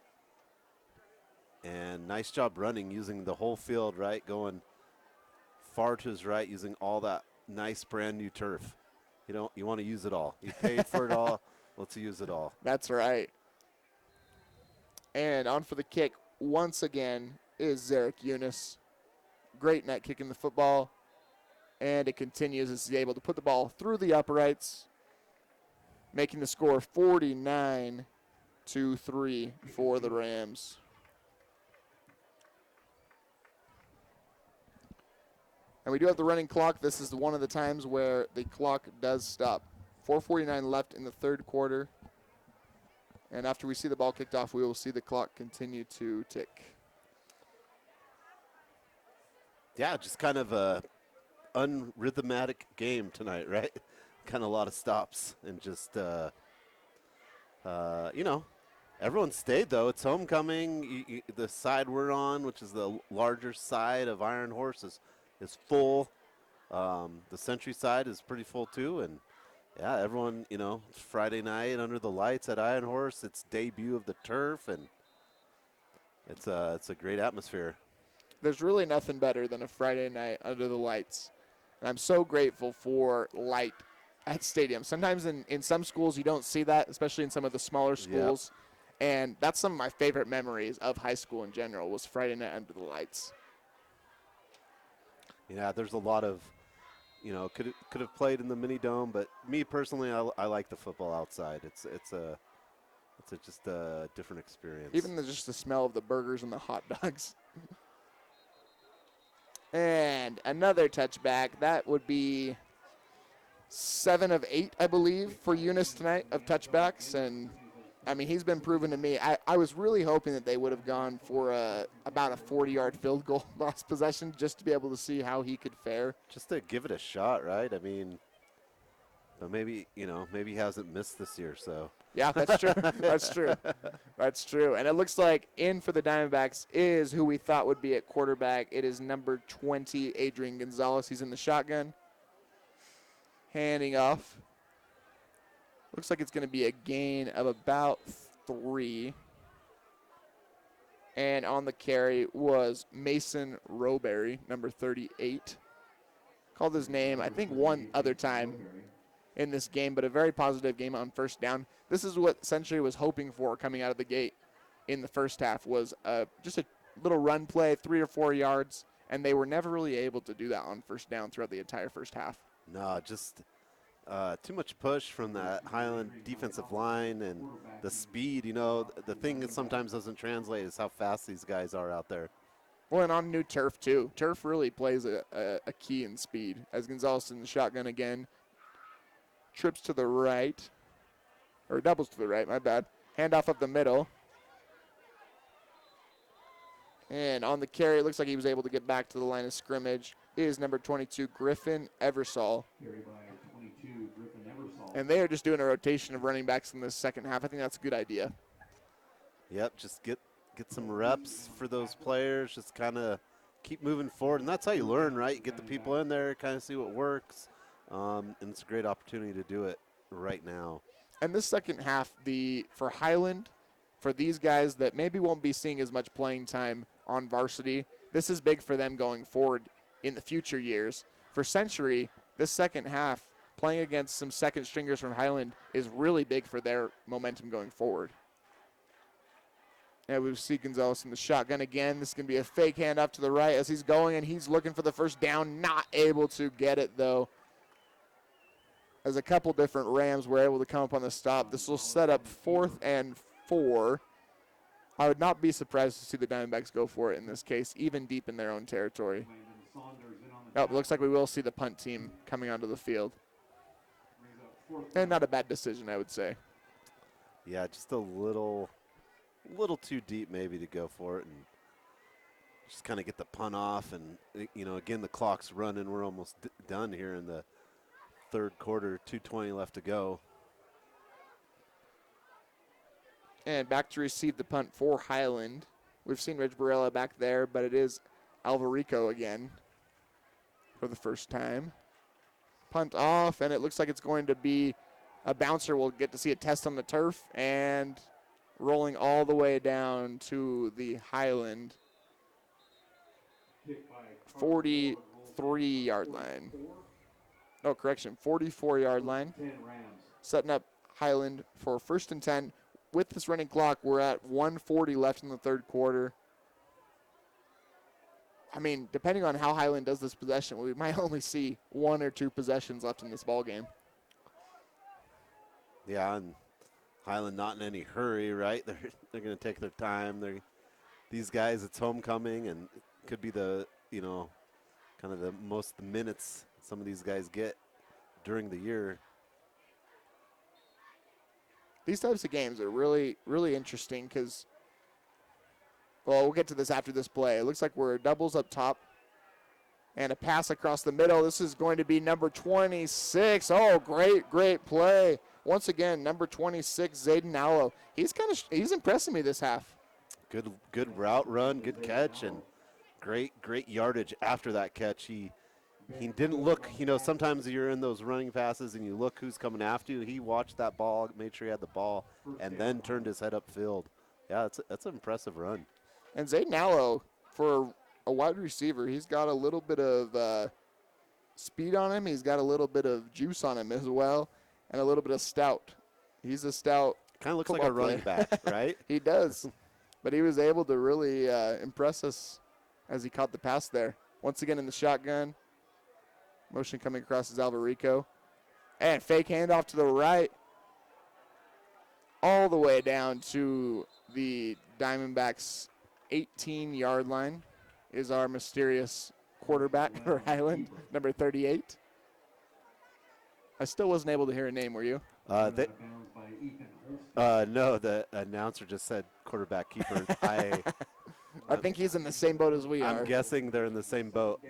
[SPEAKER 9] And nice job running, using the whole field, right? Going far to his right, using all that nice brand new turf. You want to use it all. You paid for it all. Let's use it all.
[SPEAKER 14] That's right. And on for the kick once again is Zarek Eunice. Great night kicking the football. And it continues as he's able to put the ball through the uprights, making the score 49-3 for the Rams. And we do have the running clock. This is one of the times where the clock does stop. 4:49 left in the 3rd quarter. And after we see the ball kicked off, we will see the clock continue to tick.
[SPEAKER 9] Yeah, just kind of a unrhythmatic game tonight, right? Kind of a lot of stops and just, you know, everyone stayed, though. It's homecoming. The side we're on, which is the larger side of Iron Horse, is full. The Century side is pretty full, too. And, yeah, everyone, you know, it's Friday night under the lights at Iron Horse. It's debut of the turf, and it's a great atmosphere.
[SPEAKER 14] There's really nothing better than a Friday night under the lights. And I'm so grateful for light at stadiums. Sometimes in some schools you don't see that, especially in some of the smaller schools. Yep. And that's some of my favorite memories of high school in general was Friday night under the lights.
[SPEAKER 9] Yeah, there's a lot of, you know, could have played in the mini dome, but me personally, I like the football outside. It's just a different experience.
[SPEAKER 14] Even just the smell of the burgers and the hot dogs. And another touchback. That would be 7 of 8, I believe, for Eunice tonight of touchbacks. And, I mean, he's been proven to me. I was really hoping that they would have gone for about a 40-yard field goal last possession just to be able to see how he could fare.
[SPEAKER 9] Just to give it a shot, right? I mean, but maybe, you know, maybe he hasn't missed this year, so.
[SPEAKER 14] Yeah, that's true. That's true. That's true. And it looks like in for the Diamondbacks is who we thought would be at quarterback. It is number 20, Adrian Gonzalez. He's in the shotgun. Handing off. Looks like it's going to be a gain of about 3. And on the carry was Mason Roberry, number 38. Called his name, I think, one other time in this game, but a very positive game on first down. This is what Century was hoping for coming out of the gate in the first half, was just a little run play, 3 or 4 yards, and they were never really able to do that on first down throughout the entire first half.
[SPEAKER 9] No, just too much push from that Highland defensive line and the speed. You know, the thing that sometimes doesn't translate is how fast these guys are out there.
[SPEAKER 14] Well, and on new turf, too. Turf really plays a key in speed. As Gonzalez in the shotgun again. Trips to the right, or doubles to the right, my bad. Handoff up the middle. And on the carry, it looks like he was able to get back to the line of scrimmage, is number 22, Griffin Eversole. And they are just doing a rotation of running backs in the second half. I think that's a good idea.
[SPEAKER 9] Yep, just get some reps for those players, just kind of keep moving forward. And that's how you learn, right? You get the people in there, kind of see what works. And it's a great opportunity to do it right now.
[SPEAKER 14] And this second half, for Highland, for these guys that maybe won't be seeing as much playing time on varsity, this is big for them going forward in the future years. For Century, this second half, playing against some second stringers from Highland is really big for their momentum going forward. And we see Gonzalez in the shotgun again. This is going to be a fake handoff to the right as he's going, and he's looking for the first down, not able to get it, though. As a couple different Rams were able to come up on the stop. This will set up 4th and 4. I would not be surprised to see the Diamondbacks go for it in this case, even deep in their own territory. Oh, it looks like we will see the punt team coming onto the field. And not a bad decision, I would say.
[SPEAKER 9] Yeah, just a little too deep maybe to go for it and just kind of get the punt off. And, you know, again, the clock's running. We're almost done here in the third quarter, 2:20 left to go.
[SPEAKER 14] And back to receive the punt for Highland. We've seen Rich Barella back there, but it is Alvarico again for the first time. Punt off, and it looks like it's going to be a bouncer. We'll get to see a test on the turf, and rolling all the way down to the Highland 43-yard line. No, correction, 44-yard line. Setting up Highland for 1st and 10. With this running clock, we're at 1:40 left in the third quarter. I mean, depending on how Highland does this possession, we might only see 1 or 2 possessions left in this ball game.
[SPEAKER 9] Yeah, and Highland not in any hurry, right? They're going to take their time. These guys, it's homecoming, and it could be the, you know, kind of the most minutes some of these guys get during the year.
[SPEAKER 14] These types of games are really, really interesting because, well, we'll get to this after this play. It looks like we're doubles up top. And a pass across the middle. This is going to be number 26. Oh, great play. Once again, number 26, Zayden Allo. He's impressing me this half.
[SPEAKER 9] Good route run, good catch, and great yardage after that catch. He didn't look, sometimes you're in those running passes and you look who's coming after you. He watched that ball, made sure he had the ball, and then turned his head upfield. Yeah, that's an impressive run.
[SPEAKER 14] And Zayden Allo, for a wide receiver, he's got a little bit of speed on him. He's got a little bit of juice on him as well, and a little bit of stout. He's a stout.
[SPEAKER 9] Kind of looks like a running back, right?
[SPEAKER 14] He does. But he was able to really impress us as he caught the pass there. Once again in the shotgun. Motion coming across is Alvarico. And fake handoff to the right. All the way down to the Diamondbacks' 18-yard line is our mysterious quarterback for Highland, number 38. I still wasn't able to hear a name, were you?
[SPEAKER 9] No, the announcer just said quarterback keeper.
[SPEAKER 14] I think he's in the same boat as we are.
[SPEAKER 9] I'm guessing they're in the same boat.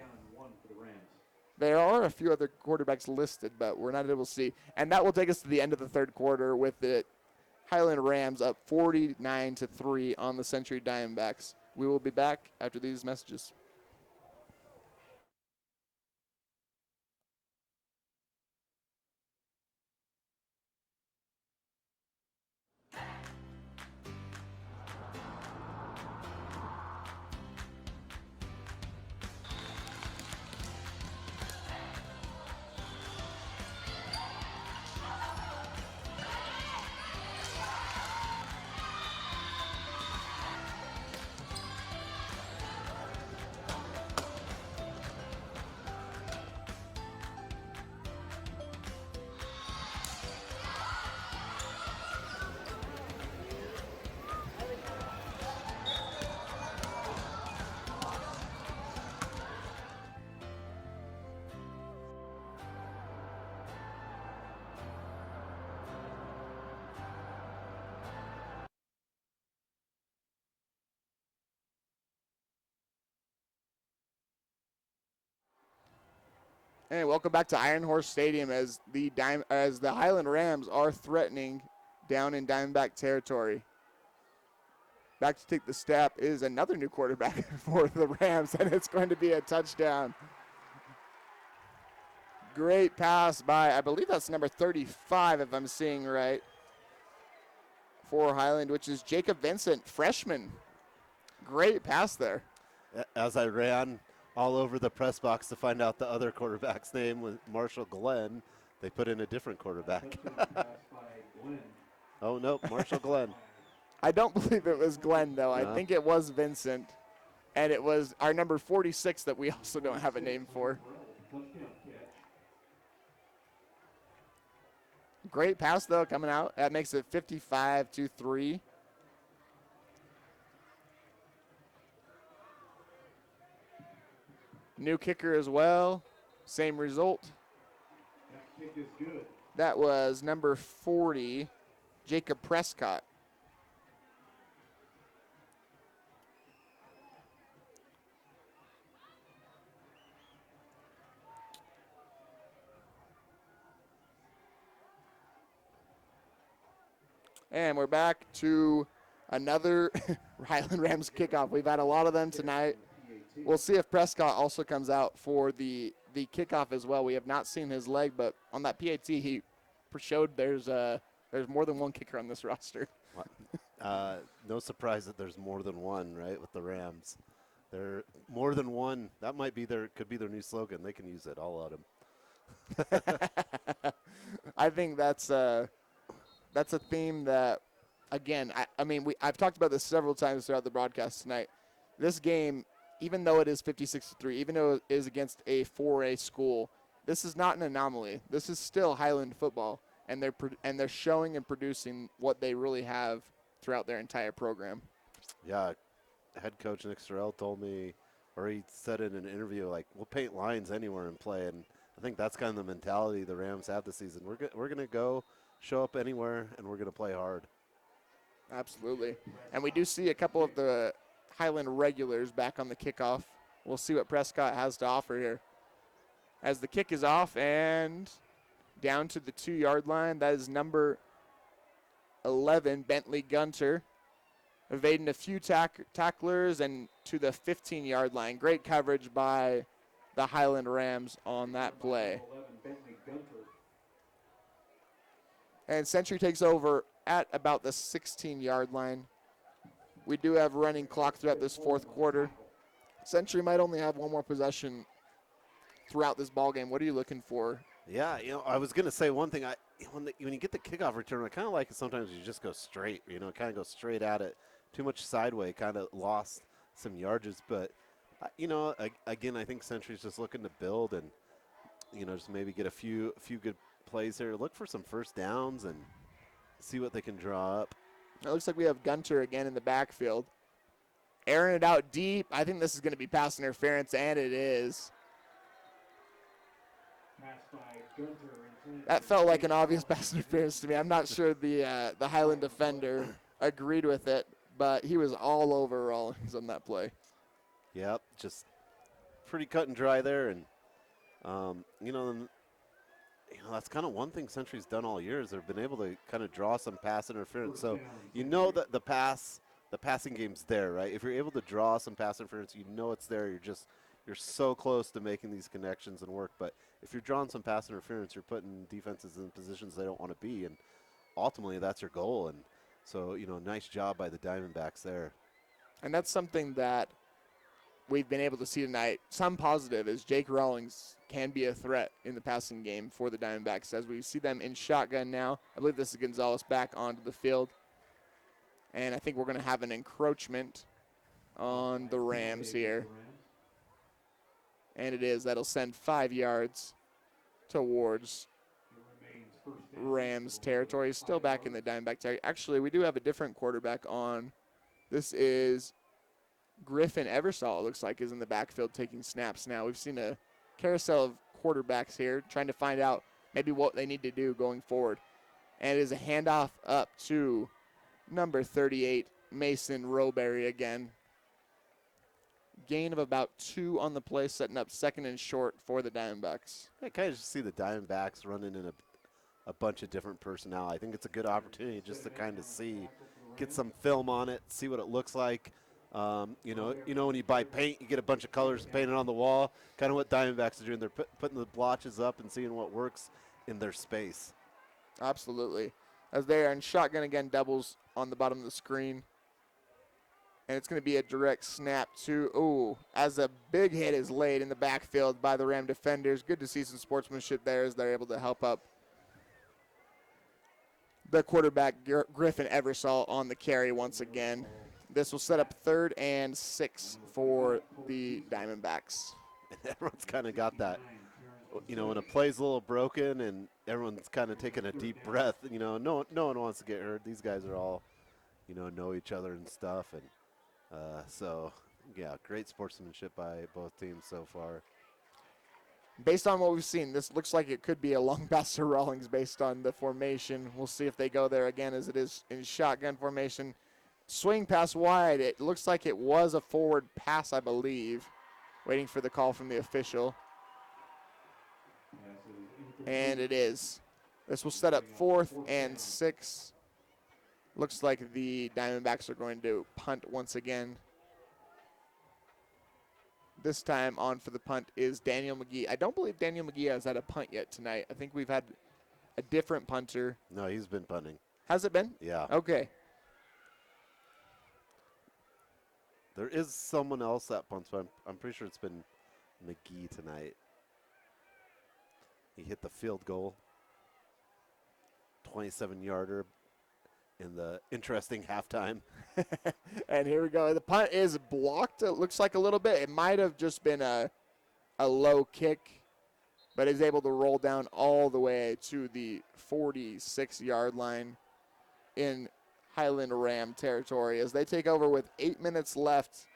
[SPEAKER 14] There are a few other quarterbacks listed, but we're not able to see. And that will take us to the end of the third quarter with the Highland Rams up 49-3 on the Century Diamondbacks. We will be back after these messages. And welcome back to Iron Horse Stadium as the Highland Rams are threatening down in Diamondback territory. Back to take the snap is another new quarterback for the Rams, and it's going to be a touchdown. Great pass by, I believe that's number 35 if I'm seeing right, for Highland, which is Jacob Vincent, freshman. Great pass there.
[SPEAKER 9] As I ran all over the press box to find out the other quarterback's name was Marshall Glenn, they put in a different quarterback. Oh, no, Marshall Glenn.
[SPEAKER 14] I don't believe it was Glenn, though.
[SPEAKER 9] No.
[SPEAKER 14] I think it was Vincent, and it was our number 46 that we also don't have a name for. Great pass, though, coming out. That makes it 55-3. New kicker as well. Same result.
[SPEAKER 3] That kick is good.
[SPEAKER 14] That was number 40, Jacob Prescott. And we're back to another Highland Rams kickoff. We've had a lot of them tonight. We'll see if Prescott also comes out for the kickoff as well. We have not seen his leg, but on that PAT, he showed there's more than one kicker on this roster.
[SPEAKER 9] No surprise that there's more than one, right, with the Rams. They're more than one. That might be could be their new slogan. They can use it. All of them.
[SPEAKER 14] I think that's a theme that, again, I've talked about this several times throughout the broadcast tonight. This game, even though it is 56-3, even though it is against a 4A school, this is not an anomaly. This is still Highland football, and they're showing and producing what they really have throughout their entire program.
[SPEAKER 9] Yeah, head coach Nick Sorrell told me, or he said in an interview, like, we'll paint lines anywhere and play, and I think that's kind of the mentality the Rams have this season. We're going to go show up anywhere, and we're going to play hard.
[SPEAKER 14] Absolutely. And we do see a couple of the Highland regulars back on the kickoff we'll see what Prescott has to offer here. As the kick is off and down to the 2-yard line, that is number 11, Bentley Gunter, evading a few tacklers and to the 15-yard line. Great coverage by the Highland Rams on that play. And Century takes over at about the 16-yard line. We do have running clock throughout this fourth quarter. Century might only have one more possession throughout this ball game. What are you looking for?
[SPEAKER 9] Yeah, I was going to say one thing. When you get the kickoff return, I kind of like it sometimes you just go straight, kind of go straight at it. Too much sideway, kind of lost some yardages. But, again, I think Century's just looking to build and, just maybe get a few good plays here. Look for some first downs and see what they can draw up.
[SPEAKER 14] It looks like we have Gunter again in the backfield. Airing it out deep. I think this is going to be pass interference, and it is. That felt like an obvious pass interference to me. I'm not sure the Highland defender agreed with it, but he was all over Rawlings on that play.
[SPEAKER 9] Yep, just pretty cut and dry there. And, that's kind of one thing Century's done all year is they've been able to kind of draw some pass interference. So that the passing game's there, right? If you're able to draw some pass interference, it's there. You're so close to making these connections and work. But if you're drawing some pass interference, you're putting defenses in positions they don't want to be, and ultimately that's your goal. And so, nice job by the Diamondbacks there.
[SPEAKER 14] And that's something that we've been able to see tonight. Some positive is Jake Rawlings can be a threat in the passing game for the Diamondbacks as we see them in shotgun now. I believe this is Gonzalez back onto the field. And I think we're going to have an encroachment on the Rams here. And it is. That'll send 5 yards towards Rams territory. Still back in the Diamondback territory. Actually, we do have a different quarterback on. This is Griffin Eversole, it looks like, is in the backfield taking snaps now. We've seen a carousel of quarterbacks here trying to find out maybe what they need to do going forward. And it is a handoff up to number 38, Mason Roberry again. Gain of about 2 on the play, setting up second and short for the Diamondbacks.
[SPEAKER 9] I kind of just see the Diamondbacks running in a bunch of different personnel. I think it's a good opportunity just to kind of get some film on it, see what it looks like. When you buy paint, you get a bunch of colors painted on the wall. Kind of what Diamondbacks are doing. They're putting the blotches up and seeing what works in their space.
[SPEAKER 14] Absolutely. As they are in shotgun again, doubles on the bottom of the screen. And it's going to be a direct snap to, as a big hit is laid in the backfield by the Ram defenders. Good to see some sportsmanship there as they're able to help up the quarterback, Griffin Eversole, on the carry once again. This will set up 3rd and 6 for the Diamondbacks.
[SPEAKER 9] Everyone's kind of got that, when a play's a little broken and everyone's kind of taking a deep breath, no one wants to get hurt. These guys are all, know each other and stuff. And great sportsmanship by both teams so far.
[SPEAKER 14] Based on what we've seen, this looks like it could be a long pass to Rawlings based on the formation. We'll see if they go there again as it is in shotgun formation. Swing pass wide. It looks like it was a forward pass, I believe. Waiting for the call from the official. And it is. This will set up 4th and 6. Looks like the Diamondbacks are going to punt once again. This time on for the punt is Daniel McGee. I don't believe Daniel McGee has had a punt yet tonight. I think we've had a different punter.
[SPEAKER 9] No, he's been punting.
[SPEAKER 14] Has it been?
[SPEAKER 9] Yeah.
[SPEAKER 14] Okay.
[SPEAKER 9] There is someone else that punts, but I'm pretty sure it's been McGee tonight. He hit the field goal. 27-yarder in the interesting halftime.
[SPEAKER 14] And here we go. The punt is blocked, it looks like a little bit. It might have just been a low kick, but is able to roll down all the way to the 46-yard line in Highland Ram territory as they take over with 8 minutes left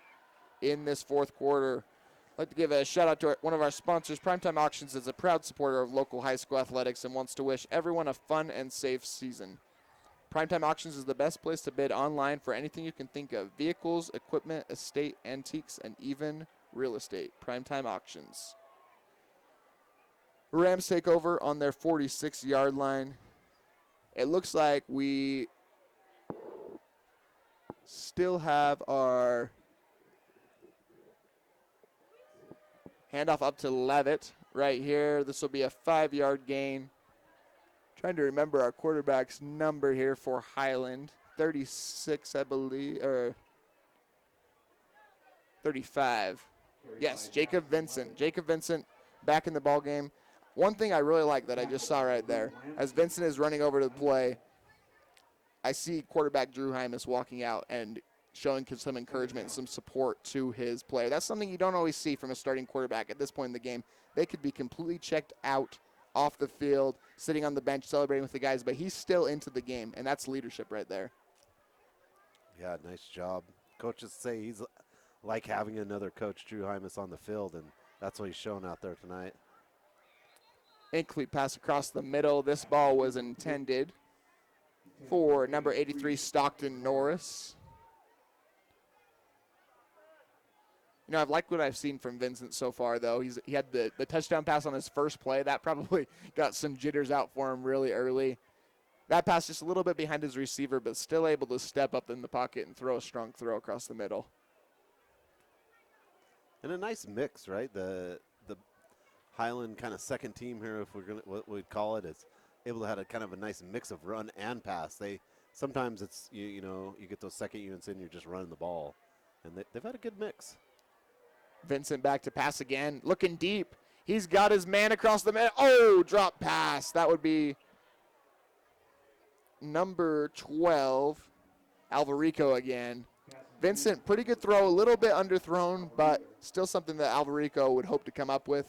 [SPEAKER 14] in this fourth quarter. I'd like to give a shout out to one of our sponsors. Primetime Auctions is a proud supporter of local high school athletics and wants to wish everyone a fun and safe season. Primetime Auctions is the best place to bid online for anything you can think of: vehicles, equipment, estate, antiques, and even Real Estate, Primetime Auctions. Rams take over on their 46-yard line. It looks like we still have our handoff up to Levitt right here. This will be a 5-yard gain. Trying to remember our quarterback's number here for Highland. 36, I believe, or 35. Yes, Jacob Vincent. Jacob Vincent back in the ball game. One thing I really like that I just saw right there, as Vincent is running over to the play, I see quarterback Drew Hymas walking out and showing some encouragement and some support to his player. That's something you don't always see from a starting quarterback at this point in the game. They could be completely checked out off the field, sitting on the bench, celebrating with the guys, but he's still into the game, and that's leadership right there.
[SPEAKER 9] Yeah, nice job. Coaches say he's like having another coach, Drew Hymas, on the field, and that's what he's shown out there tonight.
[SPEAKER 14] Incomplete pass across the middle. This ball was intended for number 83, Stockton Norris. You know, I've liked what I've seen from Vincent so far, though. He had the touchdown pass on his first play. That probably got some jitters out for him really early. That pass just a little bit behind his receiver, but still able to step up in the pocket and throw a strong throw across the middle.
[SPEAKER 9] And a nice mix, right? The Highland kind of second team here, if we're gonna what we'd call it, is able to have a kind of a nice mix of run and pass. Sometimes it's you know you get those second units in, you're just running the ball, and they've had a good mix.
[SPEAKER 14] Vincent back to pass again, looking deep. He's got his man across the middle. Oh, drop pass. That would be number 12, Alvarico again. Vincent, pretty good throw, a little bit underthrown, but still something that Alvarico would hope to come up with.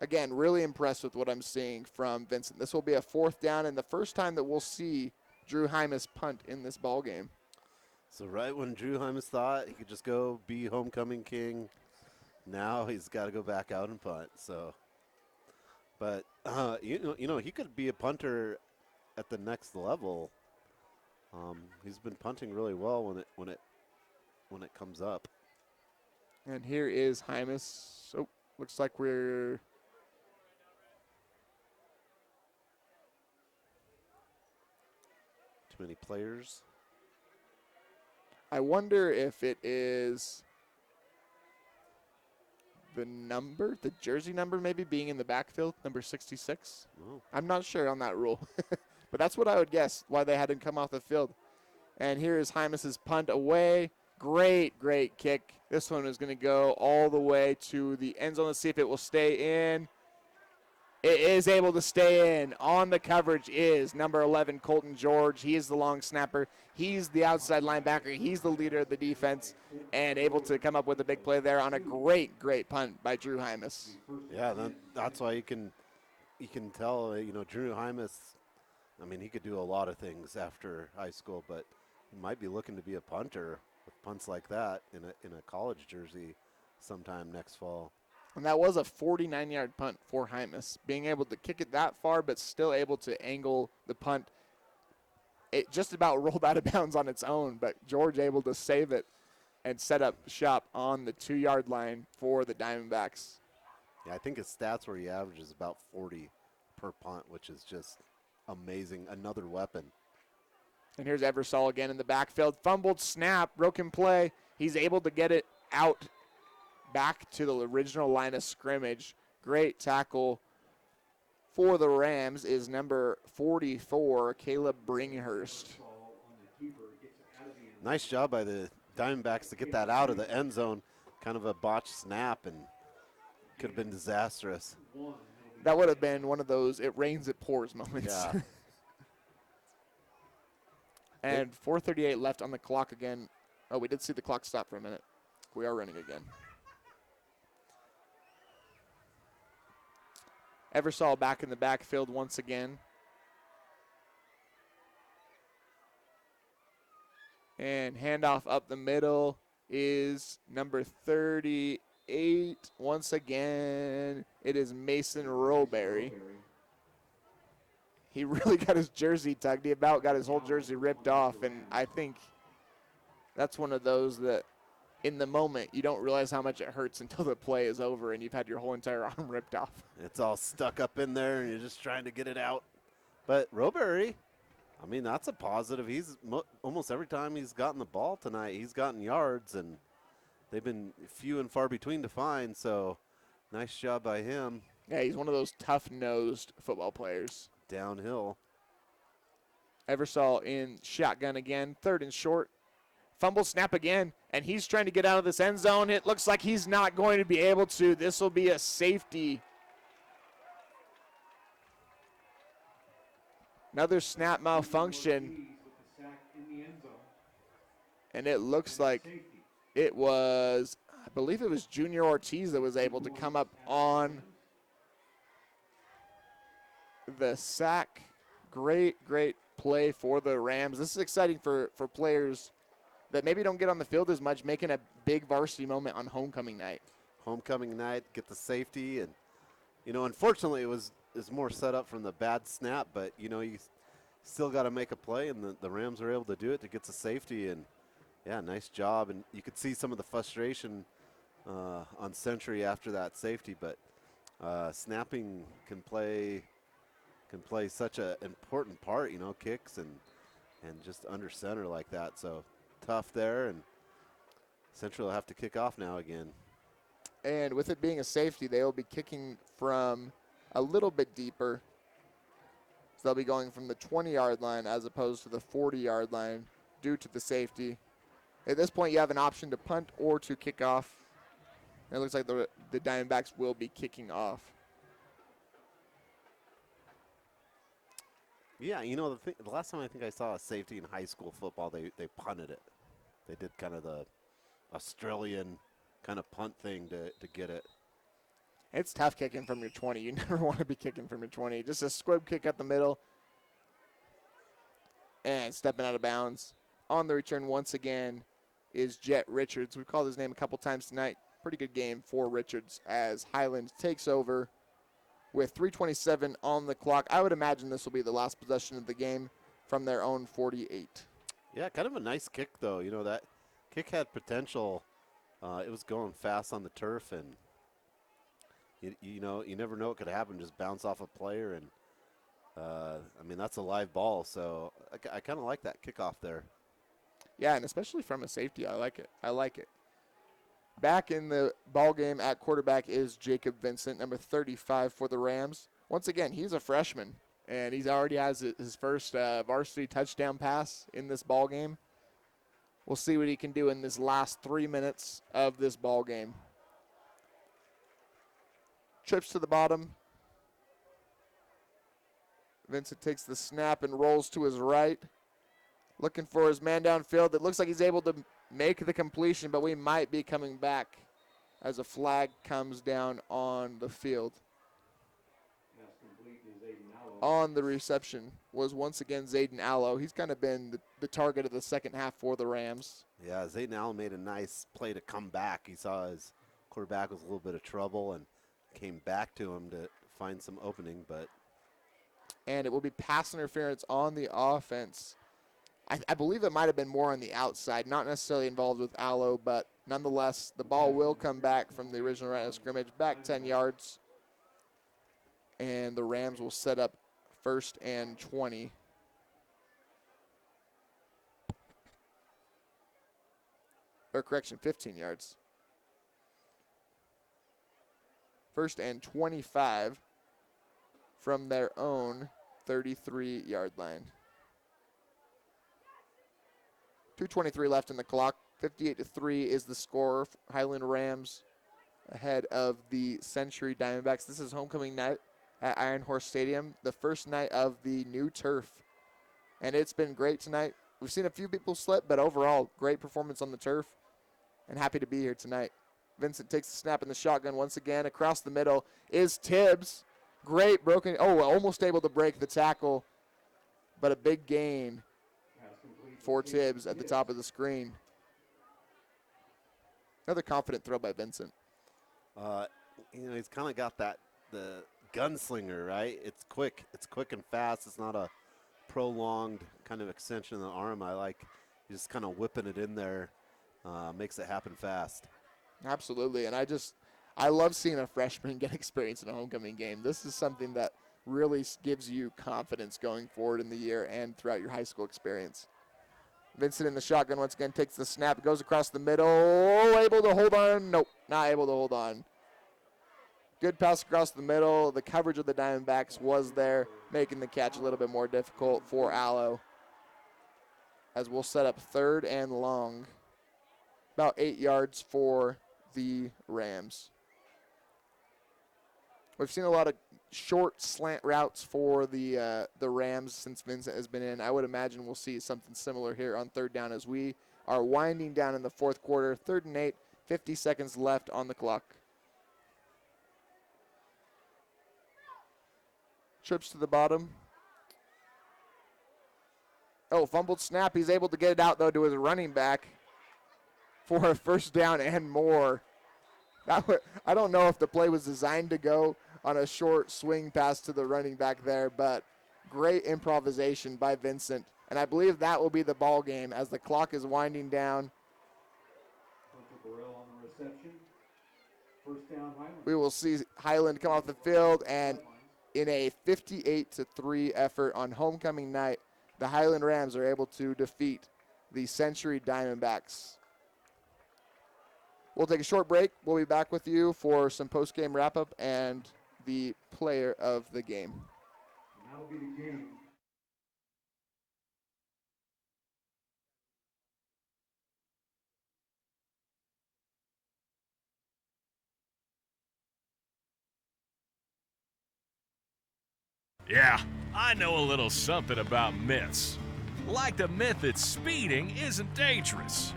[SPEAKER 14] Again, really impressed with what I'm seeing from Vincent. This will be a 4th down and the first time that we'll see Drew Hymas punt in this ball game.
[SPEAKER 9] So right when Drew Hymas thought he could just go be homecoming king, now he's got to go back out and punt. So, but you know he could be a punter at the next level. He's been punting really well when it comes up.
[SPEAKER 14] And here is Hymas. Oh, looks like we're
[SPEAKER 9] too many players.
[SPEAKER 14] I wonder if it is the jersey number maybe being in the backfield, number 66.
[SPEAKER 9] Oh.
[SPEAKER 14] I'm not sure on that rule, but that's what I would guess why they had him come off the field. And here is Hymas's punt away. Great kick. This one is going to go all the way to the end zone. Let's see if it will stay in. It is able to stay in. On the coverage is number 11, Colton George. He is the long snapper. He's the outside linebacker. He's the leader of the defense and able to come up with a big play there on a great punt by Drew Hymas.
[SPEAKER 9] Yeah, that's why you can tell, Drew Hymas, I mean, he could do a lot of things after high school, but he might be looking to be a punter with punts like that in a college jersey sometime next fall.
[SPEAKER 14] And that was a 49-yard punt for Hymas, being able to kick it that far but still able to angle the punt. It just about rolled out of bounds on its own, but George able to save it and set up shop on the 2-yard line for the Diamondbacks.
[SPEAKER 9] Yeah, I think his stats where he averages about 40 per punt, which is just amazing. Another weapon.
[SPEAKER 14] And here's Eversole again in the backfield. Fumbled snap, broken play. He's able to get it out back to the original line of scrimmage. Great tackle for the Rams is number 44, Caleb Bringhurst.
[SPEAKER 9] Nice job by the Diamondbacks to get that out of the end zone. Kind of a botched snap and could have been disastrous.
[SPEAKER 14] That would have been one of those it rains, it pours moments.
[SPEAKER 9] Yeah.
[SPEAKER 14] And 4:38 left on the clock again. Oh, we did see the clock stop for a minute. We are running again. Eversole back in the backfield once again. And handoff up the middle is number 38. Once again, it is Mason Roberry. He really got his jersey tugged. He about got his whole jersey ripped off, and I think that's one of those that in the moment, you don't realize how much it hurts until the play is over and you've had your whole entire arm ripped off.
[SPEAKER 9] It's all stuck up in there, and you're just trying to get it out. But Roberry, I mean, that's a positive. He's almost every time he's gotten the ball tonight, he's gotten yards, and they've been few and far between to find, so nice job by him.
[SPEAKER 14] Yeah, he's one of those tough-nosed football players.
[SPEAKER 9] Downhill.
[SPEAKER 14] Eversole in shotgun again, 3rd and short. Fumble snap again, and he's trying to get out of this end zone. It looks like he's not going to be able to. This will be a safety. Another snap malfunction. And it looks like it was, I believe it was Junior Ortiz that was able to come up on the sack. Great play for the Rams. This is exciting for players that maybe don't get on the field as much, making a big varsity moment on homecoming night.
[SPEAKER 9] Homecoming night, get the safety, and, you know, unfortunately it's more set up from the bad snap, but, you know, you still got to make a play, and the Rams were able to do it to get the safety, and, yeah, nice job. And you could see some of the frustration on Century after that safety, but snapping can play such an important part, you know, kicks and just under center like that. So tough there, and Central will have to kick off now again.
[SPEAKER 14] And with it being a safety, they will be kicking from a little bit deeper. So they'll be going from the 20-yard line as opposed to the 40-yard line due to the safety. At this point, you have an option to punt or to kick off. And it looks like the Diamondbacks will be kicking off.
[SPEAKER 9] Yeah, you know, the last time I think I saw a safety in high school football, they punted it. They did kind of the Australian kind of punt thing to get it.
[SPEAKER 14] It's tough kicking from your 20. You never want to be kicking from your 20. Just a squib kick up the middle. And stepping out of bounds. On the return once again is Jet Richards. We've called his name a couple times tonight. Pretty good game for Richards as Highland takes over with 3:27 on the clock. I would imagine this will be the last possession of the game from their own 48.
[SPEAKER 9] Yeah, kind of a nice kick, though. You know, that kick had potential. It was going fast on the turf, and, you know, you never know what could happen. Just bounce off a player, and, I mean, that's a live ball, so I kind of like that kickoff there.
[SPEAKER 14] Yeah, and especially from a safety, I like it. Back in the ball game at quarterback is Jacob Vincent, number 35 for the Rams. Once again, he's a freshman, and he already has his first varsity touchdown pass in this ball game. We'll see what he can do in this last 3 minutes of this ball game. Trips to the bottom. Vincent takes the snap and rolls to his right. Looking for his man downfield. It looks like he's able to make the completion, but we might be coming back as a flag comes down on the field. On the reception was once again Zayden Allo. He's kind of been the target of the second half for the Rams.
[SPEAKER 9] Yeah, Zayden Allo made a nice play to come back. He saw his quarterback was a little bit of trouble and came back to him to find some opening.
[SPEAKER 14] And it will be pass interference on the offense. I believe it might have been more on the outside, not necessarily involved with Allo, but nonetheless, the ball will come back from the original line of scrimmage, back 10 yards. And the Rams will set up 1st and 20. Or correction, 15 yards. 1st and 25 from their own 33-yard line. 2:23 left in the clock. 58-3 is the score. Highland Rams ahead of the Century Diamondbacks. This is homecoming night at Iron Horse Stadium, the first night of the new turf. And it's been great tonight. We've seen a few people slip, but overall, great performance on the turf. And happy to be here tonight. Vincent takes the snap in the shotgun once again. Across the middle is Tibbs. Great broken. Oh, almost able to break the tackle, but a big gain for Tibbs at the top of the screen. Another confident throw by Vincent.
[SPEAKER 9] You know, he's kind of got the gunslinger, right? It's quick and fast. It's not a prolonged kind of extension of the arm. I like just kind of whipping it in there makes it happen fast.
[SPEAKER 14] Absolutely, and I love seeing a freshman get experience in a homecoming game. This is something that really gives you confidence going forward in the year and throughout your high school experience. Vincent in the shotgun once again takes the snap, goes across the middle, able to hold on. Nope, not able to hold on. Good pass across the middle. The coverage of the Diamondbacks was there, making the catch a little bit more difficult for Allo. As we'll set up 3rd and long. About 8 yards for the Rams. We've seen a lot of short slant routes for the Rams since Vincent has been in. I would imagine we'll see something similar here on 3rd down as we are winding down in the 4th quarter. 3rd and 8, 50 seconds left on the clock. Trips to the bottom. Oh, fumbled snap. He's able to get it out, though, to his running back for a 1st down and more. I don't know if the play was designed to go on a short swing pass to the running back there, but great improvisation by Vincent. And I believe that will be the ball game as the clock is winding down.
[SPEAKER 3] Burrell on the reception. 1st down, Highland.
[SPEAKER 14] We will see Highland come off the field, and in a 58-3 effort on homecoming night, the Highland Rams are able to defeat the Century Diamondbacks. We'll take a short break. We'll be back with you for some post-game wrap-up and the player of the game.
[SPEAKER 3] That'll be the game.
[SPEAKER 10] Yeah, I know a little something about myths. Like the myth that speeding isn't dangerous.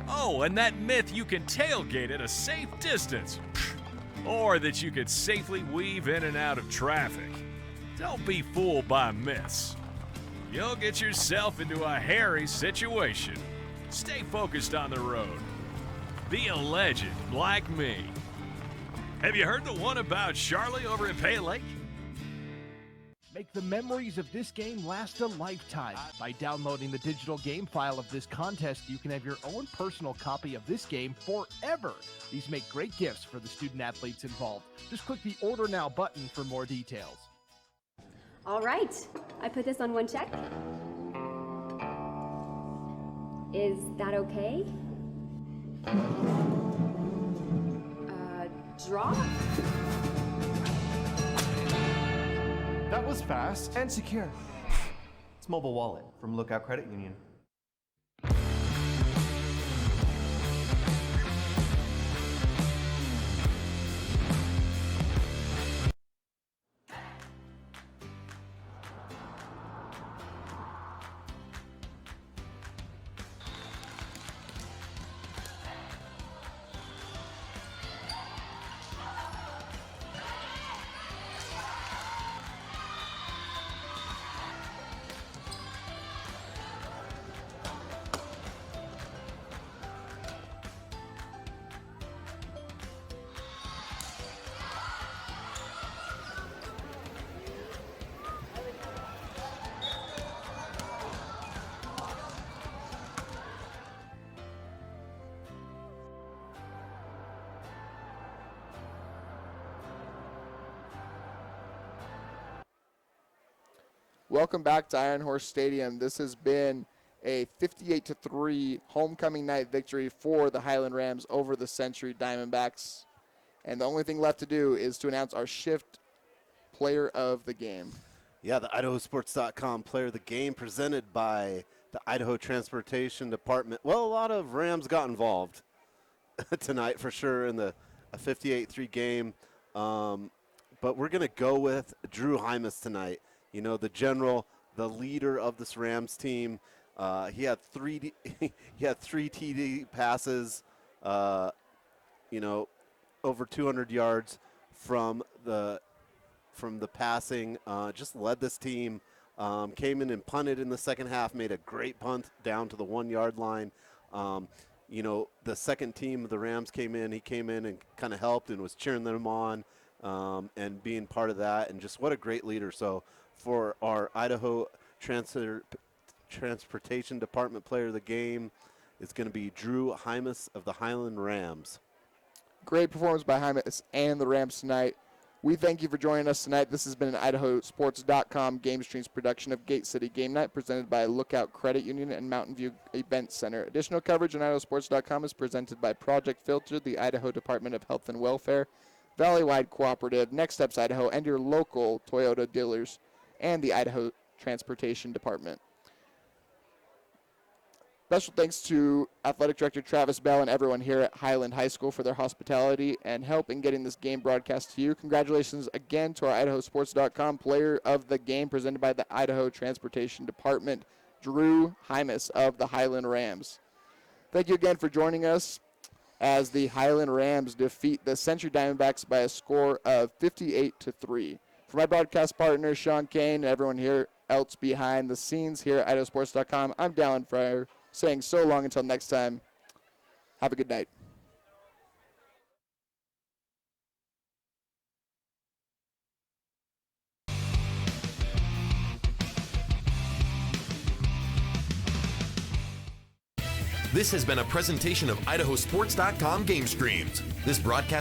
[SPEAKER 10] Oh, and that myth you can tailgate at a safe distance. Or that you could safely weave in and out of traffic. Don't be fooled by myths. You'll get yourself into a hairy situation. Stay focused on the road. Be a legend like me. Have you heard the one about Charlie over at Pay Lake?
[SPEAKER 8] Make the memories of this game last a lifetime. By downloading the digital game file of this contest, you can have your own personal copy of this game forever. These make great gifts for the student athletes involved. Just click the Order Now button for more details.
[SPEAKER 1] All right, I put this on one check. Is that okay? Draw?
[SPEAKER 2] That was fast and secure. It's Mobile Wallet from Lookout Credit Union.
[SPEAKER 14] Welcome back to Iron Horse Stadium. This has been a 58-3 homecoming night victory for the Highland Rams over the Century Diamondbacks. And the only thing left to do is to announce our shift player of the game.
[SPEAKER 9] Yeah, the IdahoSports.com player of the game presented by the Idaho Transportation Department. Well, a lot of Rams got involved tonight for sure in a 58-3 game. But we're going to go with Drew Hymas tonight. You know, the general, the leader of this Rams team. He had three TD passes, you know, over 200 yards from the passing. Just led this team. Came in and punted in the second half. Made a great punt down to the 1 yard line. You know, the second team of the Rams came in. He came in and kind of helped and was cheering them on and being part of that. And just what a great leader. So for our Idaho Transportation Department player of the game is going to be Drew Hymas of the Highland Rams.
[SPEAKER 14] Great performance by Hymas and the Rams tonight. We thank you for joining us tonight. This has been an IdahoSports.com GameStreams production of Gate City Game Night, presented by Lookout Credit Union and Mountain View Event Center. Additional coverage on IdahoSports.com is presented by Project Filter, the Idaho Department of Health and Welfare, Valley-Wide Cooperative, Next Steps Idaho, and your local Toyota dealers, and the Idaho Transportation Department. Special thanks to Athletic Director Travis Bell and everyone here at Highland High School for their hospitality and help in getting this game broadcast to you. Congratulations again to our IdahoSports.com Player of the Game presented by the Idaho Transportation Department, Drew Hymas of the Highland Rams. Thank you again for joining us as the Highland Rams defeat the Century Diamondbacks by a score of 58-3. For my broadcast partner, Sean Kane, and everyone here else behind the scenes here at IdahoSports.com, I'm Dallin Fryer, saying so long until next time. Have a good night.
[SPEAKER 19] This has been a presentation of IdahoSports.com GameStreams. This broadcast